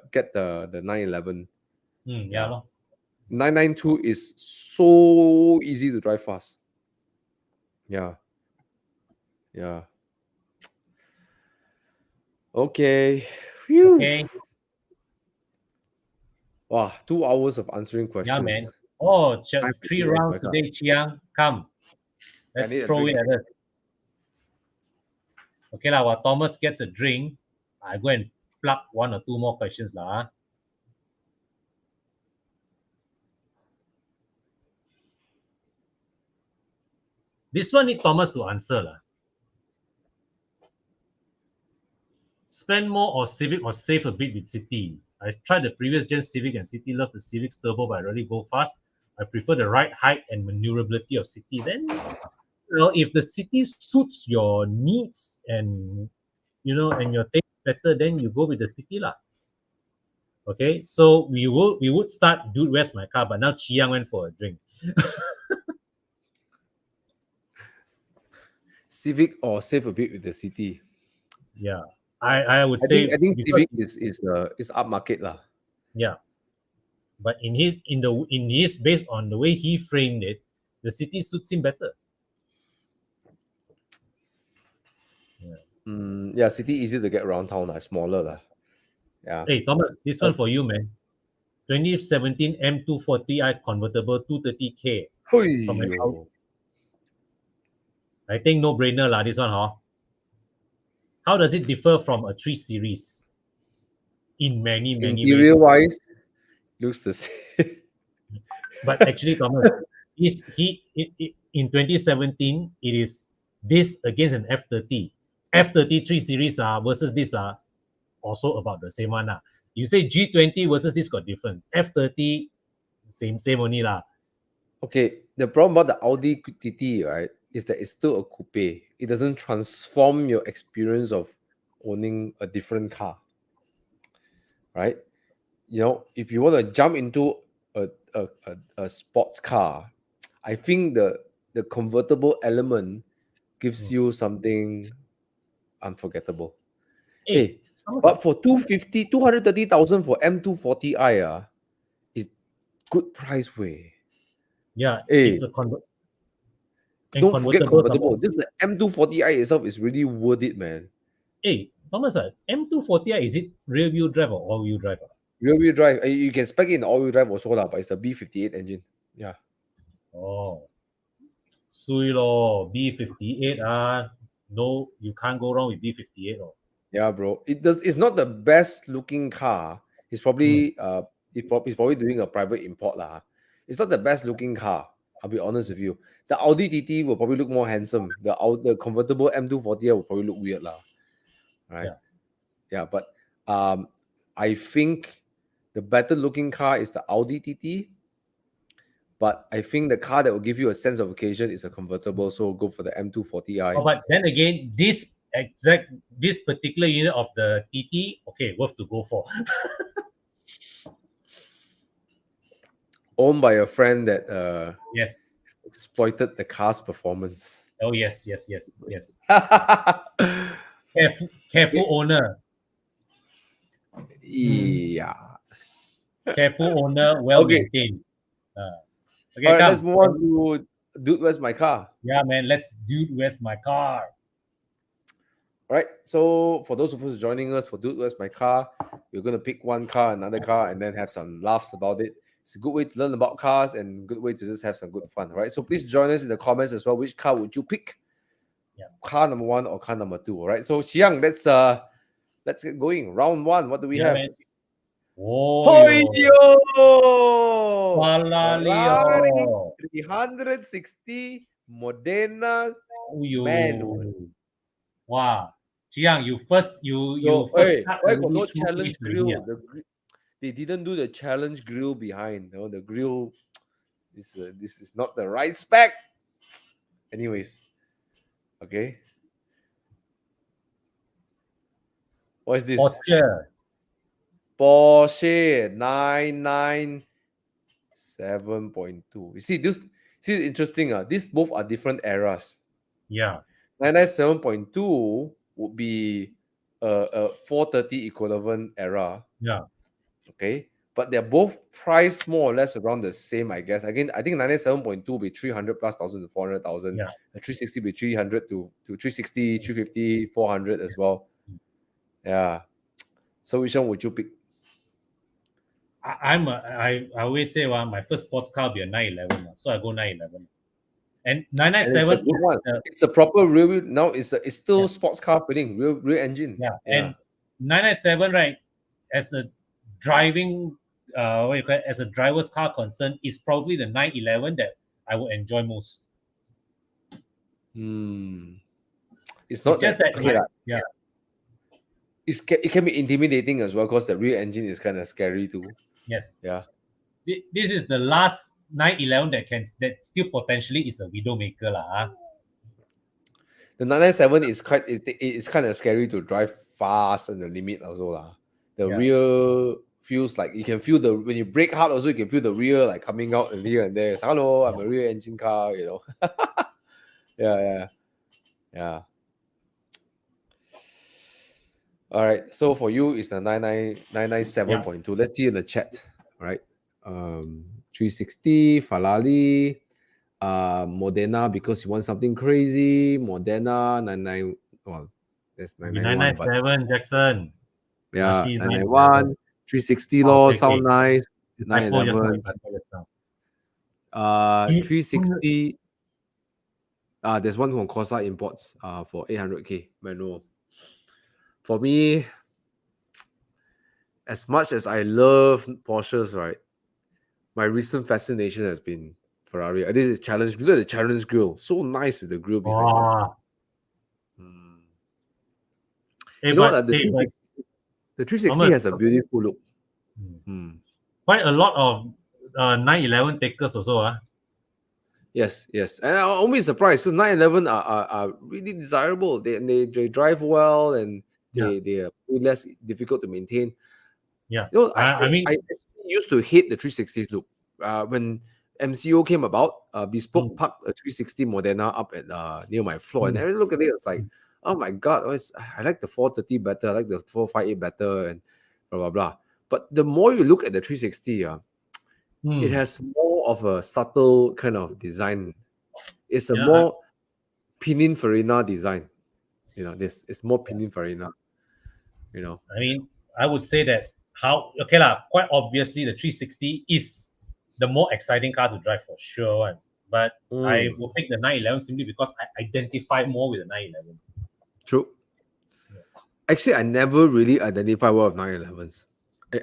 911. Yeah, Yeah. lor. 992 is so easy to drive fast. Yeah. Yeah. Okay. Phew. Okay, Wow, 2 hours of answering yeah, man. questions. Oh, Time for three me to rounds wake up. today, Chiang. Come, I let's need a throw it drink. at us. Okay, lah. While Thomas gets a drink, I go and plug one or two more questions, lah. This one need Thomas to answer, lah. Spend more or Civic or save a bit with City. I tried the previous gen Civic and City love the Civic's turbo, but I really go fast. I prefer the ride height and maneuverability of City. Then, if the City suits your needs and and your taste better, then you go with the City lah. Okay, so we would start. Dude, where's my car? But now Chiang went for a drink. Civic or save a bit with the city. Yeah, I would I think say I think because Civic is upmarket lah. yeah, but in his based on the way he framed it, the City suits him better. Yeah. Yeah, city easy to get around town lah, smaller lah. Yeah. Hey Thomas, this one for you, man. 2017 M240i convertible 230K from an Hoyo. Audi. I think no brainer lah. This one, huh? How does it differ from a 3 Series in many many Interior ways? wise, looks the same. But actually, Thomas, in 2017 it is this against an F30. F30 3 Series versus this also about the same one. You say G20 versus this got difference. F30 same only lah. Okay, the problem about the Audi TT, right, is that it's still a coupe. It doesn't transform your experience of owning a different car, right? If you want to jump into a sports car, I think the convertible element gives Hmm. you something unforgettable. Hey, Hey, But for 230,000 for M240i, is good price way. Yeah, Hey, it's a don't forget convertible. convertible. Just the M240i itself is really worth it, man. Hey, Thomas, M240i, is it rear wheel drive or all wheel drive? Rear wheel drive. You can spec it in all wheel drive also lah, but it's the B58 engine. Yeah. Oh, sui lo, B58 no, you can't go wrong with B58 oh. Yeah, bro. It's not the best looking car. It's probably he's probably doing a private import lah. It's not the best looking car. I'll be honest with you. The Audi TT will probably look more handsome. The convertible M240 will probably look weird lah. Right? Yeah. Yeah, but I think the better looking car is the Audi TT. But I think the car that will give you a sense of occasion is a convertible. So go for the M240i. Oh, but then again, this particular unit of the TT, okay, worth to go for. Owned by a friend that Yes. exploited the car's performance. Oh yes. Careful owner. Yeah. Careful owner, well maintained. Okay, all right, come. let's move on to Dude, Where's My Car? Yeah, man, where's my car? All right, so for those of us joining us for Dude, Where's My Car, we're going to pick one car, another car, and then have some laughs about it. It's a good way to learn about cars and good way to just have some good fun, all right? So please join us in the comments as well. Which car would you pick? Yeah. Car number 1 or car number 2, all right? So Xiang, let's get going. Round 1, what do we have? Man. Oh, Hoyo! Ferrari 360 Modena manual. Wow. Jiang, you first why got no challenge grill? They didn't do the challenge grill behind. You know, the grill this is not the right spec. Anyways, okay. What is this? Porsche 997.2. You see this? See, interesting. These both are different eras. Yeah. 997.2 would be a 430 equivalent era. Yeah. Okay. But they're both priced more or less around the same, I guess. Again, I think 97.2 will be 300 plus thousand to 400,000. Yeah. The 360 will be 300 to 360, 350, 400 as well. Yeah. So which one would you pick? I always say my first sports car will be a 911, so I go 911. And 997 it's a proper rear. Now it's still sports car feeling, rear engine. Yeah. And 997, right, as a driving as a driver's car concern, is probably the 911 that I would enjoy most. It's not just that yeah. It can be intimidating as well because the rear engine is kind of scary too. Yes. Yeah. This is the last 911 that still potentially is a widow maker lah. The 997 is it's kind of scary to drive fast and the limit also lah. The rear feels like you can feel when you brake hard also you can feel the rear like coming out and here and there. It's, hello, I'm a rear engine car, you know. Yeah. All right. So for you, it's the 997.2. Let's see in the chat. All right. 360 Ferrari, Modena because you want something crazy. Modena 99. Well, that's 997 Jackson. Yeah, 991. 360 law sound nice. 911. 360. There's one from Corsa Imports for 800k manual. For me, as much as I love Porsches, right, my recent fascination has been Ferrari. This is challenge. Look at the challenge grill. So nice with the grill behind it. You know what? The 360 has a beautiful look. Quite a lot of 911 takers also. Yes. And I'm always surprised because 911 are really desirable. They drive well and they are less difficult to maintain. Yeah. You know, I used to hate the 360s look. When MCO came about, Bespoke parked a 360 Modena up at near my floor, and I look at it, it's like, oh my god, I like the 430 better, I like the 458 better, and blah blah blah. But the more you look at the 360, it has more of a subtle kind of design. It's a Yeah, more Pininfarina design. This it's more Pininfarina. I mean, I would say that okay lah. Quite obviously, the 360 is the more exciting car to drive for sure one. But I Mm, will pick the 911 simply because I identify more with the 911. true. Actually, I never really identify well with 911s.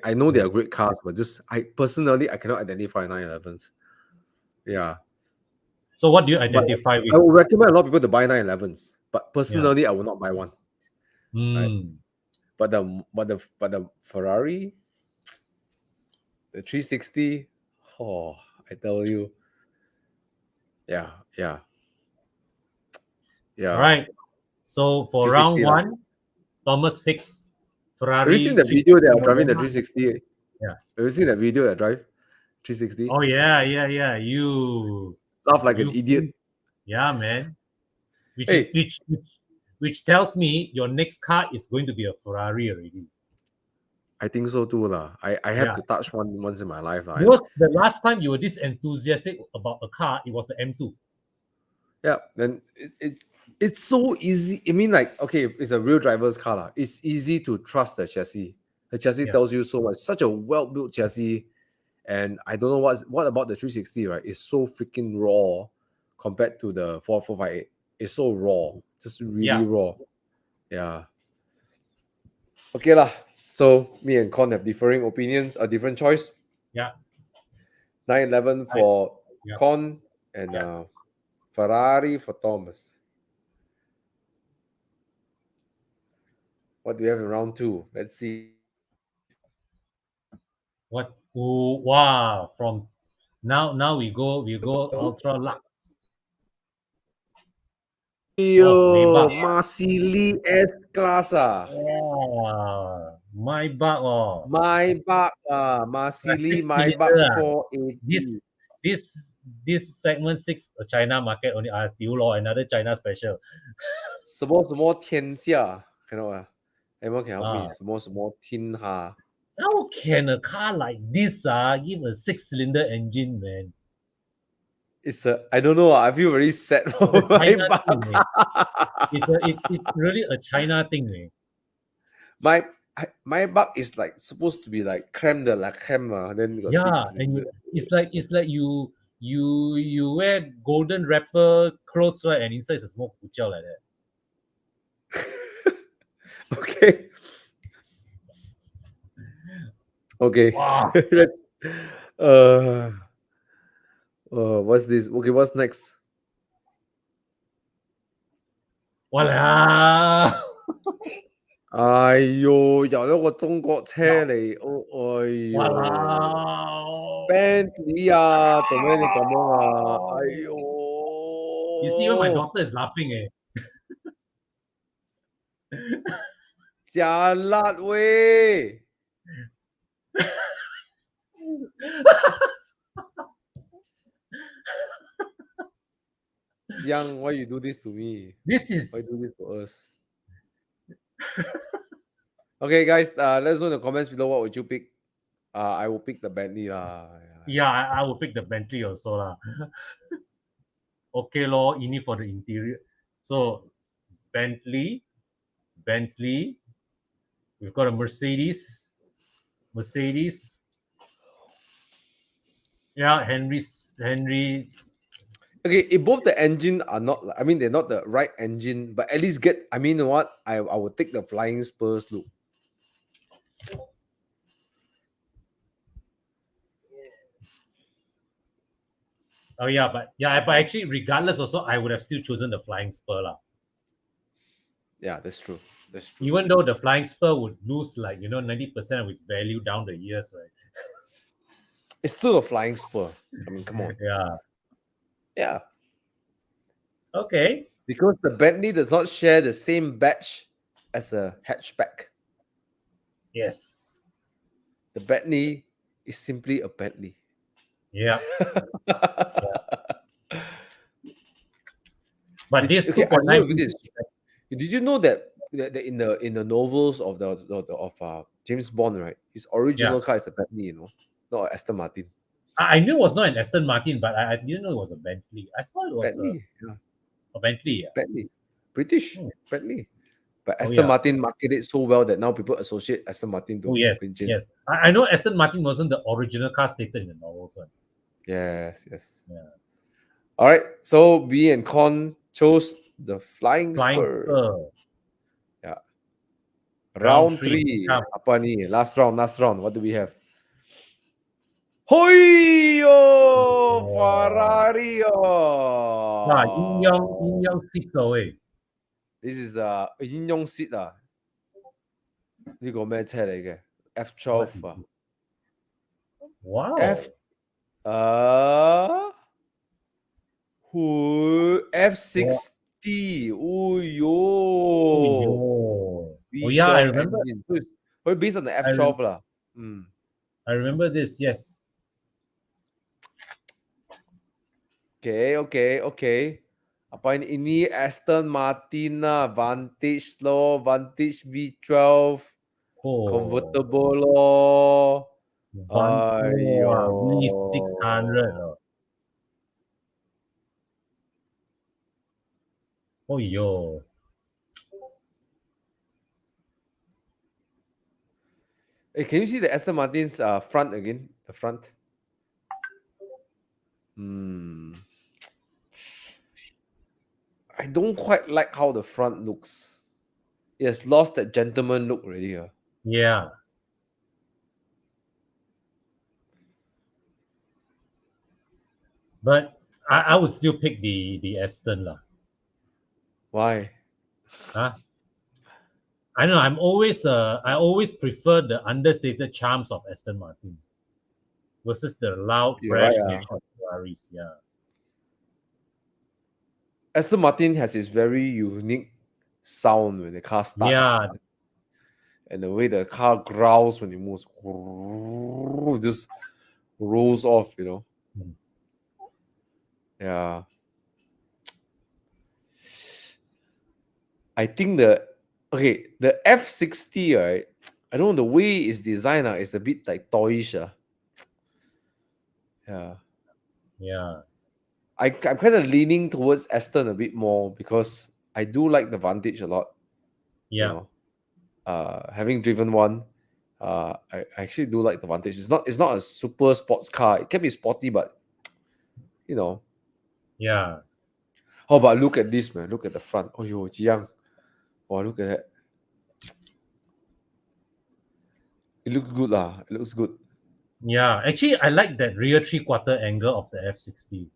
I know they are great cars, but just I personally I cannot identify 911s. Yeah. So what do you But identify I with? would recommend a lot of people to buy 911s. But Yeah. personally, I will not buy one. Right. Hmm. But the Ferrari, the 360, oh, I tell you, yeah, yeah, All yeah. right. So for round 360 lah. one, Thomas picks Have you seen Ferrari the video that are driving the 360. 360? Yeah. Have you seen that video that drive 360? Oh yeah, yeah, yeah. You, Laugh like an you, idiot. yeah, man. Which is Hey, which tells me your next car is going to be a Ferrari already. I think so too lah. I have Yeah. to touch one once in my life lah. Because the last time you were this enthusiastic about a car, it was the M2. Yeah, then it's so easy. I mean, like, okay, it's a real driver's car lah. It's easy to trust the chassis. The chassis Yeah. tells you so much. Such a well-built chassis, and I don't know what about the 360, right? It's so freaking raw compared to the 4458. It's so raw, just really Yeah. raw. Yeah. Okay lah. So me and Con have differing opinions, a different choice. Yeah. 911 for Yeah. Con and Yeah. Ferrari for Thomas. What do we have in round two? Let's see. What? Oh, wow! From now we go ultra lux. Oh, Maybach. Masili S Class Oh, Maybach. Oh, Maybach like Masili six Maybach cylinder. 480. This segment 6 China market only RTU law another China special. 什么天下 cannot Anyone can help me? Ah. 什么天下 How can a car like this give a 6-cylinder engine, man? I don't know. I feel very sad for It's a China Maybach. thing, man. It's really a China thing, man. Maybach is like supposed to be like creme de la creme. Then you got Yeah, and it's like you wear golden wrapper clothes, right? And inside is a smoke puchao like that. Okay. Okay. Wow. What's this? Okay, what's next? Wow. 哎呦，又一個中國車嚟，哎呦 Wow. ，Bentley 啊，做咩你咁樣啊？哎呦 You see, even my daughter is laughing, eh? 假辣喂 ！Young, why you do this to me? This Why is do this to us? Okay, guys, let us know in the comments below what would you pick. I will pick the Bentley lah. yeah, I will pick the Bentley also lah. Okay, law, ini for the interior. So Bentley, we've got a Mercedes. Yeah, Henry. Okay, if both the engine are not, I mean, they're not the right engine, but at least I mean, you know what? I would take the Flying Spurs look. Oh yeah, but actually, regardless, also I would have still chosen the Flying Spur lah. Yeah, that's true. That's true. Even though the Flying Spur would lose 90% of its value down the years, right? It's still a Flying Spur. I mean, come on. Yeah. Yeah. Okay. Because the Bentley does not share the same badge as a hatchback. Yes. The Bentley is simply a Bentley. Yeah. But this okay, 2.9 Did you know that in the novels of of James Bond, right? His Yeah. original car is a Bentley, not a Aston Martin. I knew it was not an Aston Martin, but I didn't know it was a Bentley. I thought it was Bentley, yeah, a Bentley. Yeah. Bentley, British Hmm. Bentley. But Oh Aston yeah. Martin marketed so well that now people associate Aston Martin Oh to yes. James. Yes. I know Aston Martin wasn't the original car stated in the novels one. Yes, yes. Yeah. All right. So B and Con chose the Flying Flying Spur. Spur. Yeah. Round Round three. three. Come. Apa ni? Last round. Last round. What do we have? Hoyo Wow. Ferrari. Yin Yang 6 away. This is Yin Yong seat 啊，呢個咩車嚟嘅 What F12 is 啊 it? Wow. F 啊 F60 Oh,哦哟 yo. Oh yeah, I V12 remember. engine 所以 based on the I, re- F12 啦I remember this. Yes. Okay. Apa ini Aston Martin Vantage Vantage V12 Oh, convertible咯 V600. Aiyo Oh, yo. Hey, can you see the Aston Martin's front again? The front. I don't quite like how the front looks. It has lost that gentleman look already. Yeah. But I would still pick the Aston lah. Why? Huh? I know. I always prefer the understated charms of Aston Martin versus the loud, You're brash right. nature of Ferraris. Yeah. Aston Martin has its very unique sound when the car starts. Yeah. And the way the car growls when it moves. Just rolls off, Mm. Yeah. I think the F60, right? I don't know, the way it's designed is a bit like toyish. Yeah. Yeah. I'm kind of leaning towards Aston a bit more because I do like the Vantage a lot. Yeah. Having driven one, I actually do like the Vantage. It's not a super sports car. It can be sporty, but Yeah. How about look at this, man? Look at the front. Oh, yo, Jiang. Wow, look at that. It looks good, lah. It looks good. Yeah. Actually, I like that rear 3/4 angle of the F60.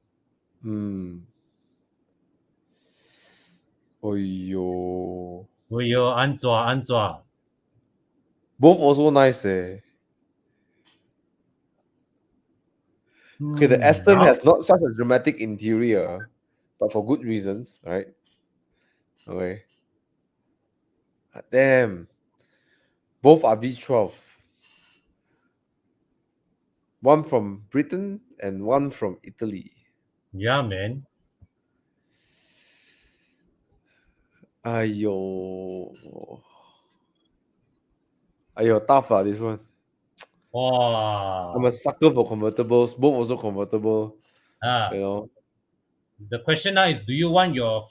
Oh, yo. Oh, yo, anzua. Both also nice, eh. Okay, the Aston Now, has not such a dramatic interior, but for good reasons, right? Okay. Damn. Both are V12. One from Britain and one from Italy. yeah, man. Ayo, tough this one. Wow. I'm a sucker for convertibles. Both also convertible. Ah. The question now is, do you want your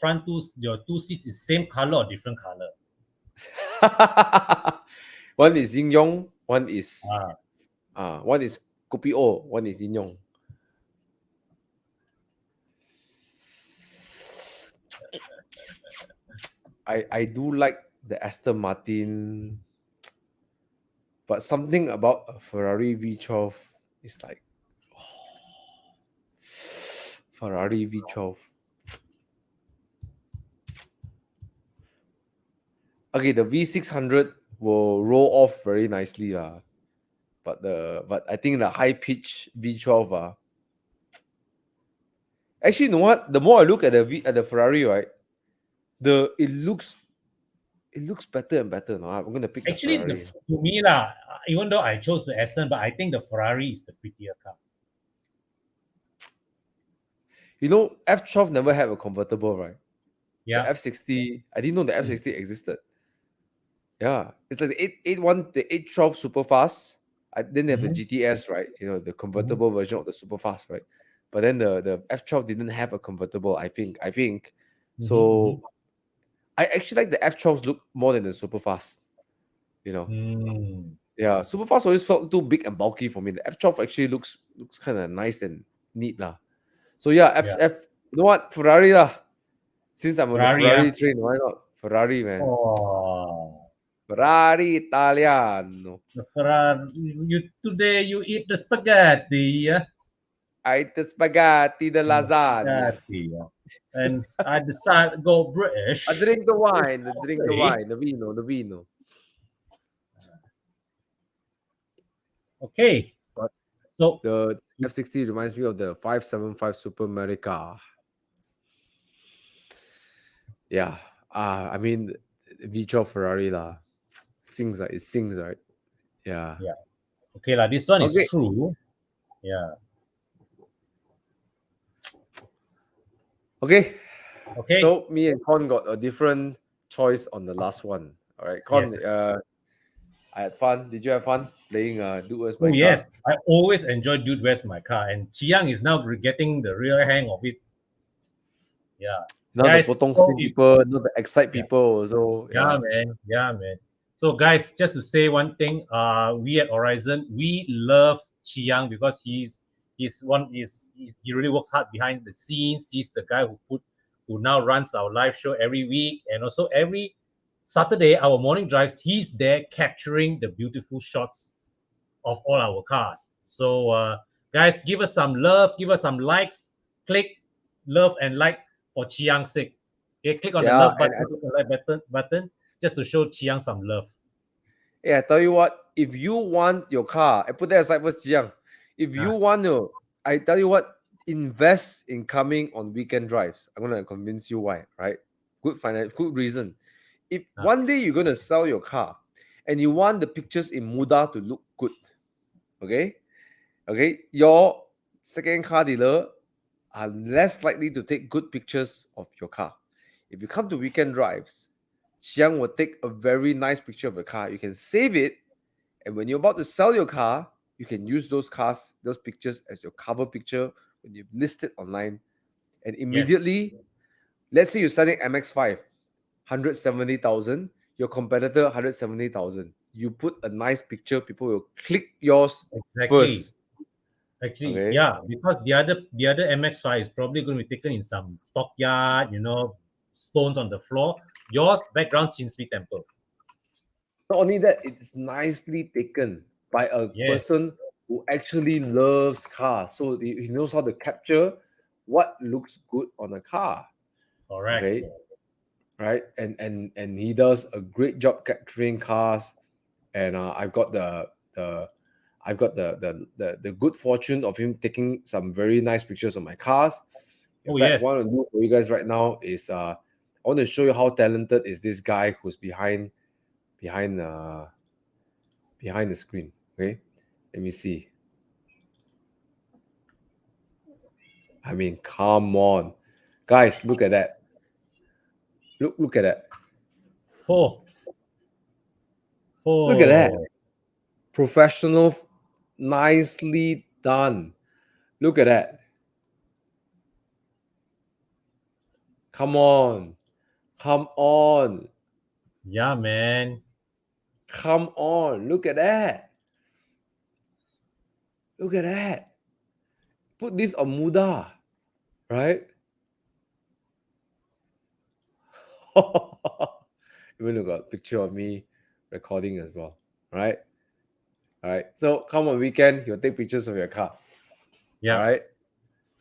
your two seats is same color or different color? One is Yin Yong, one is Ah. Kopi O, one is Yin Yong. I do like the Aston Martin, but something about a Ferrari V12 is like Ferrari V12. Okay, the V600 will roll off very nicely, but I think the high pitch V12 actually, you know what? The more I look at the Ferrari, right, it looks better and better. No, I'm gonna pick Actually, the Ferrari. to me lah, even though I chose the Aston, but I think the Ferrari is the prettier car. F12 never had a convertible, right? The Yeah. F60. I didn't know the Mm. F60 existed. Yeah, it's like the 881, the 812 super fast. I didn't have the Mm-hmm. GTS, right? You know, the Mm-hmm. convertible version of the super fast, right? But then the F12 didn't have a convertible, I think. Mm-hmm. So I actually like the F12s look more than the super fast, you know. Mm. Yeah, super fast always felt too big and bulky for me. The F12 actually looks kind of nice and neat lah. So yeah, Yeah. you know what? Ferrari lah. Since I'm on the Ferrari, Ferrari yeah. train, why not? Ferrari, man. Oh, Ferrari Italiano. the Ferrari. You today you eat the spaghetti, yeah. I eat the spaghetti, the The lasagna. spaghetti, yeah. And I decided to go I British. drink the wine, Okay. the vino, the vino. Okay. But So the F60 reminds me of the 575 Super America. Yeah. I mean, V12 Ferrari lah. Sings, it sings, right? Yeah. yeah. Okay, lah. This one is Okay. true. Yeah. Okay. Okay. So me and Con got a different choice on the last one. All right. Yes. Con, I had fun. Did you have fun playing Do Where's Oh My Car? yes. I always enjoy Dude Where's My Car, and Chiang is now getting the real hang of it. Yeah. Not the Guys, Potong so Slim if people, not the Excite yeah. people. So Yeah, yeah. man. Yeah, man. So, guys, just to say one thing, we at Horizon, we love Chiang because he really works hard behind the scenes. He's the guy who now runs our live show every week, and also every Saturday our morning drives. He's there capturing the beautiful shots of all our cars. So, guys, give us some love, give us some likes, click love and like for Chiang's sake. Okay, click on the Yeah. love button, click on the like button, just to show Chiang some love. Yeah, I tell you what, if you want your car, I put that aside first, Jiang. If you Ah, want to, I tell you what, invest in coming on weekend drives. I'm gonna convince you why, right? Good finance, good reason. If ah, one day you're gonna sell your car and you want the pictures in Muda to look good, okay? Okay, your second car dealer are less likely to take good pictures of your car. If you come to weekend drives, Xiang will take a very nice picture of the car. You can save it, and when you're about to sell your car, you can use those pictures as your cover picture when you list it online. And yes, immediately, let's say you're selling MX5, 170,000, your competitor 170,000. You put a nice picture, people will click yours exactly. first. Actually, Okay. yeah, because the other MX5 is probably going to be taken in some stockyard, stones on the floor. Yours background Chinsui Temple. Not only that, it's nicely taken by a Yes, person who actually loves cars. So he knows how to capture what looks good on a car. correct. Okay. Right. And he does a great job capturing cars. And the I've got the good fortune of him taking some very nice pictures of my cars. In Oh fact, yes, what I want to do for you guys right now is I want to show you how talented is this guy who's behind behind the screen. Okay, let me see. I mean, come on, guys, look at that. Look at that. four, Look at that. four. Professional, nicely done. Look at that. Come on, come on, Yeah, man. come on. Look at that. Look at that. Put this on Muda, right? Even got a picture of me recording as well, right? All right. So come on weekend, you'll take pictures of your car. All Yeah, right.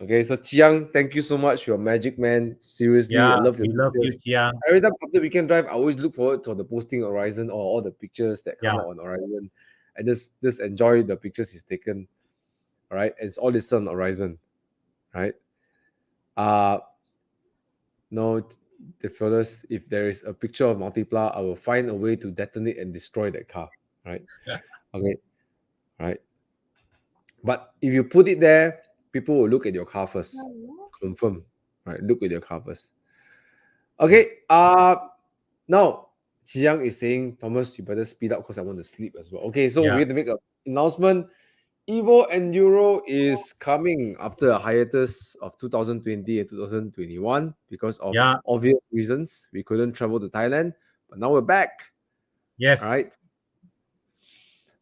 Okay. So Chiang, thank you so much. You're a magic man. Seriously, I yeah. love your We love you, pictures. Chiang. Every time after weekend drive, I always look forward to the posting Horizon or all the pictures that come Yeah, out on Horizon. I just enjoy the pictures he's taken. All right. And it's all listed on Horizon. Right. Uh no, the fellas, if there is a picture of Multipla, I will find a way to detonate and destroy that car. Right. Okay. Right. But if you put it there, people will look at your car first. Confirm. Right. Look at your car first. Okay. Now Xiang is saying, Thomas, you better speed up because I want to sleep as well. Okay, so we Yeah. have to make an announcement. Evo Enduro is coming after a hiatus of 2020 and 2021 because of Yeah. obvious reasons. We couldn't travel to Thailand, but now we're back. All right. Yes.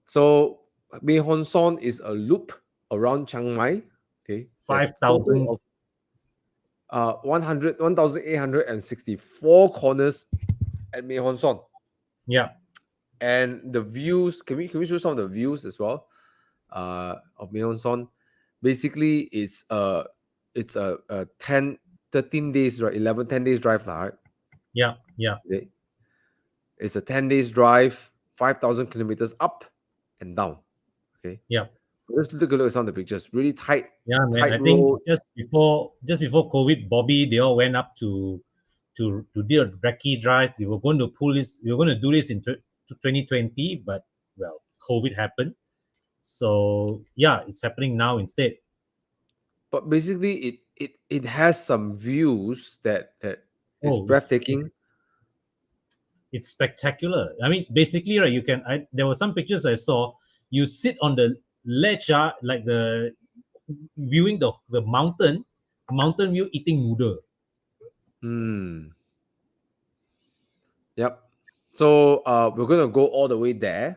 So Mae Hon Son is a loop around Chiang Mai. Okay. There's total 5,000. of 1,864 corners at Mae Hon Son. Yeah. And the views, can we show some of the views as well? Of Mae Hon Son. Basically, it's a 10, 13 days, right? 11, 10 days drive, right? Yeah. Yeah. Okay. It's a 10 days drive, 5,000 kilometers up and down. Okay. Yeah. Let's take a look at some of the pictures. Really Yeah, man. tight I think road. just before COVID, Bobby, they all went up to do a recce drive. We were going to pull this. We were going to do this in 2020, but well, COVID happened. So yeah, it's happening now instead. But basically it has some views that is Oh, breathtaking. it's spectacular. I mean, basically, right? There were some pictures I saw. You sit on the ledge, like the viewing the mountain view, eating noodle. Hmm. Yep. So we're gonna go all the way there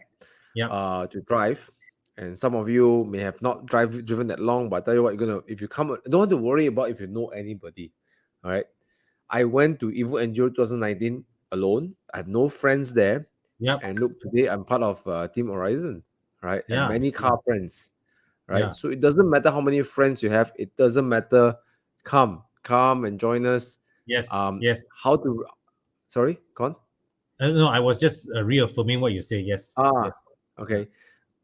Yeah. to drive. And some of you may have not driven that long, but I tell you what, if you come, don't have to worry about if you know anybody. All right. I went to Evo Enduro 2019 alone. I have no friends there. Yeah. And look, today I'm part of Team Horizon, right? And Yeah. many car friends, right? Yeah. So it doesn't matter how many friends you have. It doesn't matter. Come and join us. Yes. Yes. How to? Sorry, Con. No, I was just reaffirming what you say. Yes. Ah, Yes. Yeah. okay.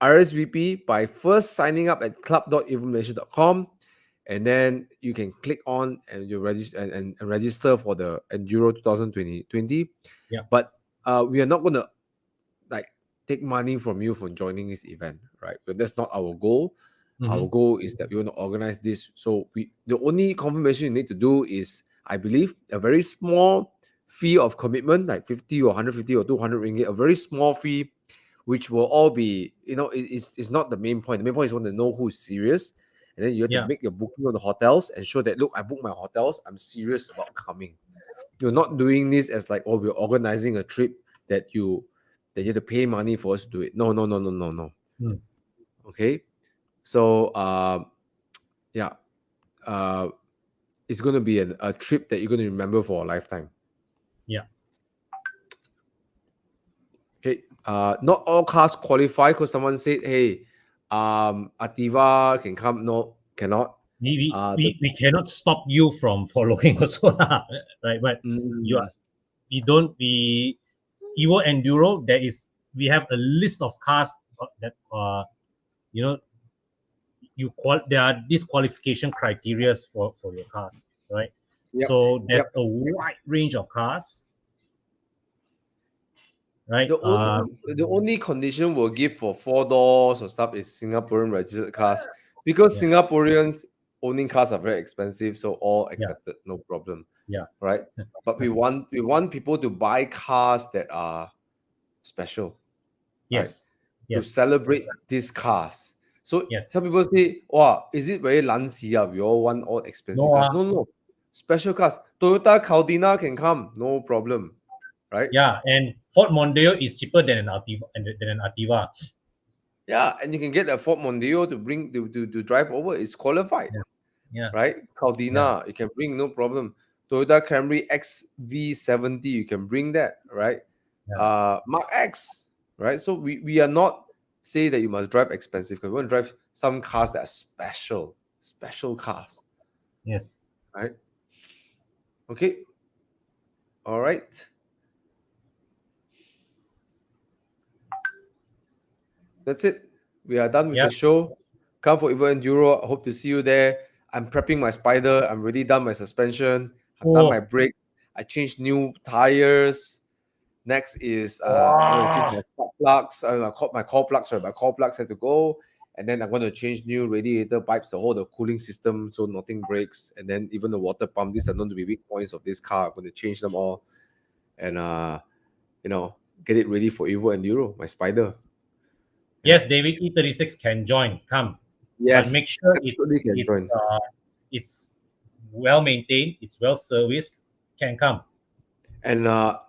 RSVP by first signing up at club.evomalaysia.com, and then you can click on and you register and register for the Enduro 2020. Yeah. But we are not going to like take money from you for joining this event, right? But that's not our goal. Our Mm-hmm. goal is that we want to organize this. So the only confirmation you need to do is, I believe, a very small fee of commitment, like 50 or 150 or 200 ringgit, a very small fee, which will all be, it's not the main point. The main point is you want to know who's serious. And then you have to Yeah. make your booking on the hotels and show that, look, I booked my hotels. I'm serious about coming. You're not doing this as like, oh, we're organizing a trip that you have to pay money for us to do it. No, no, no, no, no, no. Mm. Okay. So yeah. It's going to be a trip that you're going to remember for a lifetime. Yeah. Okay. Not all cars qualify because someone said, hey, Ativa can come. No, cannot. We cannot stop you from following also, right? But you are, we don't we Evo Enduro. We have a list of cars that you know there are disqualification criteria for your cars, right? Yep. So there's Yep. a wide range of cars, right? The only condition we'll give for 4 doors or stuff is Singaporean registered cars, because Yeah. Singaporeans owning cars are very expensive, so all Yeah. accepted, no problem. Yeah. Right? But we want people to buy cars that are special, right? Yes. To Yes. celebrate these cars. So Yes. some people say, wow, is it very lancy? We all want all expensive No. cars. No. Special cars. Toyota Caldina can come, no problem. Right? Yeah, and Ford Mondeo is cheaper than an Ativa. Yeah, and you can get a Ford Mondeo to bring to drive over. It's qualified. Yeah. Yeah. Right? Caldina, you can bring, no problem. Toyota Camry XV70, you can bring that, right? Yeah. Mark X, right? So we are not say that you must drive expensive, because we want to drive some cars that are special cars, Yes. right? Okay. All right. That's it. We are done with Yeah. the show. Come for Evo Enduro. I hope to see you there. I'm prepping my Spider. I'm already done my suspension. I've done my Oh. brakes. I changed new tires. Next is I'm going to change Wow. my spark plugs. My core plugs. Sorry, my core plugs have to go. And then I'm going to change new radiator pipes, the whole the cooling system, so nothing breaks. And then even the water pump, these are known to be weak points of this car. I'm going to change them all, and get it ready for Evo Enduro, my Spider. Yes, David E36 can join. Come, Yes, but make sure absolutely can join. it's well maintained, it's well serviced. Can come. And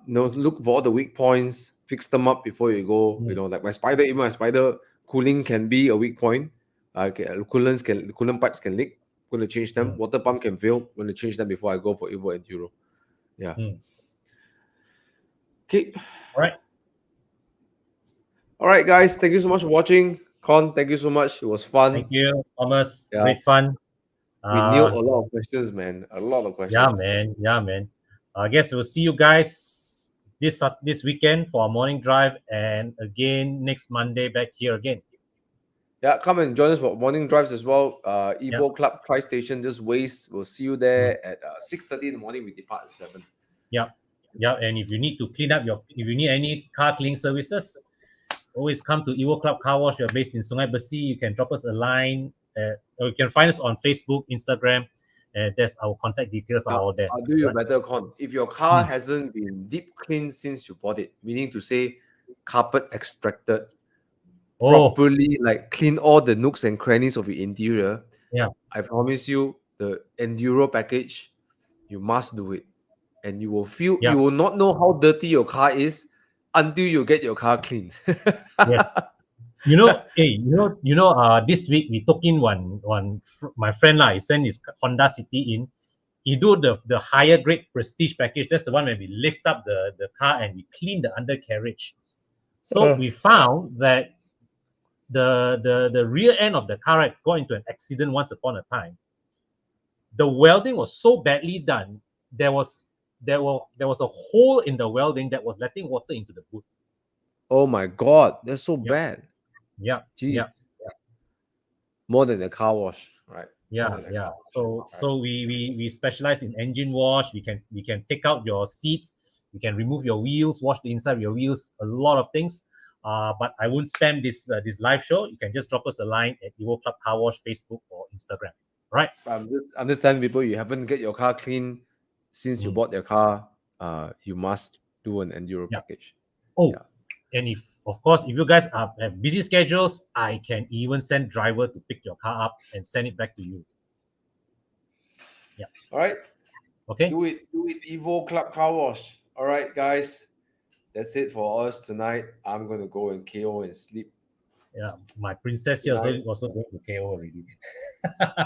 look for all the weak points, fix them up before you go. Like my Spider, even my Spider cooling can be a weak point. Coolant pipes can leak. Going to change them. Water pump can fail. Going to change them before I go for Evo Enduro. Yeah. Okay. All right, guys. Thank you so much for watching. Kon, thank you so much. It was fun. Thank you, Thomas. Yeah. Great fun. We nailed a lot of questions, man. A lot of questions. Yeah, man. I guess we'll see you guys this weekend for our morning drive, and again next Monday back here again. Yeah, come and join us for morning drives as well. Evo Club Tri Station, just waste. We'll see you there at 6:30 in the morning. We depart at 7. Yeah. And if you need to clean up if you need any car cleaning services, always come to Evo Club Car Wash. We're based in Sungai Besi. You can drop us a line. Or you can find us on Facebook, Instagram. There's our contact details are all there. I'll do you a better, Kon. If your car hasn't been deep cleaned since you bought it, meaning to say carpet extracted, properly, like clean all the nooks and crannies of your interior, I promise you, the Enduro package, you must do it. And you will feel, you will not know how dirty your car is until you get your car clean. Yes. This week we took in my friend he sent his Honda City in. He do the higher grade prestige package. That's the one where we lift up the car and we clean the undercarriage. So we found that the rear end of the car got into an accident once upon a time. The welding was so badly done, there was a hole in the welding that was letting water into the boot. Oh my God, that's so bad. Yeah. Jeez. Yeah. More than a car wash, right? Yeah. So we specialize in engine wash. We can take out your seats. We can remove your wheels, wash the inside of your wheels. A lot of things. But I won't spam this live show. You can just drop us a line at Evo Club Car Wash Facebook or Instagram. Right? I'm just understand, people. You haven't get your car clean since you bought your car. You must do an Enduro package. And if you guys have busy schedules, I can even send driver to pick your car up and send it back to you. Yeah. All right. Okay. Do it, Evo Club Car Wash. All right, guys. That's it for us tonight. I'm gonna go and KO and sleep. Yeah, my princess here also going to KO already.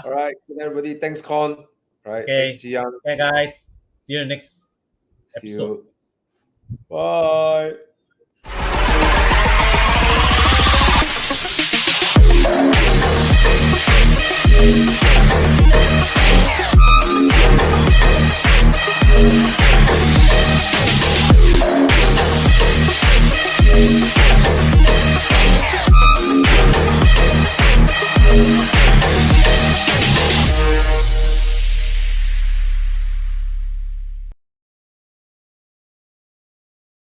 All right, good everybody. Thanks, Kon. All right. Okay. Thanks, Jian. Okay, guys. See you next episode. Bye.